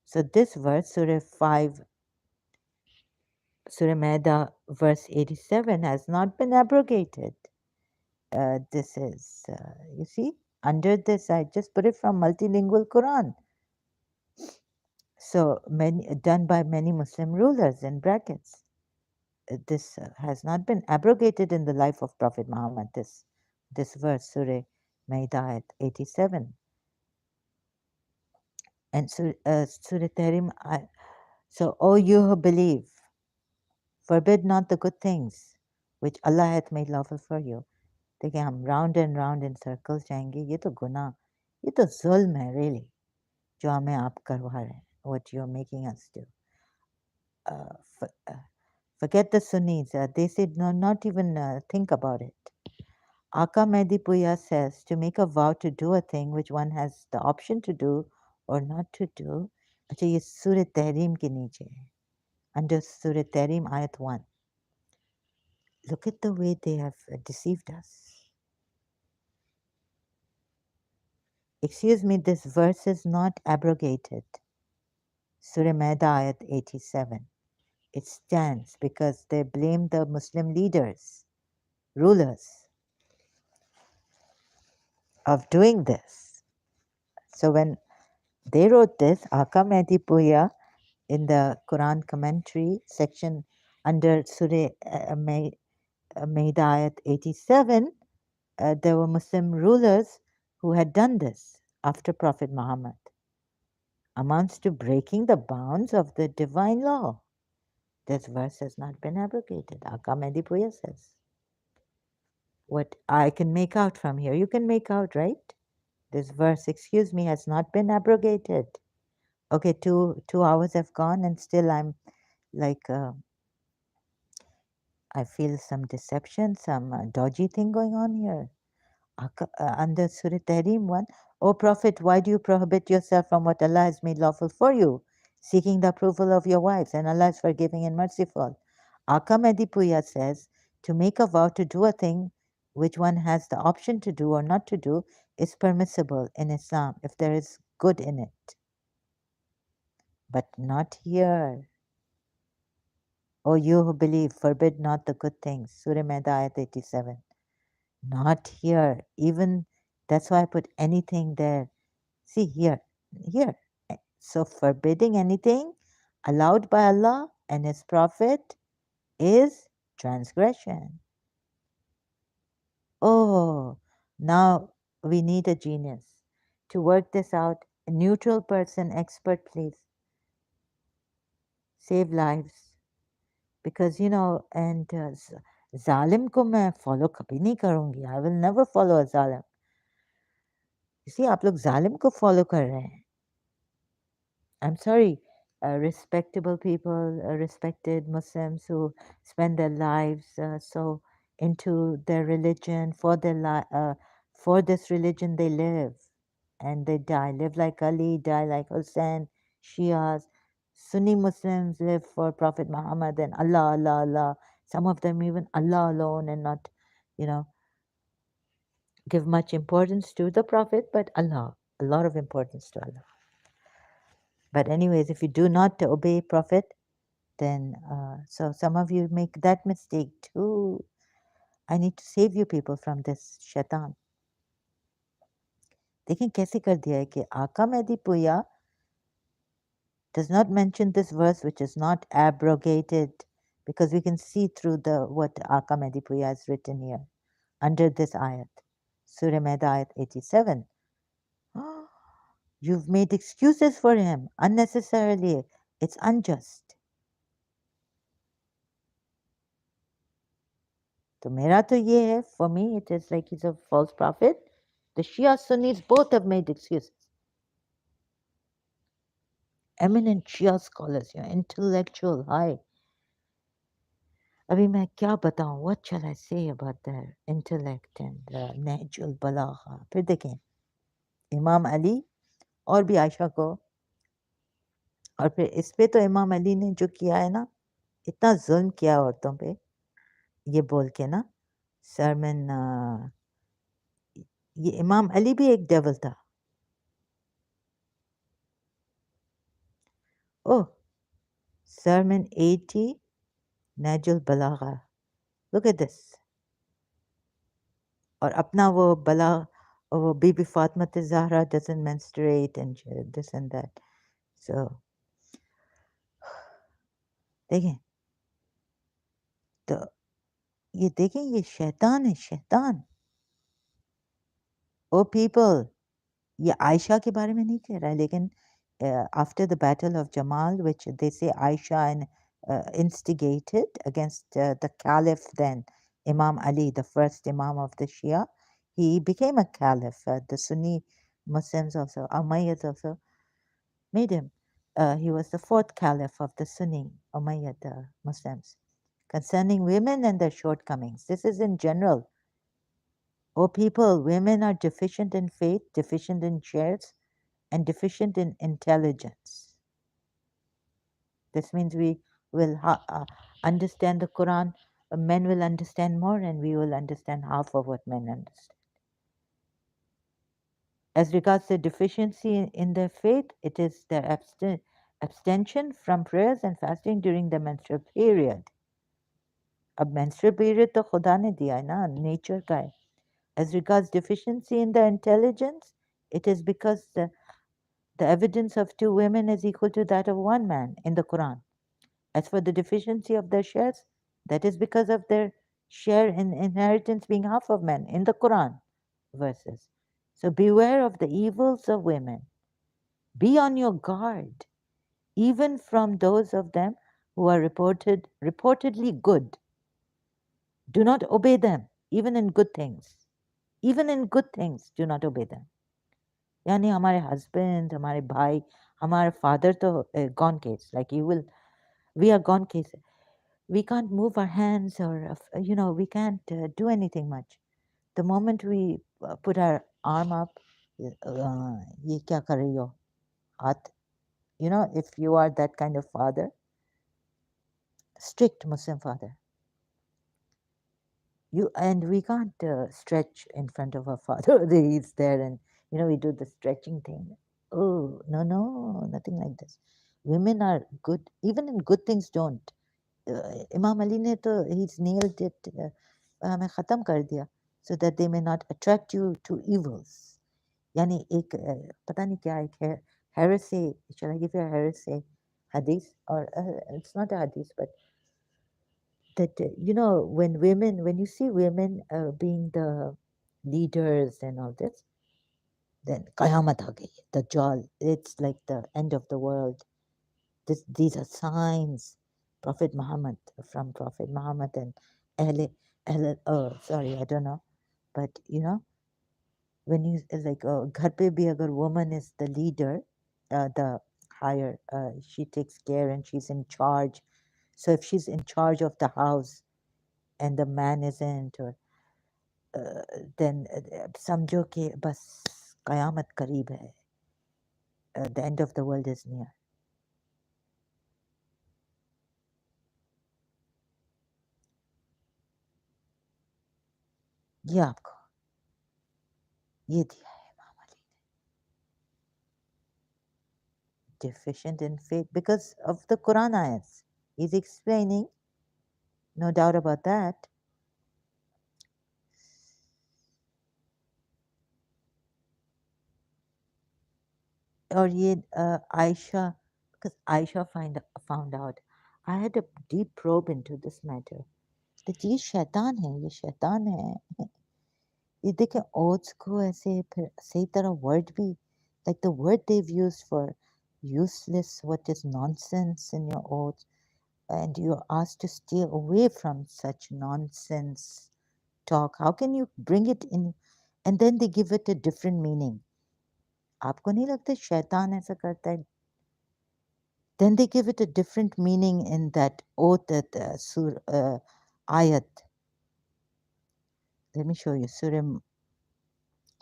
So this verse, Surah 5, Surah Maida, verse 87, has not been abrogated. This is, you see, under this, I just put it from multilingual Quran. So many done by many Muslim rulers in brackets. This has not been abrogated in the life of Prophet Muhammad. This verse, Surah Maida 87. And Surah Tahrim, so, O you who believe, forbid not the good things which Allah hath made lawful for you. देखिए हम round and round in circles जाएंगे. ये तो गुनाह, ये तो जुल्म है really, जो हमें आप करवा रहे हैं, what you're making us do. Forget the Sunnis. They said no, not even think about it. Aka Mehdi Puya says to make a vow to do a thing which one has the option to do or not to do. अच्छा ये सूरह तहरीम के नीचे है. Under Surah Tahrim ayat 1. Look at the way they have deceived us. Excuse me, this verse is not abrogated. Surah Maida ayat 87. It stands because they blame the Muslim leaders. rulers of doing this. So when they wrote this, Aka Mehdi Puya in the Quran commentary section under Surah Maida ayat 87, there were Muslim rulers who had done this after Prophet Muhammad. Amounts to breaking the bounds of the divine law. This verse has not been abrogated. Aka Mehdi Puya says. What I can make out from here, you can make out, right? This verse, excuse me, has not been abrogated. Okay, two hours have gone, and still I'm like, I feel some deception, some dodgy thing going on here. Under Surah Tahrim 1, O Prophet, why do you prohibit yourself from what Allah has made lawful for you, seeking the approval of your wives, and Allah is forgiving and merciful. Aka Medipuya says, to make a vow to do a thing which one has the option to do or not to do is permissible in Islam if there is good in it. But not here. O you who believe, forbid not the good things. Surah Maida ayat 87. Not here. Even that's why I put anything there. See here. So forbidding anything allowed by Allah and His Prophet is transgression. Oh, now we need a genius to work this out. A neutral person, expert, please. Save lives. Because, and zalim ko main follow kabhi nahi karungi. I will never follow a zalim. You see, आप लोग जालिम को follow कर रहे हैं. I'm sorry, respectable people, respected Muslims who spend their lives so into their religion, for this religion they live and they die. Live like Ali, die like Hussein, Shias. Sunni Muslims live for Prophet Muhammad and Allah, Allah, Allah. Some of them even Allah alone and not, you know, give much importance to the Prophet, but Allah, a lot of importance to Allah. But anyways, if you do not obey Prophet, then so some of you make that mistake too. I need to save you people from this shaitan. देखें कैसे कर दिया है कि आका Mehdi पुया does not mention this verse which is not abrogated because we can see through the what Aka Mehdi Puya has written here under this ayat. Surah Maida ayat 87. You've made excuses for him unnecessarily. It's unjust. तो मेरा तो ये है, for me it is like he's a false prophet. The Shia Sunnis both have made excuses. Eminent Shia scholars, intellectual, high. अभी मैं क्या बताऊं? What shall I say about their intellect and Nahjul Balagha? फिर देखें, इमाम अली और भी आयशा को, और फिर इस पे तो इमाम अली ने जो किया है ना, इतना जुल्म किया औरतों पे, ये बोल के ना, सरमन ये इमाम अली भी एक डेविल था. ओह, Sermon 80, Najul Balagha. Look at this. और अपना वो Bibi Fatma Zahra doesn't menstruate and this and that. So, देखें, तो ये देखें, ये शैतान है, शैतान. Oh people, ये आयशा के बारे में नहीं कह रहा है, लेकिन after the battle of Jamal, which they say Aisha instigated against the caliph then, Imam Ali, the first Imam of the Shia, he became a caliph. The Sunni Muslims also, Umayyads also made him. He was the fourth caliph of the Sunni Umayyad Muslims. Concerning women and their shortcomings, this is in general. Oh people, women are deficient in faith, deficient in shares, and deficient in intelligence. This means we will understand the Quran, men will understand more, and we will understand half of what men understand. As regards the deficiency in their faith, it is their abstention from prayers and fasting during the menstrual period. अब menstrual period तो खुदा ने दिया है ना, nature का है. As regards deficiency in the intelligence, it is because the evidence of 2 women is equal to that of 1 man in the Quran. As for the deficiency of their shares, that is because of their share in inheritance being half of men in the Quran verses. So beware of the evils of women. Be on your guard, even from those of them who are reportedly good. Do not obey them, even in good things. Even in good things, do not obey them. यानी हमारे husband, हमारे भाई, हमारे father तो gone case. Like we are gone case. We can't move our hands or, we can't do anything much. The moment we put our arm up, ये क्या कर रही हो? हाथ, if you are that kind of father, strict Muslim father, and we can't stretch in front of our father. He's there, and we do the stretching thing. Oh no, no, nothing like this. Women are good, even in good things. Don't. Imam Ali ne to he's nailed it. हमें ख़त्म कर दिया, so that they may not attract you to evils. यानी एक पता नहीं क्या एक है heresy. Shall I give you a heresy hadith, or it's not a hadith, but that when you see women being the leaders and all this, then qayamat aa gayi, the jal, it's like the end of the world. These are signs. Prophet Muhammad, from Prophet Muhammad and Ahle, oh sorry, I don't know, but when you like ghar pe bhi agar woman is the leader, the higher, she takes care and she's in charge. So if she's in charge of the house and the man isn't, or then समझो कि बस कयामत करीब है, the end of the world is near. ये आपको ये दिया है इमाम अली ने. Deficient in faith because of the Quran ayats. He's explaining, no doubt about that. और ये Aisha, because Aisha found out. I had a deep probe into this matter. that ये शैतान है, ये शैतान है. ये देखें oaths को ऐसे फिर सही तरह word भी, like the word they've used for useless, what is nonsense in your oath, and you're asked to stay away from such nonsense talk. How can you bring it in? And then they give it a different meaning. आपको नहीं लगता शैतान ऐसा करता है? Then they give it a different meaning in that oath, that ayat. Let me show you. Surah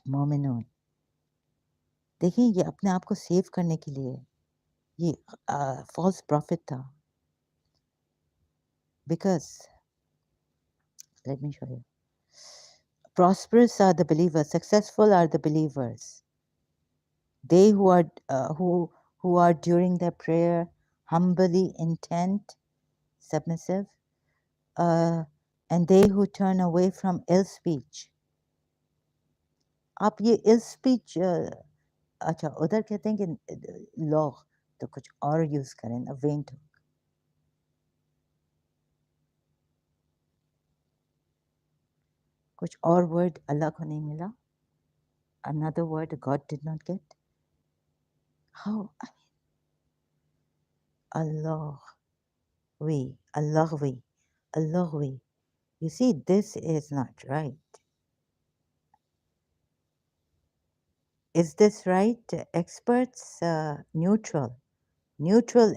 Mu'minun. देखिए ये अपने आप को सेव करने के लिए, ये false prophet था. Because, let me show you. Prosperous are the believers, successful are the believers. They who are during their prayer humbly intent, submissive, and they who turn away from ill speech. आप ये ill speech, अच्छा उधर कहते हैं कि law, तो कुछ और use करें ना, vain talk. कुछ और word अल्लाह को नहीं मिला. Another word God did not get. How? I mean, Allahwi. You see, this is not right. Is this right? Experts, neutral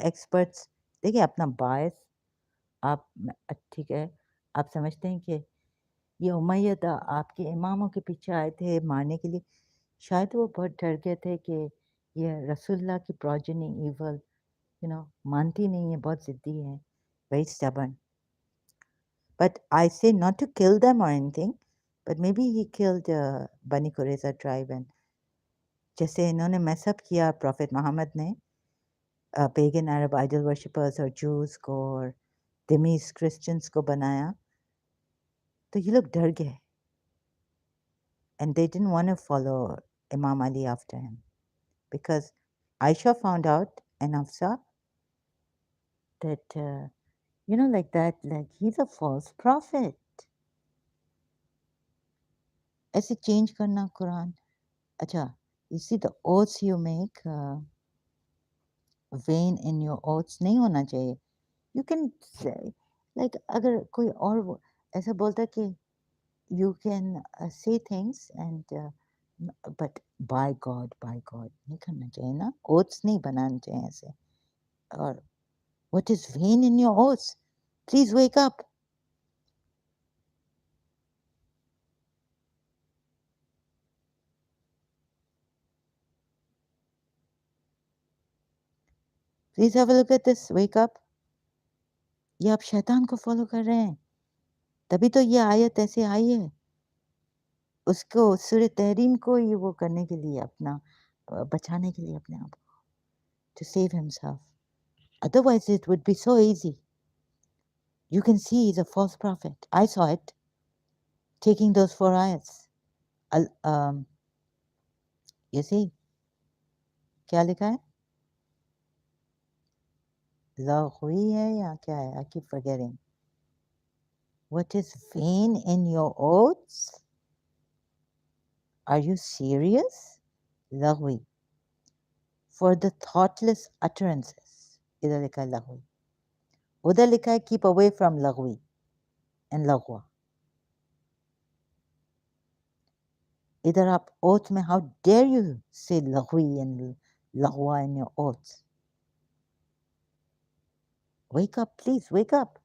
experts. देखिए अपना bias, आप ठीक है, आप समझते हैं कि ये उमैयद आपके इमामों के पीछे आए थे मारने के लिए. शायद वो बहुत डर गए थे कि ये रसूलुल्लाह की progeny evil, मानती नहीं है, बहुत ज़िद्दी है, very stubborn. But I say not to kill them or anything, but maybe he killed Bani Qurayza tribe, and जैसे इन्होंने mess up किया Prophet Muhammad ने pagan Arab idol worshippers और Jews को और Demis Christians को बनाया, तो ये लोग डर गए, and they didn't want to follow Imam Ali after him because Aisha found out and Hafsa that like that, like he's a false prophet. ऐसे change करना Quran. अच्छा, you see the oaths you make, vain in your oaths नहीं होना चाहिए. You can say, like अगर कोई और ऐसा बोलता कि you can say things and but by God नहीं करना चाहिए ना, oaths नहीं बनाना चाहिए ऐसे. Or what is vain in your oaths? Please wake up. Please have a look at this. Wake up. ये आप शैतान को फॉलो कर रहे हैं, तभी तो ये आयत ऐसे आई है. उसको सूरह तहरीम को ये वो करने के लिए, अपना बचाने के लिए अपने आप को, to save himself. Otherwise it would be so easy. You can see he's a false prophet. I saw it taking those 4 ayats. You see क्या लिखा है, लग़वी है या क्या है? I keep forgetting. What is vain in your oaths? Are you serious? लग़वी, for the thoughtless utterances. इधर लिखा है लग़वी, उधर लिखा है keep away from लग़वी and लग़वा. इधर आप oath में, how dare you say लग़वी and लग़वा in your oaths? Wake up, please, wake up.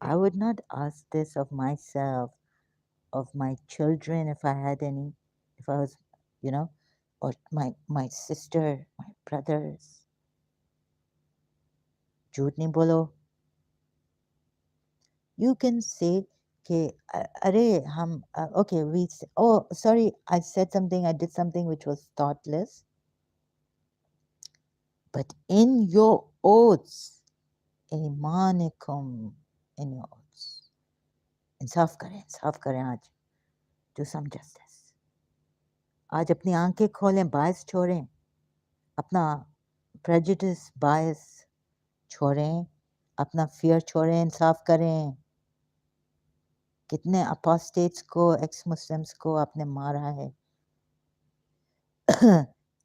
I would not ask this of myself, of my children if I had any, if I was, or my sister, my brothers. झूठ नहीं बोलो. You can say कि अरे हम okay, oh sorry, I said something, I did something which was thoughtless. But in your oaths, imanikum, in your oaths, इंसाफ करें आज. Do some justice. आज अपनी आंखें खोलें, बायस छोड़ें, अपना prejudice, bias छोड़ें, अपना fear छोड़ें, इंसाफ करें. कितने apostates को, ex-Muslims को आपने मारा है.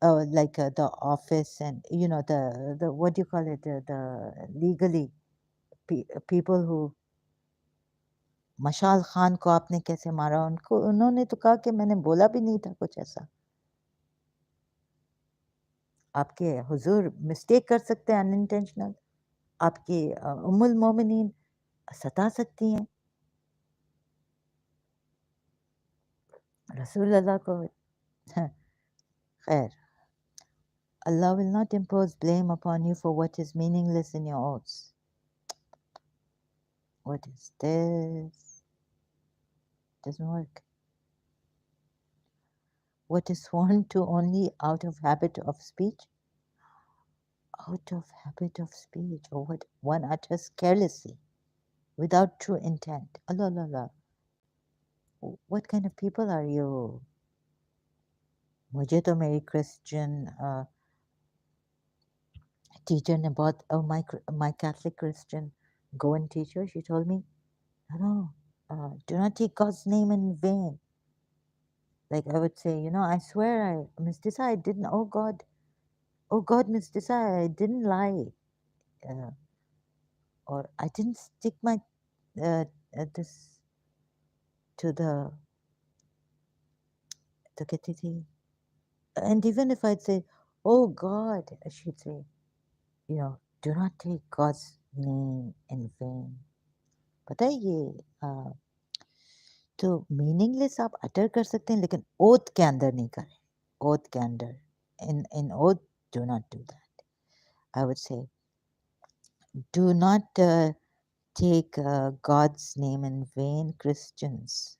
Like the office and the what do you call it, the legally people who, मशाल खान को आपने कैसे मारा? उन्होंने तो कहा कि मैंने बोला भी नहीं था कुछ ऐसा. आपके हुजूर मिस्टेक कर सकते हैं, अनइंटेंशनल. आपकी उम्मुल मोमिनीन सता सकती हैं रसूलुल्लाह को. खैर, Allah will not impose blame upon you for what is meaningless in your oaths. What is this? Doesn't work. What is sworn to only out of habit of speech? Out of habit of speech, or what one utters carelessly, without true intent. Allah, Allah, Allah. What kind of people are you? मुझे तो मेरी Christian teacher ने बहुत, my Catholic Christian Goan teacher, she told me, no, do not take God's name in vain. Like I would say, I swear, Miss Desai, I didn't, oh God, Miss Desai, I didn't lie. Or I didn't stick my this to the कहती थी. And even if I'd say, oh God, she'd say, do not take God's name in vain. पता है ये तो meaningless आप अटर कर सकते हैं, लेकिन ओथ के अंदर नहीं करें. ओथ के अंदर, in oath, do not do that. I would say, do not take God's name in vain, Christians.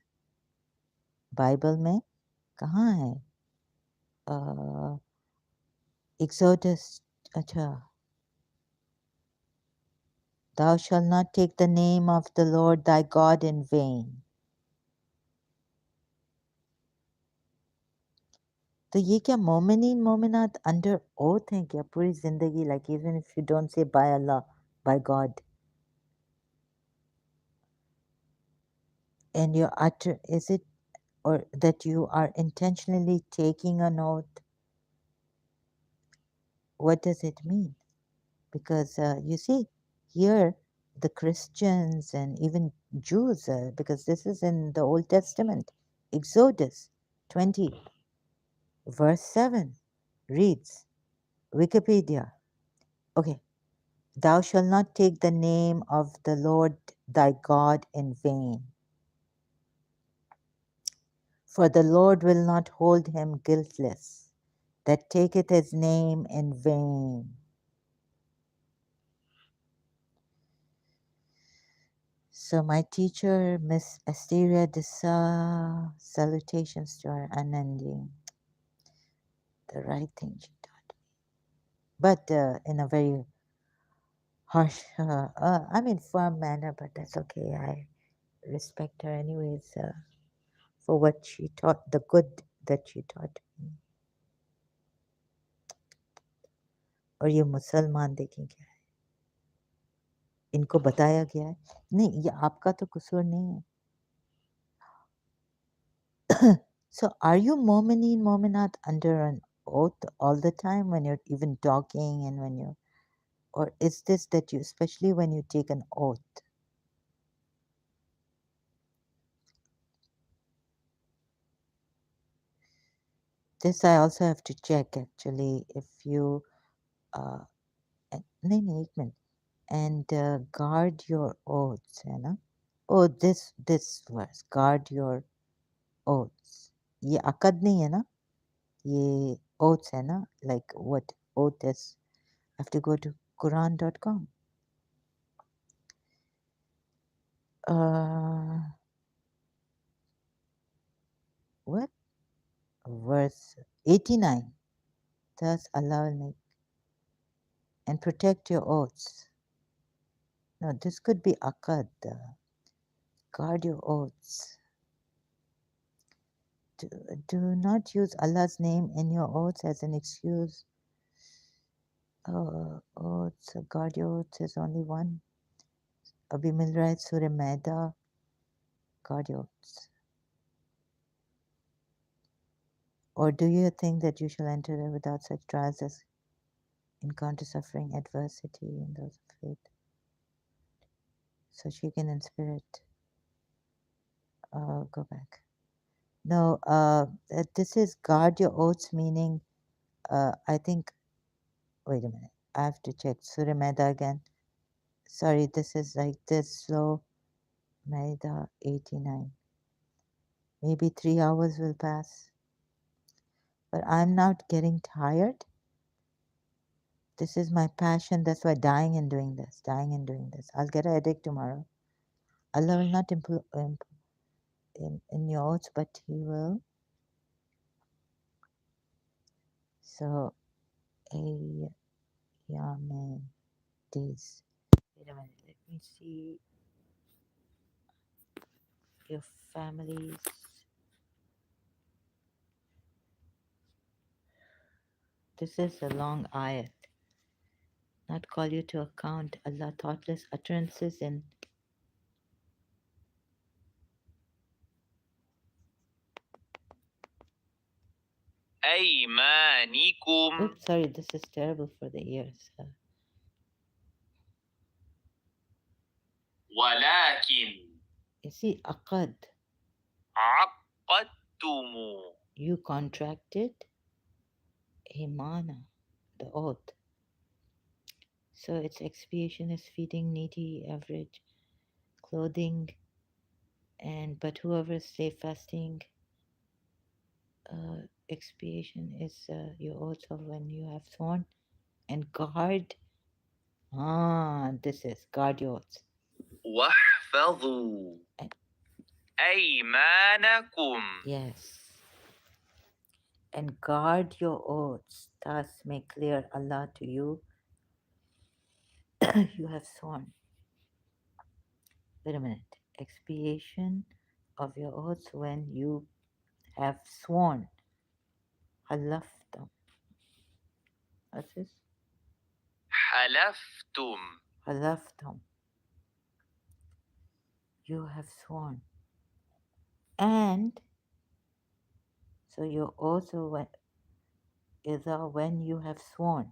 Bible में कहाँ है? Exodus, अच्छा, thou shalt not take the name of the Lord thy God in vain. तो ये क्या मोमिनीन मोमिनात under oath हैं क्या पूरी जिंदगी like even if you don't say by Allah by God and you utter is it or that you are intentionally taking an oath what does it mean because you see here the Christians and even Jews because this is in the Old Testament Exodus 20 verse 7 reads Wikipedia okay thou shalt not take the name of the Lord thy God in vain for the Lord will not hold him guiltless that taketh his name in vain. So my teacher, Miss Asteria Dessa, salutations to her unending, the right thing she taught me. But in a very harsh, I mean firm manner, but that's okay. I respect her anyways for what she taught, the good that she taught me. और ये मुसलमान देखें क्या है इनको बताया गया है नहीं ये आपका तो कसूर नहीं है so are you Momineen Mominat under an oath all the time when you're even talking and when you're or is this that you especially when you take an oath this I also have to check actually if you नहीं नहीं एक minute and guard your oaths है ना oh this verse guard your oaths ये अकद नहीं है ना ये oaths है ना like what oath is I have to go to Quran.com what verse 89 thus Allah will make and protect your oaths no this could be akad guard your oaths do, do not use Allah's name in your oaths as an excuse oaths guard your oaths is only one abhi mil raha hai surah maida guard your oaths or do you think that you shall enter there without such trials as encounter suffering adversity in those of faith so she can in spirit go back. No, this is guard your oaths, meaning, I think, wait a minute, I have to check Surah Maida again. Sorry, this is like this slow. Maida 89. Maybe 3 hours will pass. But I'm not getting tired. This is my passion. That's why dying and doing this, dying and doing this. I'll get a headache tomorrow. Allah will not in your oaths, but He will. So, Yaman days. Wait a minute, let me see your families. This is a long ayat. Not call you to account Allah thoughtless utterances in أيمانكم. Oops, sorry, this is terrible for the ears. ولكن You see, aqad. عقدتم. You contracted imana, the oath. So its expiation is feeding needy, average, clothing, and but whoever stay fasting, expiation is your oath of when you have sworn and guard. This is guard your oaths. واحفظوا أيمانكم. Yes. And guard your oaths. Thus make clear Allah to you. You have sworn. Wait a minute. Expiation of your oaths when you have sworn. حلفتم. What's this? حلفتم. حلفتم. You have sworn. And so you also is when you have sworn.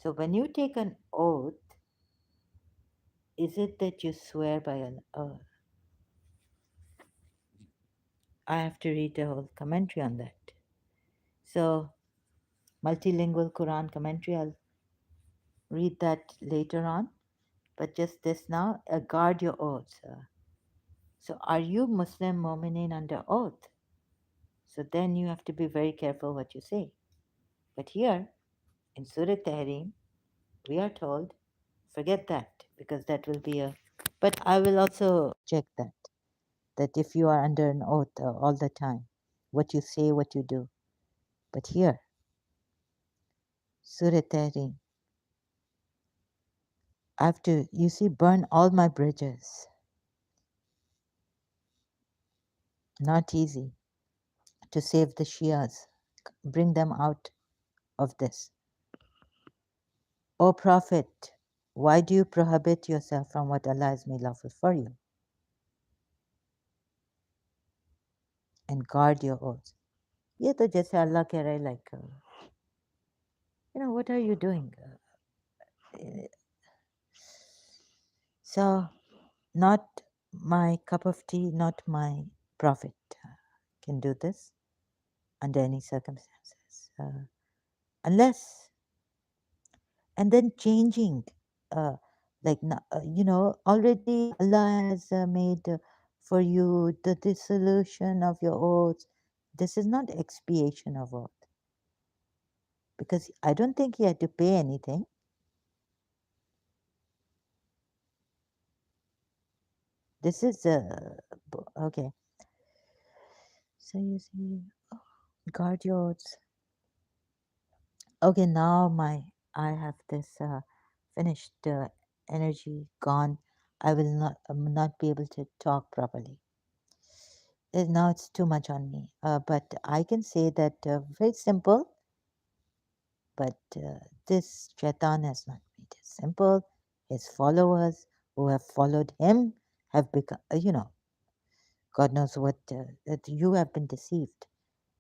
So when you take an oath, is it that you swear by an oath? I have to read the whole commentary on that. So multilingual Quran commentary, I'll read that later on. But just this now, guard your oaths. So are you Muslim mu'minin under oath? So then you have to be very careful what you say. But here in Surah Tahrim, we are told, forget that because that will be a. But I will also check that if you are under an oath all the time, what you say, what you do. But here, Surah Tahrim, I have to, you see, burn all my bridges. Not easy to save the Shias, bring them out of this. O Prophet, why do you prohibit yourself from what Allah has made lawful for you? And guard your oaths. ये तो जैसे अल्लाह कह रहे like, what are you doing? So, not my cup of tea, not my prophet can do this under any circumstances. Unless, and then changing, already Allah has made for you the dissolution of your oaths. This is not expiation of oath because I don't think he had to pay anything. This is okay. So you see, guard your oaths. Okay, now I have this finished energy gone. I will not be able to talk properly. Now it's too much on me. But I can say that very simple. But this Shaitan has not made it simple. His followers who have followed him have become, God knows what, that you have been deceived.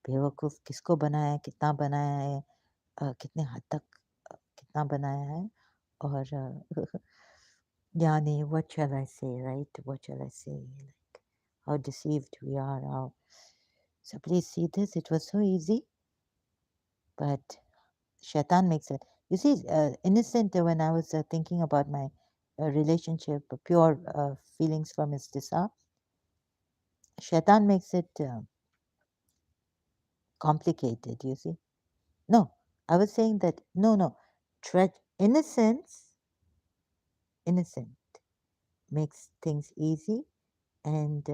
बेवकूफ़ किसको बनाया है, कितना बनाया है, कितने हद तक कितना बनाया है और यानी what shall I say, right? What shall I say? Like how deceived we are. So please see this. It was so easy, but Shaitan makes it. You see, innocent when I was thinking about my relationship, pure feelings for Miss Tisa, Shaitan makes it complicated, you see. No, I was saying that, no, innocence, innocent makes things easy and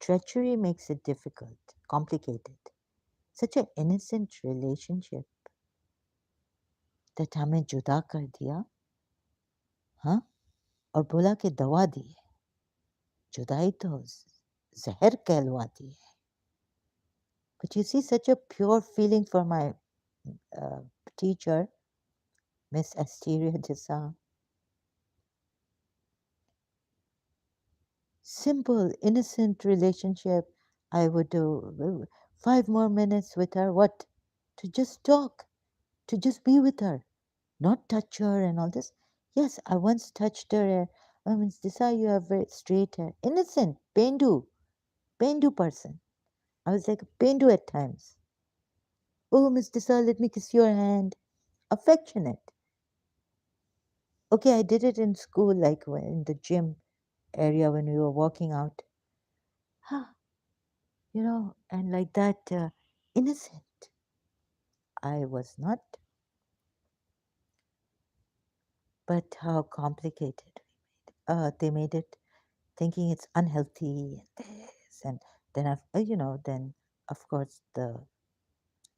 treachery makes it difficult, complicated. Such an innocent relationship that हमें जुदा कर दिया, हाँ, और बोला कि दवा दी है, जुदाई तो जहर कहलवाती है. But you see, such a pure feeling for my teacher, Miss Asteria Desa. Simple, innocent relationship. I would do 5 more minutes with her. What? To just talk, to just be with her, not touch her and all this. Yes, I once touched her hair. Oh, Miss Desa, you have very straight hair. Innocent, Pendu person. I was like a Pendu at times. Oh, Miss Desa, let me kiss your hand. Affectionate. Okay, I did it in school, like in the gym area when we were walking out. Huh, and like that, innocent. I was not, but how complicated they made it, thinking it's unhealthy and this, and then then of course the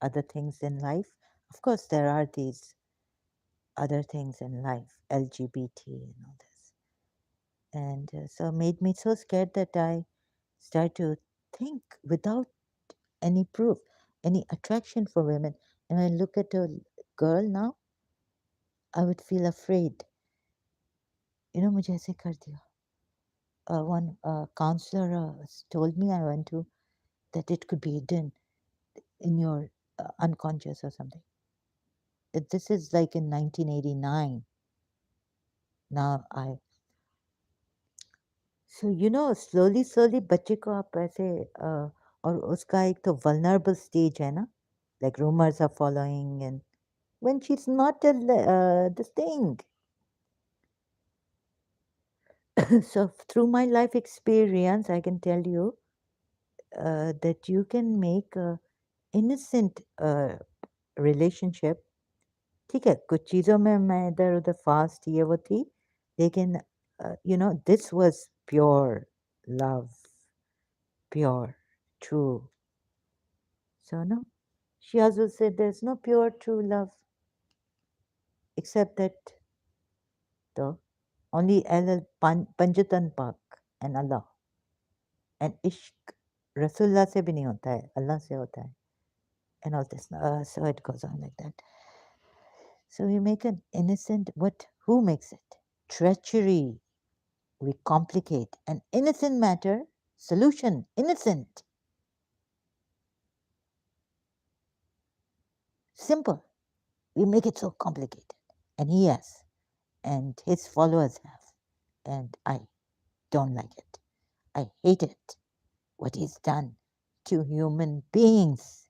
other things in life. Of course, there are these other things in life, LGBT and all this, and so made me so scared that I start to think without any proof, any attraction for women. And I look at a girl now, I would feel afraid. मुझे ऐसे कर दिया. One counselor told me I went to that it could be hidden in your unconscious or something. This is like in 1989. Now so slowly slowly बच्चे को आप ऐसे और उसका एक तो vulnerable stage है ना, like rumors are following and when she's not this thing. So through my life experience, I can tell you that you can make a innocent relationship. ठीक है, कुछ चीज़ों में मैं इधर उधर फास्ट ये वो थी, लेकिन this was pure love, pure, true. So no, she also said there's no pure true love except that the only Allah Panjatan Pak and Allah. And ishq Rasulullah se bhi nahi hota hai, Allah se hota hai. And all this. So it goes on like that. So we make an innocent, who makes it? Treachery. We complicate an innocent matter, solution, innocent. Simple. We make it so complicated. And he has, and his followers have. And I don't like it. I hate it, what he's done to human beings.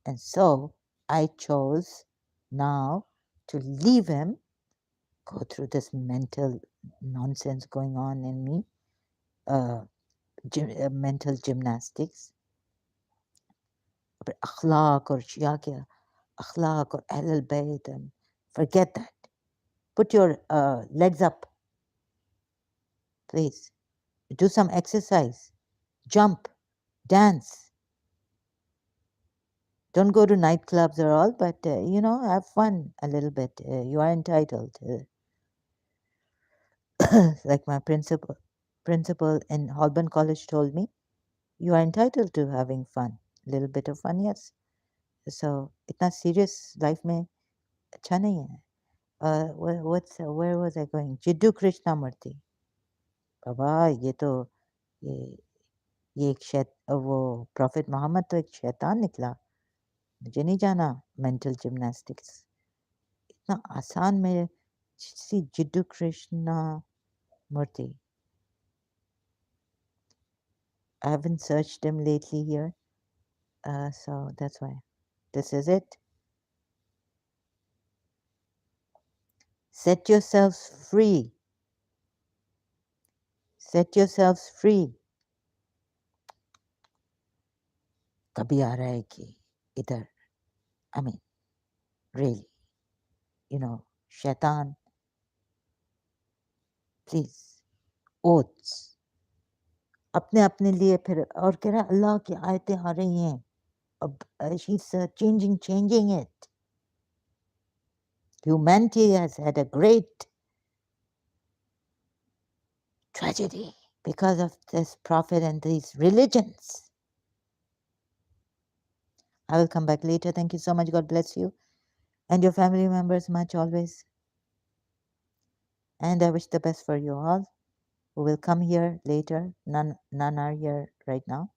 And so I chose now to leave him, go through this mental nonsense going on in me, mental gymnastics. But akhlaq or Shia ke akhlaq or Ahlul Bayt, and forget that. Put your legs up, please. Do some exercise, jump, dance. Don't go to nightclubs or all, but have fun a little bit. You are entitled. Like my principal in Holborn College told me, you are entitled to having fun. A little bit of fun, yes. So इतना serious life में अच्छा नहीं है. Where was I going? Jiddu Krishnamurti. बाबा ये एक वो Prophet Muhammad तो एक शैतान निकला. मुझे नहीं जाना mental gymnastics. इतना आसान में see Jiddu Krishnamurti. I haven't searched him lately here, so that's why. This is it. Set yourselves free. Set yourselves free. कभी आ रहा है कि इधर, I mean, really, शैतान, please, oaths. अपने अपने लिए फिर और कह रहा अल्लाह की आयतें आ रही हैं. अब she's changing it. Humanity has had a great tragedy because of this prophet and these religions. I will come back later. Thank you so much. God bless you and your family members much always. And I wish the best for you all who will come here later. None are here right now.